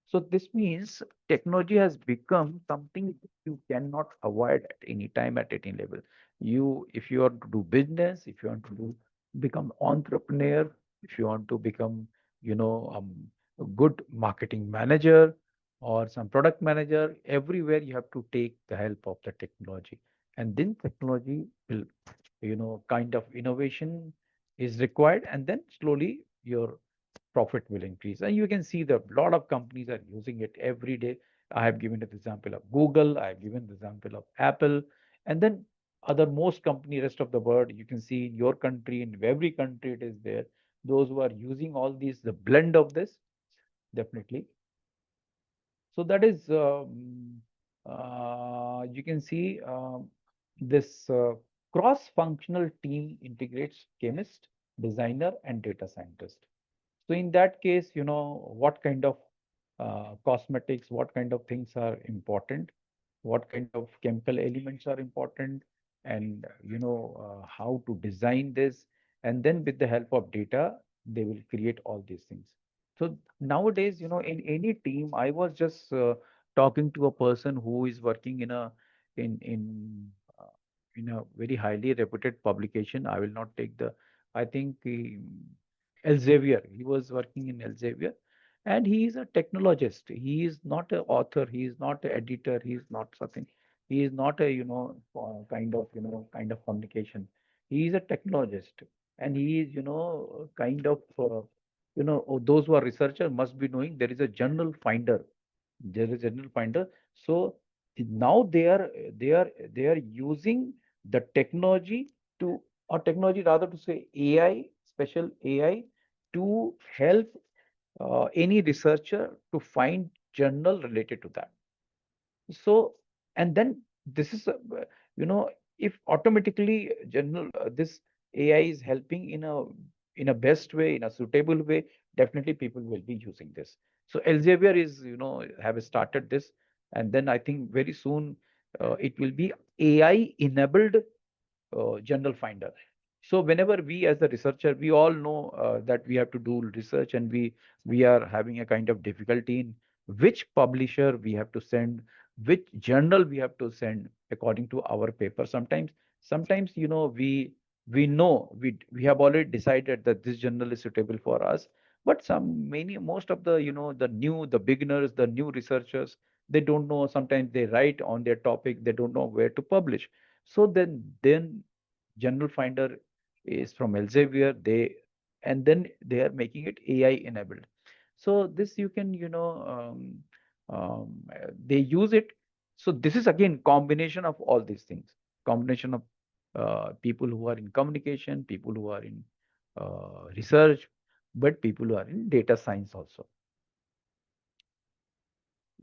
So this means technology has become something you cannot avoid at any time, at any level. You, if you want to do business, if you want to become entrepreneur, if you want to become, a good marketing manager or some product manager, everywhere you have to take the help of the technology. And then technology will, kind of innovation is required, and then slowly your profit will increase. And you can see that a lot of companies are using it every day. I have given the example of Google, I have given the example of Apple, and then other most company rest of the world. You can see in your country, in every country it is there. Those who are using all these, the blend of this, definitely. So that is, you can see this cross-functional team integrates chemist, designer, and data scientist. So in that case, what kind of cosmetics, what kind of things are important, what kind of chemical elements are important, and how to design this. And then with the help of data, they will create all these things. So nowadays, in any team, I was just talking to a person who is working in a in in uh, in a very highly reputed publication. I will not take the, I think Elsevier. He was working in Elsevier, and he is a technologist. He is not an author. He is not an editor. He is not something. He is not a kind of communication. He is a technologist, and he is kind of those who are researchers must be knowing there is a journal finder. There is a journal finder. So now they are using the technology to, or technology rather to say AI, special AI, to help any researcher to find journal related to that. So, and then this is, if automatically general this AI is helping in a best way, in a suitable way, definitely people will be using this. So Elsevier is, have started this, and then I think very soon it will be AI enabled journal finder. So whenever we as the researcher, we all know that we have to do research, and we are having a kind of difficulty in which publisher we have to send, which journal we have to send according to our paper. Sometimes we know we have already decided that this journal is suitable for us, but most of the the beginners, the new researchers, they don't know. Sometimes they write on their topic, they don't know where to publish. So then General Finder is from Elsevier. And then they are making it AI enabled. So this you can, they use it. So this is again combination of all these things. Combination of people who are in communication, people who are in research, but people who are in data science also.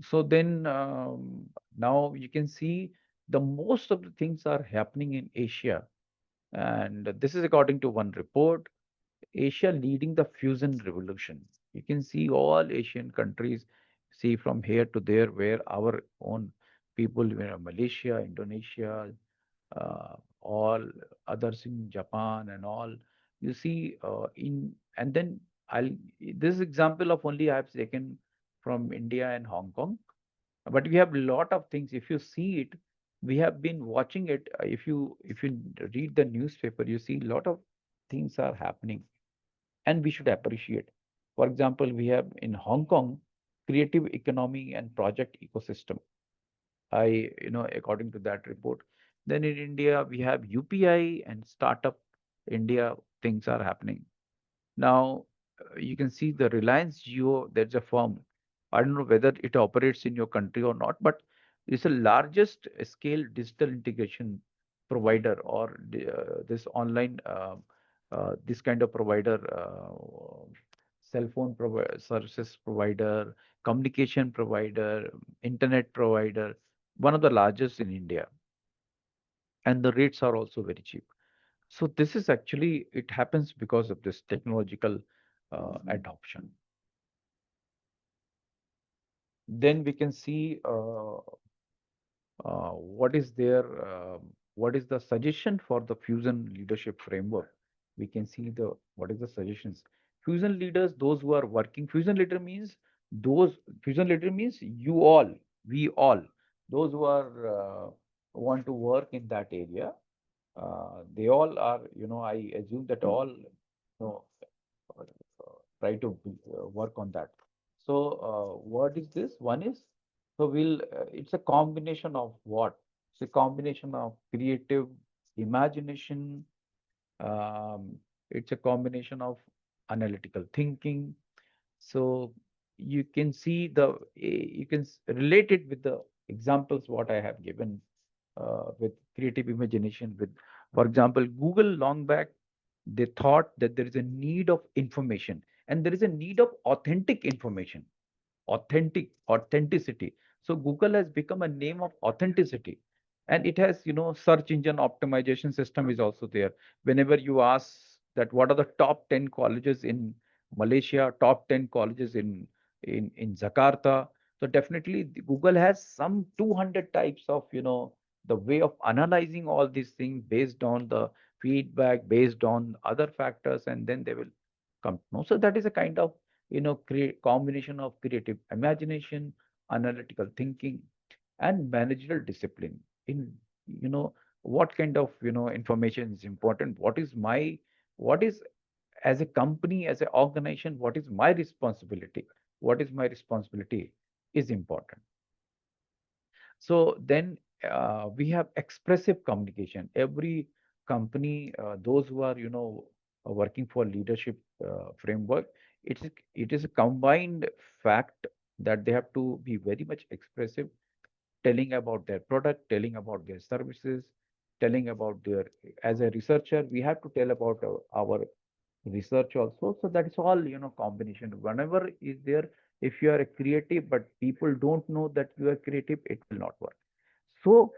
So then now you can see the most of the things are happening in Asia. And this is according to one report, Asia leading the fusion revolution. You can see all Asian countries, see from here to there, where our own people, Malaysia, Indonesia, all others in Japan and all. You see, and then I'll this example of only I've taken from India and Hong Kong, but we have a lot of things. If you see it, we have been watching it. If you read the newspaper, you see a lot of things are happening, and we should appreciate. For example, we have in Hong Kong creative economy and project ecosystem. According to that report. Then in India, we have UPI and startup India things are happening. Now, you can see the Reliance Jio, there's a firm. I don't know whether it operates in your country or not, but it's the largest scale digital integration provider or this online, this kind of provider, cell phone services provider, communication provider, internet provider, one of the largest in India. And the rates are also very cheap. So this is actually, it happens because of this technological adoption. Then we can see what is their, what is the suggestion for the fusion leadership framework. We can see what is the suggestions. Fusion leaders, those who are working, fusion leader means you all, we all, those who are want to work in that area. They all are, I assume that all, try to work on that. So, what is this? One is, it's a combination of what? It's a combination of creative imagination. Um, it's a combination of analytical thinking. So you can see you can relate it with the examples what I have given with creative imagination. For example, Google long back, they thought that there is a need of information and there is a need of authentic information, authenticity. So Google has become a name of authenticity, and it has, search engine optimization system is also there. Whenever you ask that what are the top 10 colleges in Malaysia, top 10 colleges in Jakarta, so definitely Google has some 200 types of, the way of analyzing all these things based on the feedback, based on other factors, and then they will come to know. So that is a kind of, combination of creative imagination, analytical thinking, and managerial discipline. In, what kind of, information is important? What is, as a company, as an organization, what is my responsibility? What is my responsibility is important. So then we have expressive communication. Every company, those who are, working for leadership framework, it is a combined fact that they have to be very much expressive, telling about their product, telling about their services, telling about their, as a researcher, we have to tell about our research also. So that is all, combination. Whenever is there, if you are a creative, but people don't know that you are creative, it will not work. So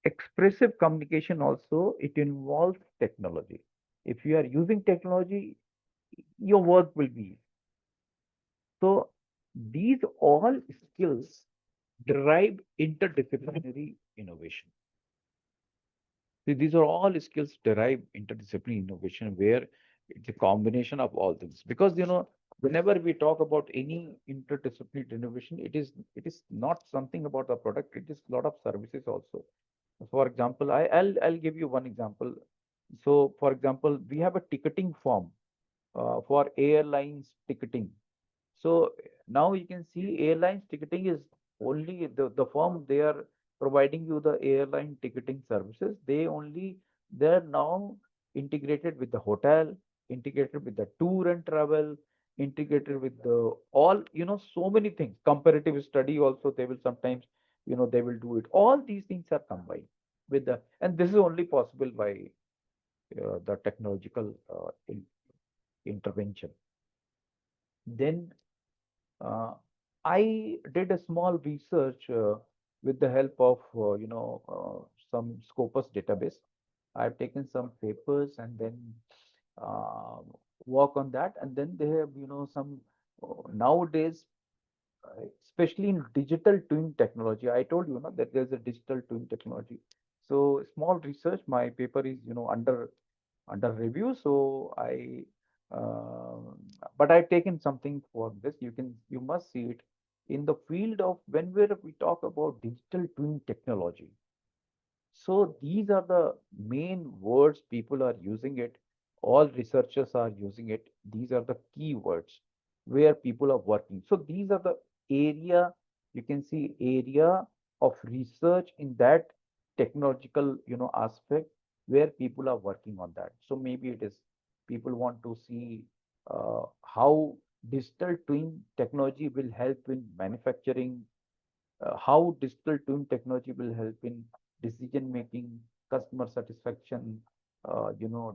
expressive communication also, it involves technology. If you are using technology, your work will be easy. So these all skills drive interdisciplinary innovation. See, these are all skills derive interdisciplinary innovation where it's a combination of all things. Because whenever we talk about any interdisciplinary innovation, it is not something about the product, it is a lot of services also. For example, I'll give you one example. So, for example, we have a ticketing form for airlines ticketing. So now you can see airlines ticketing is only the firm, they are providing you the airline ticketing services. They're now integrated with the hotel, integrated with the tour and travel, integrated with the all, so many things. Comparative study also, they will sometimes, they will do it. All these things are combined with and this is only possible by the technological intervention. Then I did a small research with the help of some Scopus database. I've taken some papers and then uh, work on that, and then they have some nowadays, especially in digital twin technology. I told you that there's a digital twin technology. So small research, my paper is, under review. So but I've taken something for this. You must see it in the field of whenever we talk about digital twin technology. So these are the main words people are using it. All researchers are using it. These are the key words where people are working. So these are the area, you can see area of research in that technological, aspect where people are working on that. So maybe it is people want to see how digital twin technology will help in manufacturing, how digital twin technology will help in decision making, customer satisfaction,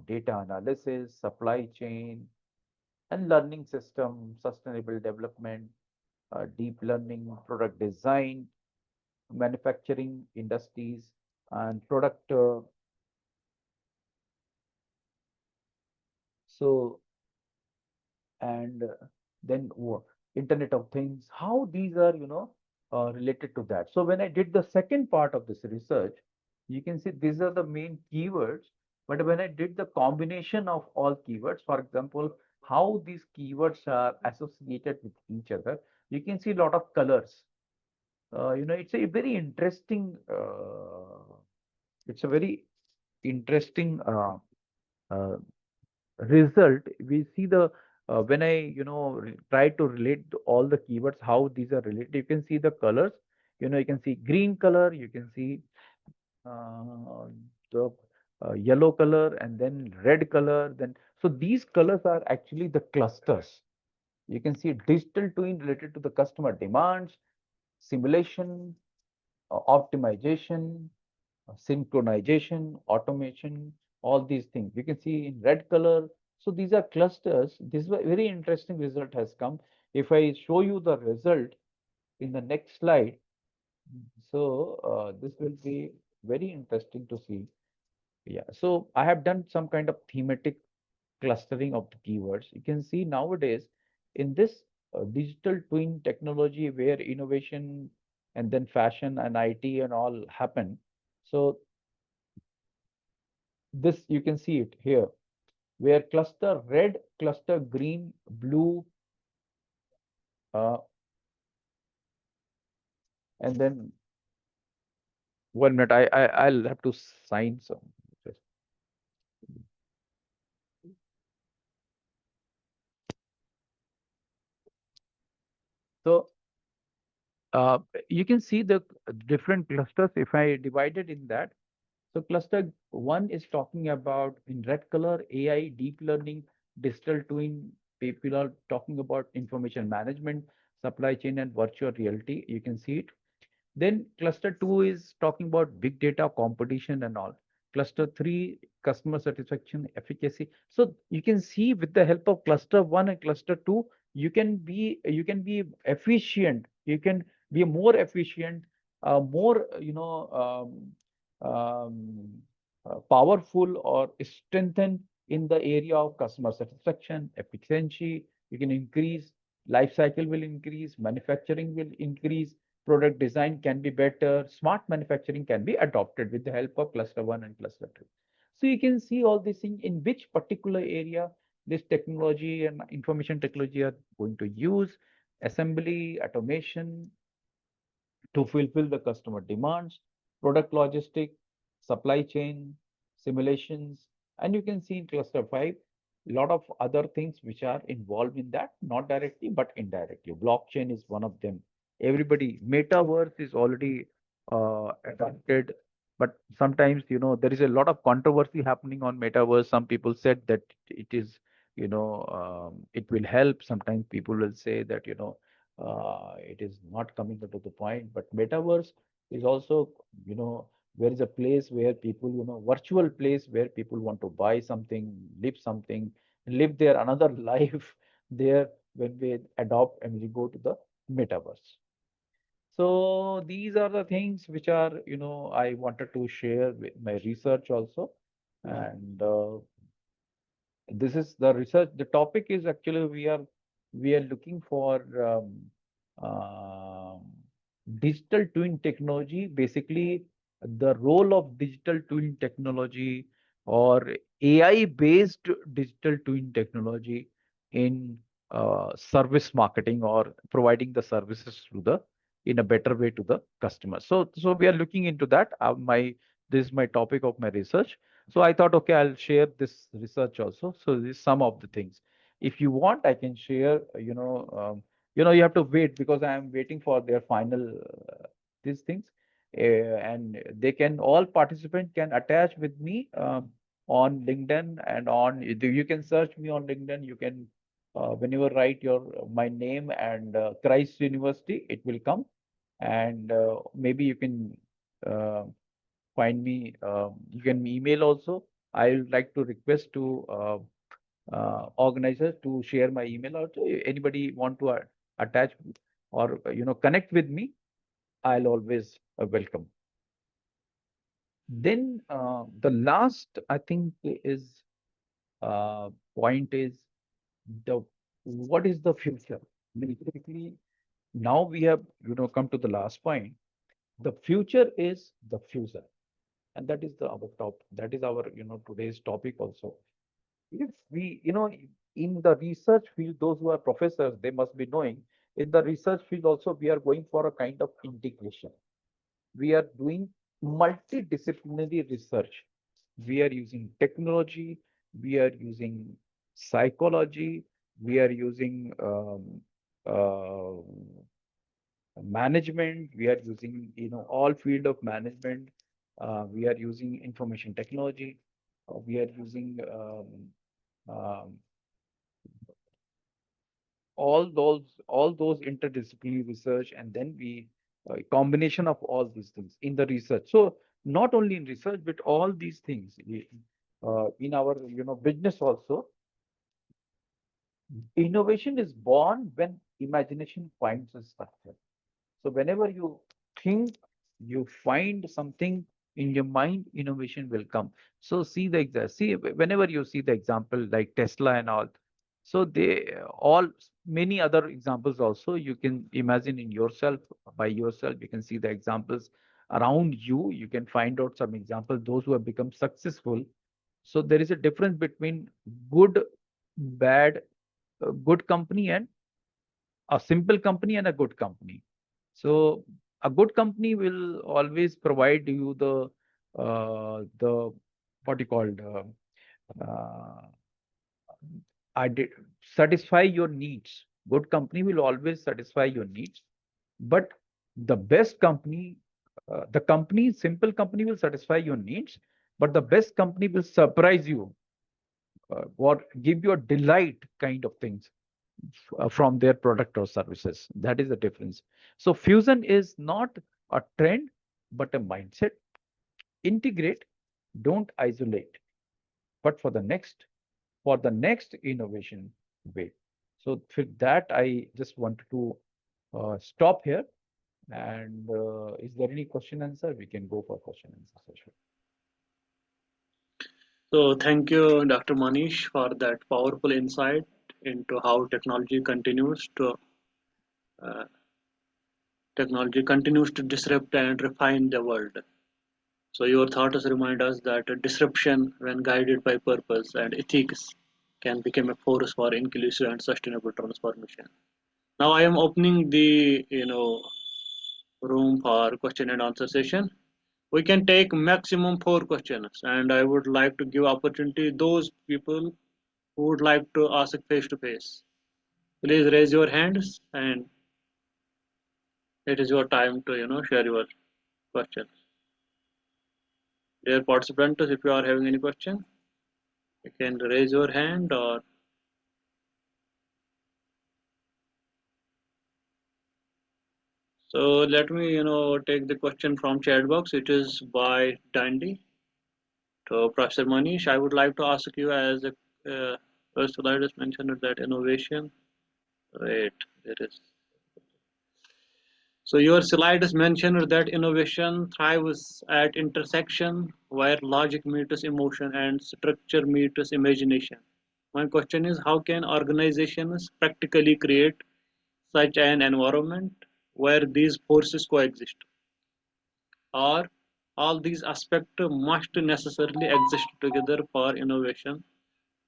data analysis, supply chain, and learning system, sustainable development, deep learning, product design, manufacturing industries, and product. So and then Internet of Things, how these are, related to that. So when I did the second part of this research, you can see these are the main keywords. But when I did the combination of all keywords, for example, how these keywords are associated with each other, you can see a lot of colors. It's a very interesting. It's a very interesting uh, result. We see the when I try to relate all the keywords, how these are related. You can see the colors. You can see green color. You can see the yellow color, and then red color. Then so these colors are actually the clusters. You can see digital twin related to the customer demands, simulation, optimization, synchronization, automation, all these things. You can see in red color. So these are clusters. This is a very interesting result has come. If I show you the result in the next slide, so this will be very interesting to see. Yeah, so I have done some kind of thematic clustering of the keywords. You can see nowadays in this digital twin technology where innovation and then fashion and IT and all happen. So this you can see it here where cluster red, cluster green, blue, uh, and then 1 minute. I'll have to sign some. So you can see the different clusters if I divided in that. So cluster one is talking about in red color AI, deep learning, digital twin. People are talking about information management, supply chain, and virtual reality. You can see it. Then cluster two is talking about big data, competition, and all. Cluster three, customer satisfaction, efficacy. So you can see with the help of cluster one and cluster two, you can be efficient. You can be more efficient, more powerful or strengthen in the area of customer satisfaction, efficiency. You can increase life cycle will increase, manufacturing will increase, product design can be better, smart manufacturing can be adopted with the help of cluster 1 and cluster 2. So you can see all these things in which particular area this technology and information technology are going to use, assembly, automation, to fulfill the customer demands, product logistic, supply chain, simulations, and you can see in cluster 5, a lot of other things which are involved in that, not directly but indirectly. Blockchain is one of them. Everybody, metaverse is already adopted, but sometimes there is a lot of controversy happening on metaverse. Some people said that it is it will help. Sometimes people will say that it is not coming up to the point. But metaverse is also, there is a place where people, virtual place where people want to buy something, live their another life there when we adopt and we go to the metaverse. So these are the things which are, I wanted to share with my research also. And this is the research. The topic is actually we are looking for digital twin technology. Basically, the role of digital twin technology or AI-based digital twin technology in service marketing or providing the services to the in a better way to the customer. So we are looking into that. This is my topic of my research. So I thought, okay, I'll share this research also. So this is some of the things. If you want, I can share. You have to wait because I am waiting for their final these things, and they can all participant can attach with me on LinkedIn and on you can search me on LinkedIn. You can whenever write your my name and Christ University, it will come, and maybe you can uh, find me. You can email also. I would like to request to organizers to share my email also. Anybody want to attach or connect with me, I'll always welcome. Then the last, I think, is point is the what is the future? Basically, now we have come to the last point. The future is the future, and that is our top. That is our today's topic also. If we in the research field, those who are professors, they must be knowing. In the research field also, we are going for a kind of integration. We are doing multidisciplinary research. We are using technology, we are using psychology, we are using uh, management, we are using all field of management, we are using information technology, we are using um, all those interdisciplinary research, and then we a combination of all these things in the research. So not only in research, but all these things in our business also. Innovation is born when imagination finds a structure. So whenever you think, you find something in your mind, innovation will come. So see whenever you see the example like Tesla and all, so they all many other examples also you can imagine in yourself by yourself. You can see the examples around you. You can find out some examples those who have become successful. So there is a difference between good, bad, good company and a simple company and a good company. So a good company will always provide you the what you called I did satisfy your needs. Good company will always satisfy your needs, but the best company, simple company will satisfy your needs, but the best company will surprise you or give you a delight kind of things from their product or services. That is the difference. So fusion is not a trend, but a mindset. Integrate, don't isolate, but for the next innovation way. So for that, I just wanted to stop here. And is there any question answer? We can go for question answer session. So thank you, Dr. Manish, for that powerful insight into how uh, technology continues to disrupt and refine the world. So your thoughts remind us that a disruption, when guided by purpose and ethics, can become a force for inclusive and sustainable transformation. Now I am opening the room for question and answer session. We can take maximum 4 questions, and I would like to give opportunity those people who would like to ask face to face. Please raise your hands, and it is your time to share your questions. Dear participants, if you are having any question, you can raise your hand or so. Let me take the question from chat box. It is by Dandy. So Professor Manish, I would like to ask you as a first slide is mentioned that innovation. Wait, there is. So your slide is mentioned that innovation thrives at intersection where logic meets emotion and structure meets imagination. My question is, how can organizations practically create such an environment where these forces coexist? Or all these aspects must necessarily exist together for innovation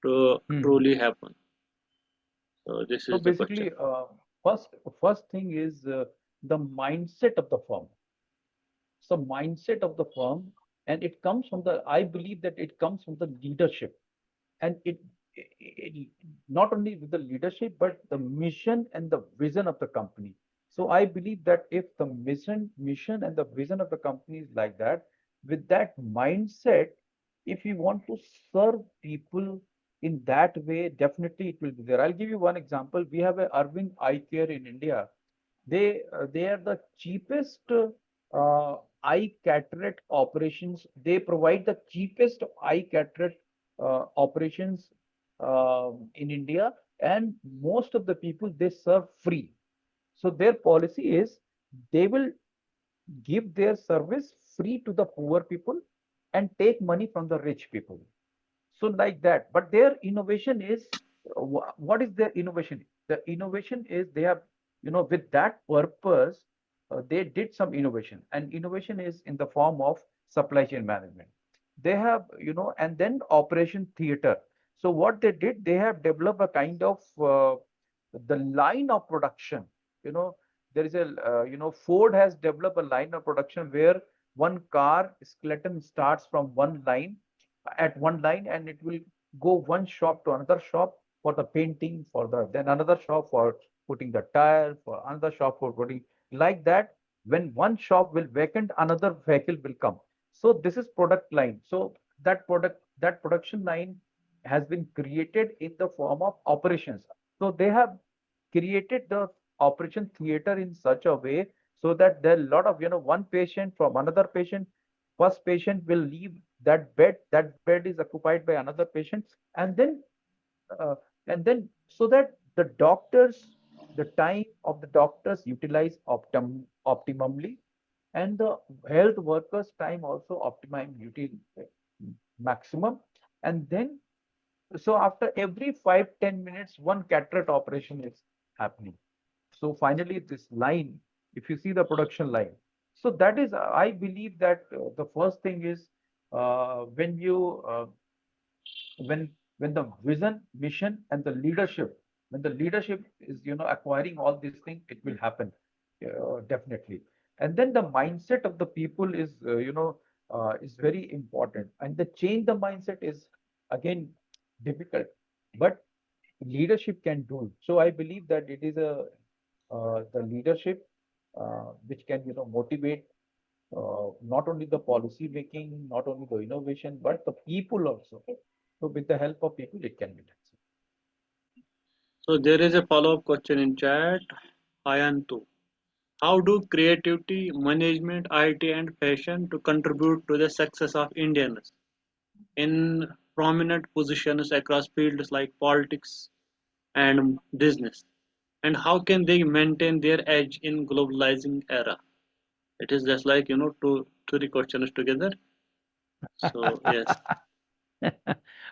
to truly happen. So this So is the question. basically, first thing is the mindset of the firm. So mindset of the firm, and it comes from the. I believe that it comes from the leadership, and it not only with the leadership but the mission and the vision of the company. So I believe that if the mission and the vision of the company is like that, with that mindset, if you want to serve people in that way, definitely it will be there. I'll give you one example. We have a Arvind Eye Care in India. They are the cheapest eye cataract operations. They provide the cheapest eye cataract operations in India, and most of the people they serve free. So their policy is they will give their service free to the poor people and take money from the rich people. So like that, but their innovation is what is their innovation? The innovation is they have, with that purpose, they did some innovation, and innovation is in the form of supply chain management. They have, and then operation theater. So what they did, they have developed a kind of the line of production. You know, there is a, Ford has developed a line of production where one car skeleton starts from one line at one line, and it will go one shop to another shop for the painting, for the then another shop for putting the tire, for another shop for putting like that. When one shop will vacant, another vehicle will come. So this is product line. So that production line has been created in the form of operations. So they have created the operation theater in such a way so that there are a lot of, one patient from another patient. First patient will leave that bed. That bed is occupied by another patient, and uh, then so that the time of the doctors utilize optimally, and the health workers' time also maximum. And then, so after every 5-10 minutes, one cataract operation is happening. So finally, this line, if you see the production line, so that is, I believe that the first thing is when you when the vision, mission, and the leadership, when the leadership is acquiring all these things, it will happen definitely. And then the mindset of the people is very important, and the change the mindset is again difficult, but leadership can do. So I believe that it is a the leadership which can motivate not only the policy making, not only the innovation, but the people also. So with the help of people, it can be done. So there is a follow-up question in chat. Ayantu, how do creativity, management, IT, and fashion to contribute to the success of Indians in prominent positions across fields like politics and business? And how can they maintain their edge in globalizing era? It is just like two questions together. So yes,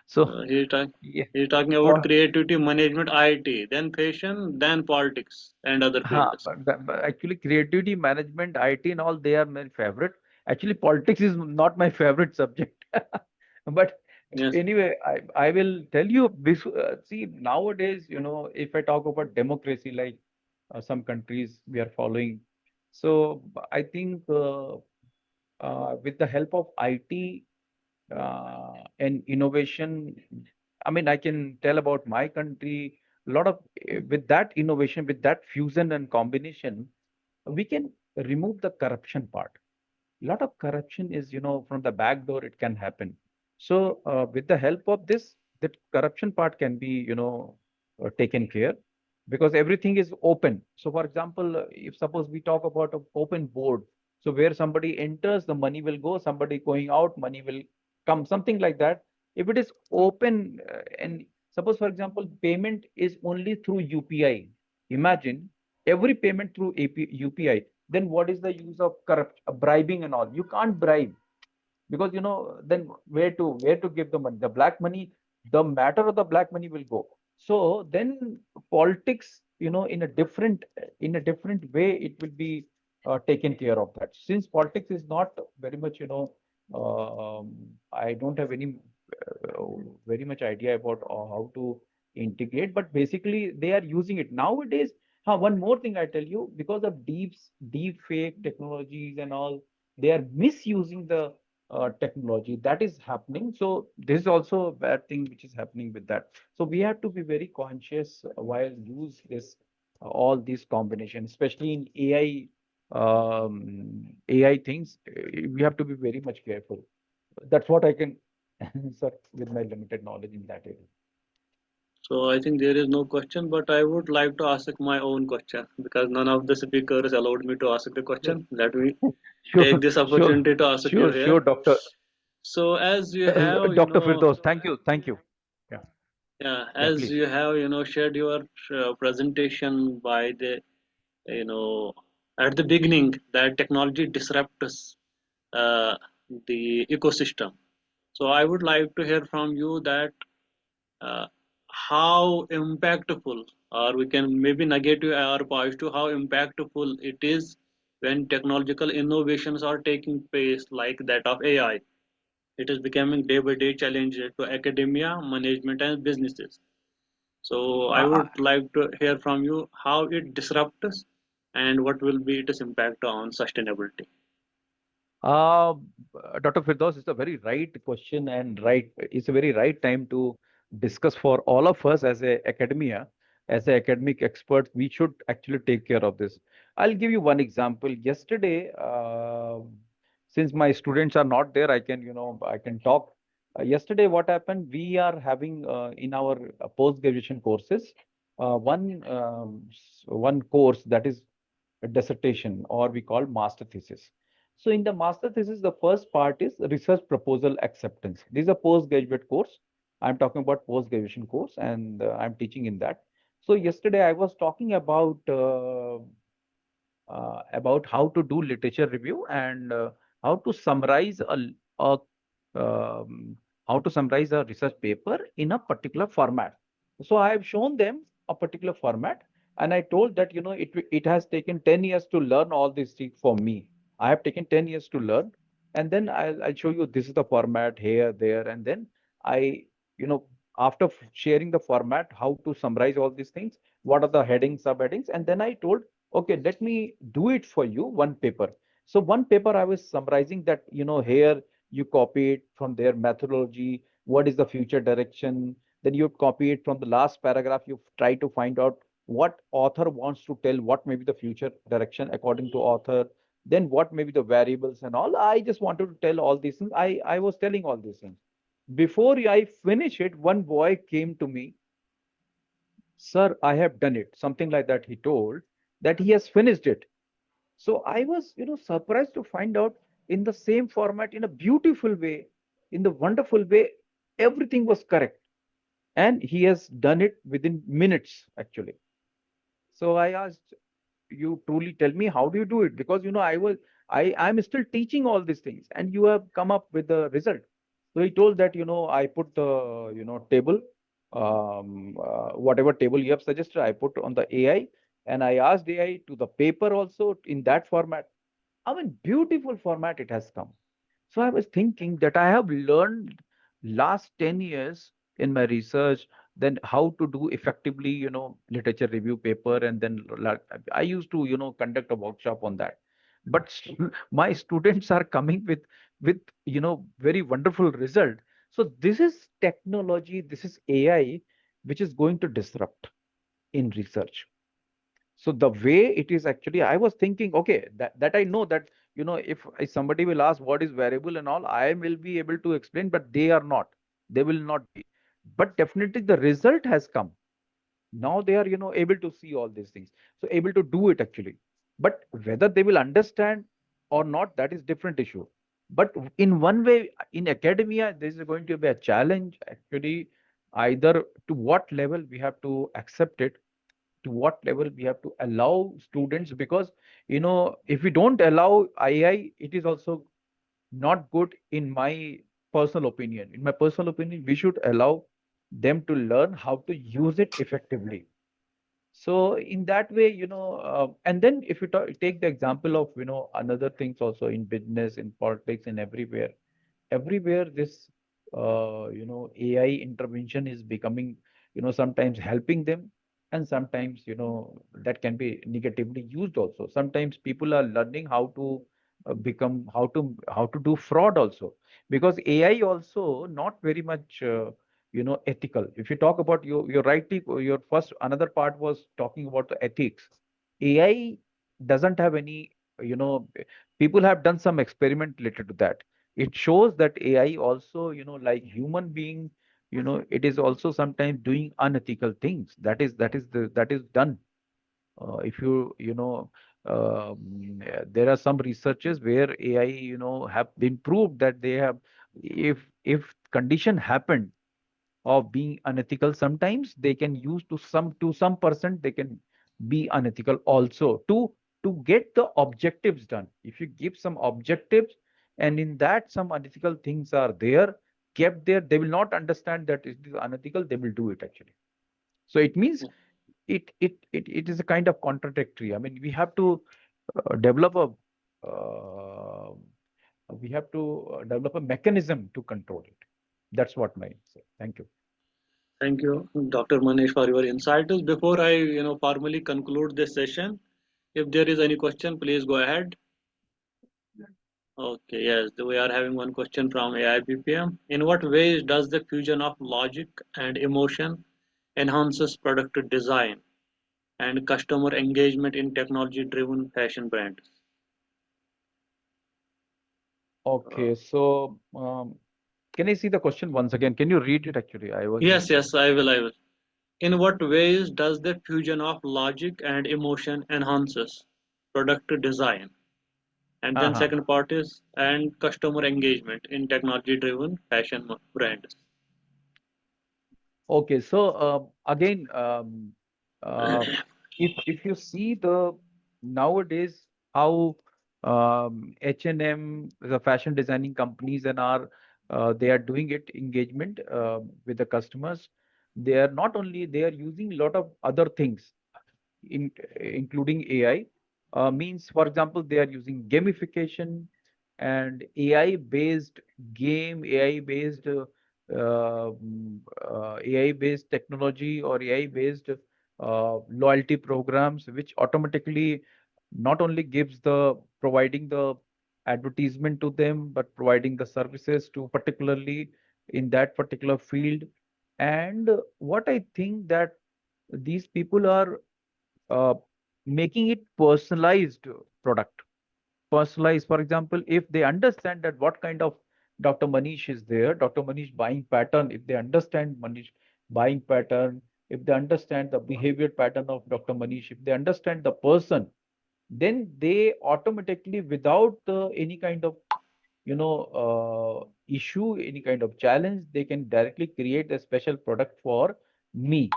So yeah, he's talking about for creativity, management, IT, then fashion, then politics and other fields. but actually creativity, management, IT, and all they are my favorite. Actually, politics is not my favorite subject. But Yes. anyway, I will tell you this. See, nowadays, if I talk about democracy, like some countries we are following, so I think with the help of IT and innovation, I mean, I can tell about my country. A lot of with that innovation, with that fusion and combination, we can remove the corruption part. A lot of corruption is, from the back door, it can happen. So with the help of this, that corruption part can be, taken care, because everything is open. So for example, if suppose we talk about an open board, so where somebody enters, the money will go, somebody going out, money will come, something like that. If it is open, and suppose for example, payment is only through UPI, imagine every payment through UPI, then what is the use of bribing and all? You can't bribe, because then where to give the money? The black money, the matter of the black money will go. So then politics, in a different way, it will be taken care of that. Since politics is not very much, I don't have any very much idea about how to integrate, but basically they are using it nowadays. One more thing I tell you, because of deep fake technologies and all, they are misusing the technology that is happening. So this is also a bad thing which is happening with that. So we have to be very conscious while use this all these combinations, especially in AI things. We have to be very much careful. That's what I can answer with my limited knowledge in that area. So I think there is no question, but I would like to ask my own question because none of the speakers allowed me to ask the question. Let me take Sure, this sure, opportunity to ask you sure, here. Doctor. So as you have, Dr. Firdaus, thank you. Yeah, yeah, yeah, as please. you have, shared your presentation by the, you know, at the beginning that technology disrupts uh, the ecosystem. So I would like to hear from you that uh, how impactful, or we can maybe negative or positive, how impactful it is when technological innovations are taking place like that of AI. It is becoming day by day challenge to academia, management, and businesses. So I Uh, would like to hear from you how it disrupts and what will be its impact on sustainability. Uh, Dr. Firdaus, it's a very right question and it's a very right time to discuss for all of us as a academia, as a academic expert. We should actually take care of this. I'll give you one example. Yesterday, since my students are not there, I can talk. Yesterday, what happened? We are having in our post-graduation courses one course that is a dissertation, or we call master thesis. So in the master thesis, the first part is research proposal acceptance. This is a postgraduate course. I'm talking about post-graduation course, and I'm teaching in that. So yesterday I was talking about how to do literature review and how to summarize a um, how to summarize a research paper in a particular format. So I have shown them a particular format, and I told that it has taken 10 years to learn all these things for me. I have taken 10 years to learn, and then I'll show you this is the format here, there, and then I you know after sharing the format, how to summarize all these things, what are the headings, subheadings, and then I told, okay, let me do it for you, one paper. So one paper I was summarizing that, here you copy it from their methodology, what is the future direction, then you copy it from the last paragraph, you try to find out what author wants to tell, what may be the future direction according to author, then what may be the variables and all. I just wanted to tell all these things. I was telling all these things. Before I finish it, one boy came to me, sir, I have done it. Something like that he told, that he has finished it. So I was, surprised to find out in the same format, in a beautiful way, in the wonderful way, everything was correct. And he has done it within minutes, actually. So I asked, you truly tell me, how do you do it? Because, I'm still teaching all these things and you have come up with the result. So he told that, I put the, table, whatever table you have suggested, I put on the AI, and I asked AI to the paper also in that format. I mean, beautiful format it has come. So I was thinking that I have learned last 10 years in my research, then how to do effectively, literature review paper. And then I used to, conduct a workshop on that. But my students are coming with, very wonderful result. So this is technology, this is AI, which is going to disrupt in research. So the way it is actually, I was thinking, okay, that I know that, if somebody will ask what is variable and all, I will be able to explain, but they are not. They will not be. But definitely the result has come. Now they are, able to see all these things. So able to do it actually. But whether they will understand or not, that is different issue. But in one way, in academia, this is going to be a challenge actually, either to what level we have to accept it, to what level we have to allow students, because if we don't allow AI, it is also not good. In my personal opinion, we should allow them to learn how to use it effectively. So in that way, and then if you take the example of, another things also in business, in politics, and everywhere this, AI intervention is becoming, sometimes helping them, and sometimes, that can be negatively used also. Sometimes people are learning how to become, how to do fraud also, because AI also not very much, ethical. If you talk about your rightly, your first another part was talking about the ethics. AI doesn't have any, people have done some experiment related to that. It shows that AI also, like human being, it is also sometimes doing unethical things. That is done. If there are some researches where AI, have been proved that they have, if condition happened of being unethical, sometimes they can use to some percent they can be unethical also to get the objectives done. If you give some objectives and in that some unethical things are there, kept there, they will not understand that it is unethical, they will do it actually. So it means it is a kind of contradictory. I mean, develop a uh, we have to develop a mechanism to control it. That's what my say. Thank you. Thank you, Dr. Manish, for your insights. Before I, formally conclude this session, if there is any question, please go ahead. Okay, yes, we are having one question from AIBPM. In what ways does the fusion of logic and emotion enhances product design and customer engagement in technology-driven fashion brands? Okay, so can I see the question once again? Can you read it actually? I was Yes, just yes, I will. In what ways does the fusion of logic and emotion enhances product design? And then uh-huh. second part is and customer engagement in technology-driven fashion brands. Okay, so again, uh, if you see the nowadays how H&M, the fashion designing companies, and they are doing it engagement with the customers. They are not only they are using a lot of other things, including AI. Means, for example, they are using gamification and AI-based game, AI-based technology, or AI-based loyalty programs, which automatically not only gives the providing the advertisement to them, but providing the services to particularly in that particular field. And what I think that these people are uh, making it personalized product. Personalized, for example, if they understand that what kind of Dr. Manish is there, Dr. Manish buying pattern, if they understand Manish buying pattern, if they understand the behavior pattern of Dr. Manish, if they understand the person, then they automatically, without any kind of issue, any kind of challenge, they can directly create a special product for me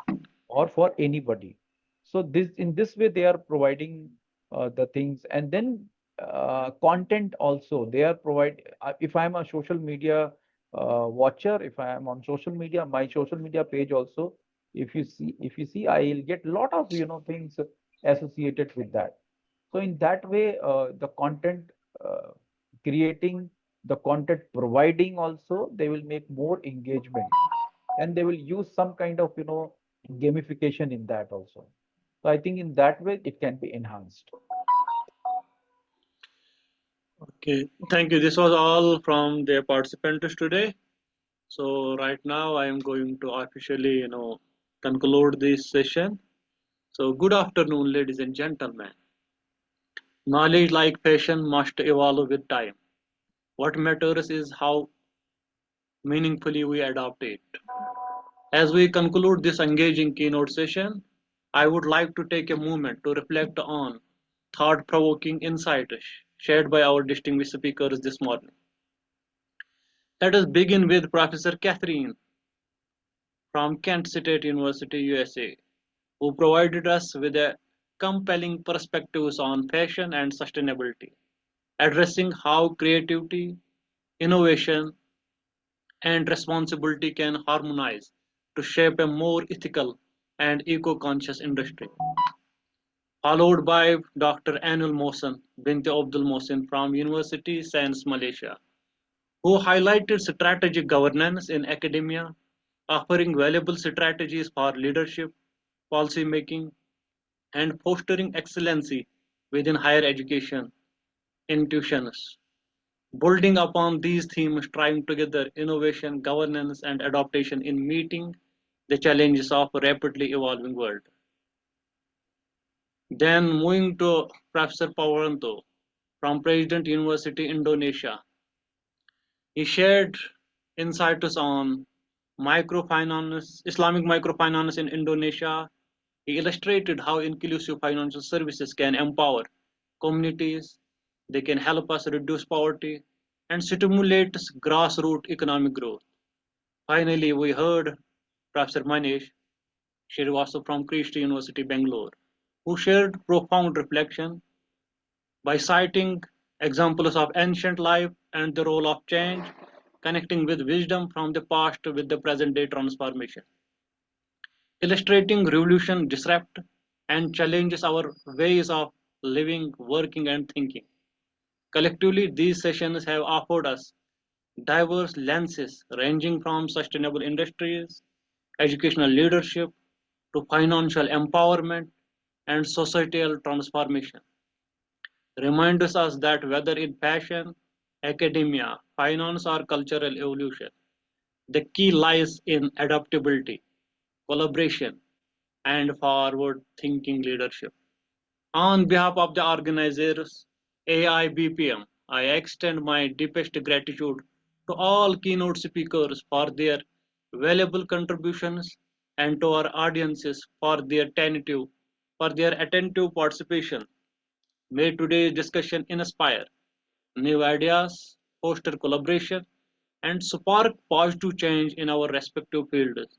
or for anybody. So this in this way they are providing the things, and then content also they are provide. If I'm a social media watcher, if I am on social media, my social media page also, if you see, I'll get a lot of things associated with that. So in that way, the content creating, the content providing also, they will make more engagement, and they will use some kind of gamification in that also. So I think in that way it can be enhanced. Okay, thank you. This was all from the participants today. So right now I am going to officially, conclude this session. So good afternoon, ladies and gentlemen. Knowledge, like passion, must evolve with time. What matters is how meaningfully we adopt it. As we conclude this engaging keynote session, I would like to take a moment to reflect on thought-provoking insights shared by our distinguished speakers this morning. Let us begin with Professor Catherine from Kent State University, USA, who provided us with a compelling perspectives on fashion and sustainability, addressing how creativity, innovation, and responsibility can harmonize to shape a more ethical and eco-conscious industry, followed by Dr. Anil Mohsen Binti Abdul Mohsen from University Science Malaysia, who highlighted strategic governance in academia, offering valuable strategies for leadership, policy making, and fostering excellency within higher education institutions. Building upon these themes, trying together innovation, governance, and adaptation in meeting the challenges of a rapidly evolving world. Then moving to Professor Pawaranto from President University Indonesia. He shared insights on microfinance, Islamic microfinance in Indonesia. He illustrated how inclusive financial services can empower communities, they can help us reduce poverty and stimulate grassroots economic growth. Finally, we heard Professor Manish Srivastava from Christy University, Bangalore, who shared profound reflection by citing examples of ancient life and the role of change, connecting with wisdom from the past with the present day transformation, illustrating revolution disrupt and challenges our ways of living, working, and thinking. Collectively, these sessions have offered us diverse lenses ranging from sustainable industries, educational leadership, to financial empowerment and societal transformation. Reminds us that whether in fashion, academia, finance, or cultural evolution, the key lies in adaptability, collaboration, and forward thinking leadership. On behalf of the organizers, AIBPM, I extend my deepest gratitude to all keynote speakers for their valuable contributions and to our audiences for their attentive participation. May today's discussion inspire new ideas, foster collaboration, and spark positive change in our respective fields.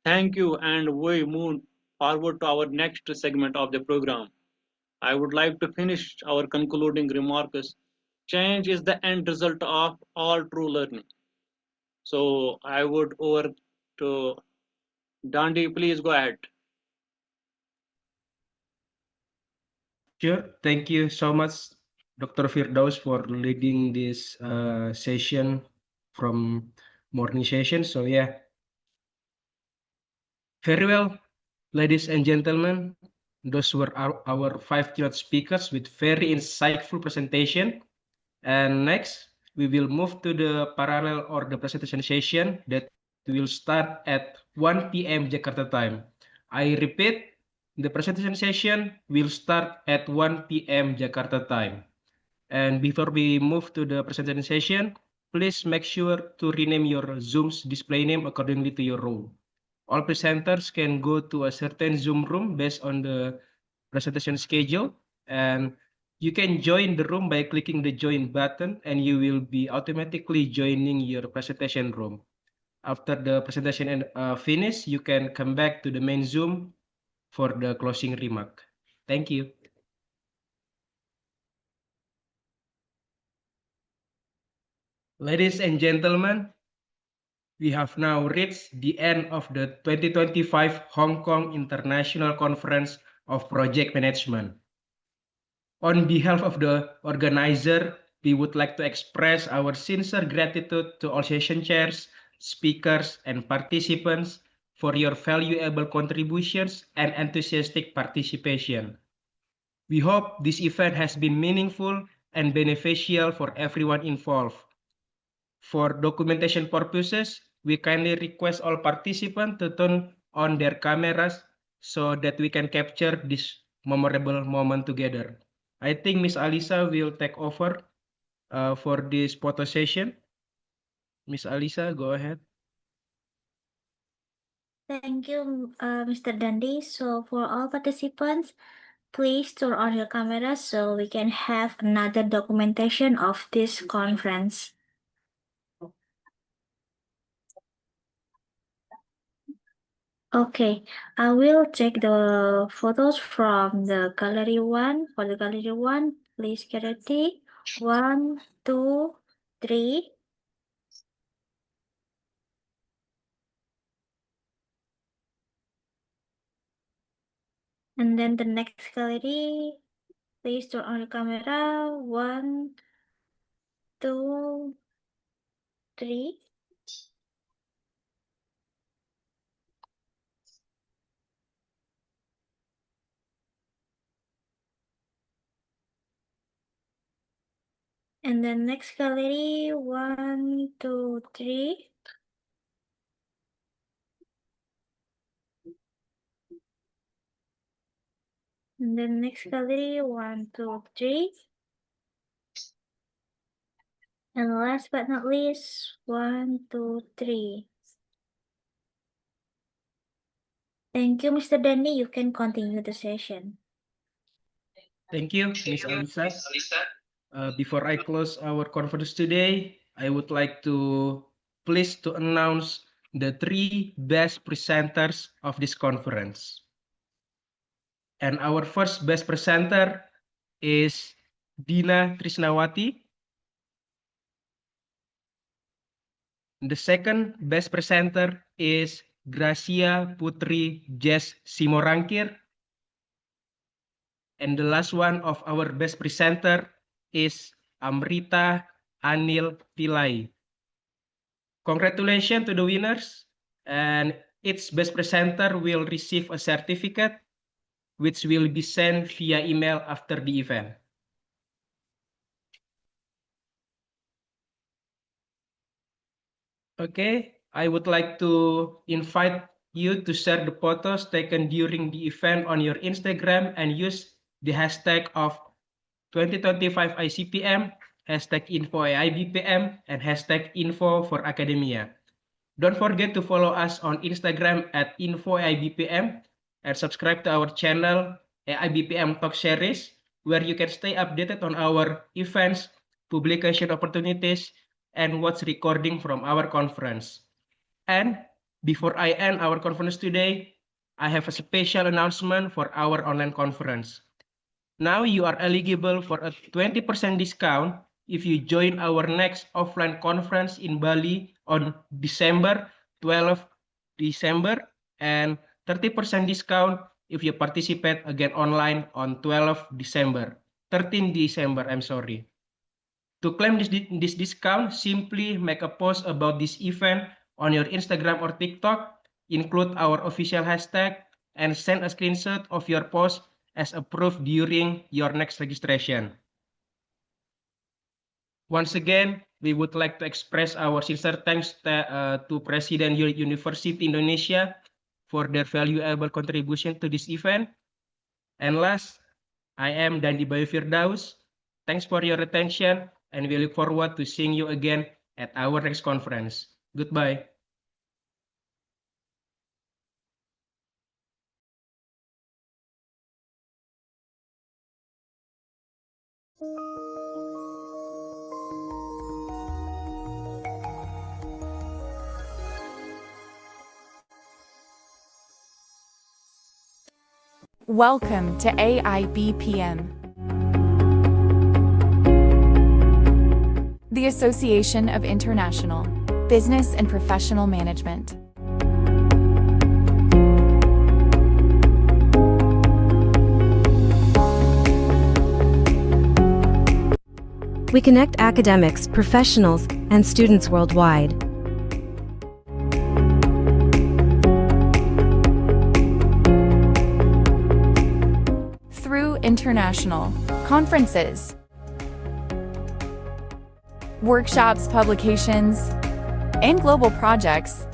Thank you, and we move forward to our next segment of the program. I would like to finish our concluding remarks. Change is the end result of all true learning. So I would over to Dandi, please go ahead. Sure. Thank you so much, Dr. Firdaus, for leading this session from morning session. So yeah, very well, ladies and gentlemen. Those were our five keynote speakers with very insightful presentation. And next, we will move to the parallel or the presentation session that will start at 1 p.m. Jakarta time. I repeat, the presentation session will start at 1 p.m. Jakarta time. And before we move to the presentation session, please make sure to rename your Zoom's display name accordingly to your role. All presenters can go to a certain Zoom room based on the presentation schedule, and you can join the room by clicking the join button, and you will be automatically joining your presentation room. After the presentation finish, you can come back to the main Zoom for the closing remark. Thank you. Ladies and gentlemen, we have now reached the end of the 2025 Hong Kong International Conference of Project Management. On behalf of the organizer, we would like to express our sincere gratitude to all session chairs, speakers, and participants for your valuable contributions and enthusiastic participation. We hope this event has been meaningful and beneficial for everyone involved. For documentation purposes, we kindly request all participants to turn on their cameras so that we can capture this memorable moment together. I think Miss Alisa will take over for this photo session. Miss Alisa, go ahead. Thank you, Mr. Dandi. So for all participants, please turn on your camera so we can have another documentation of this conference. Okay, I will take the photos from the gallery one. For the gallery one, please get ready. 1, 2, 3. And then the next gallery, please turn on your camera. 1, 2, 3. And then next gallery, 1, 2, 3. And then next gallery, 1, 2, 3. And last but not least, 1, 2, 3. Thank you, Mr. Danny. You can continue the session. Thank you, Ms. Alisa. Before I close our conference today, I would like to please to announce the 3 best presenters of this conference. And our first best presenter is Dina Trisnawati. The second best presenter is Gracia Putri Jess Simorangkir. And the last one of our best presenter is Amrita Anil Pillai. Congratulations to the winners, and each best presenter will receive a certificate which will be sent via email after the event. Okay, I would like to invite you to share the photos taken during the event on your Instagram and use the hashtag of 2025 ICPM, hashtag info AIBPM, and hashtag info for academia. Don't forget to follow us on Instagram at info AIBPM and subscribe to our channel AIBPM Talk Series, where you can stay updated on our events, publication opportunities, and watch recording from our conference. And before I end our conference today, I have a special announcement for our online conference. Now you are eligible for a 20% discount if you join our next offline conference in Bali on December 12 December and 30% discount if you participate again online on 13 December, I'm sorry. To claim this discount, simply make a post about this event on your Instagram or TikTok, include our official hashtag, and send a screenshot of your post as a proof during your next registration. Once again, we would like to express our sincere thanks to President University Indonesia for their valuable contribution to this event. And last, I am Dandi Bayu Firdaus. Thanks for your attention, and we look forward to seeing you again at our next conference. Goodbye. Welcome to AIBPM, the Association of International Business and Professional Management. We connect academics, professionals, and students worldwide. Through international conferences, workshops, publications, and global projects,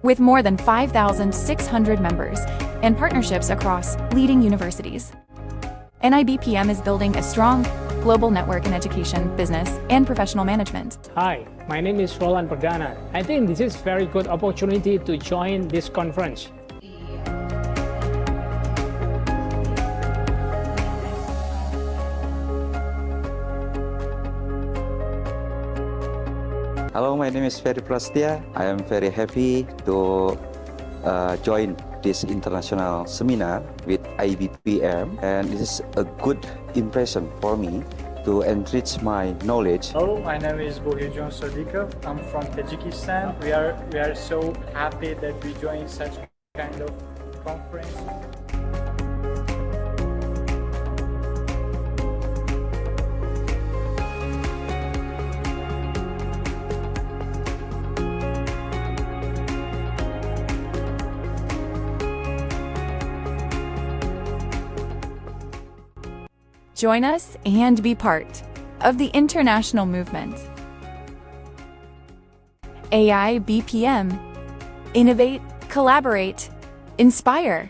with more than 5,600 members and partnerships across leading universities. AIBPM is building a strong global network in education, business, and professional management. Hi, my name is Roland Perdana. I think this is a very good opportunity to join this conference. Hello, my name is Ferry Prastia. I am very happy to join this international seminar with AIBPM, and this is a good impression for me to enrich my knowledge. Hello, my name is Bohirjon Sodikov. I'm from Tajikistan. We are so happy that we joined such kind of conference. Join us and be part of the international movement. AIBPM. Innovate, collaborate, inspire.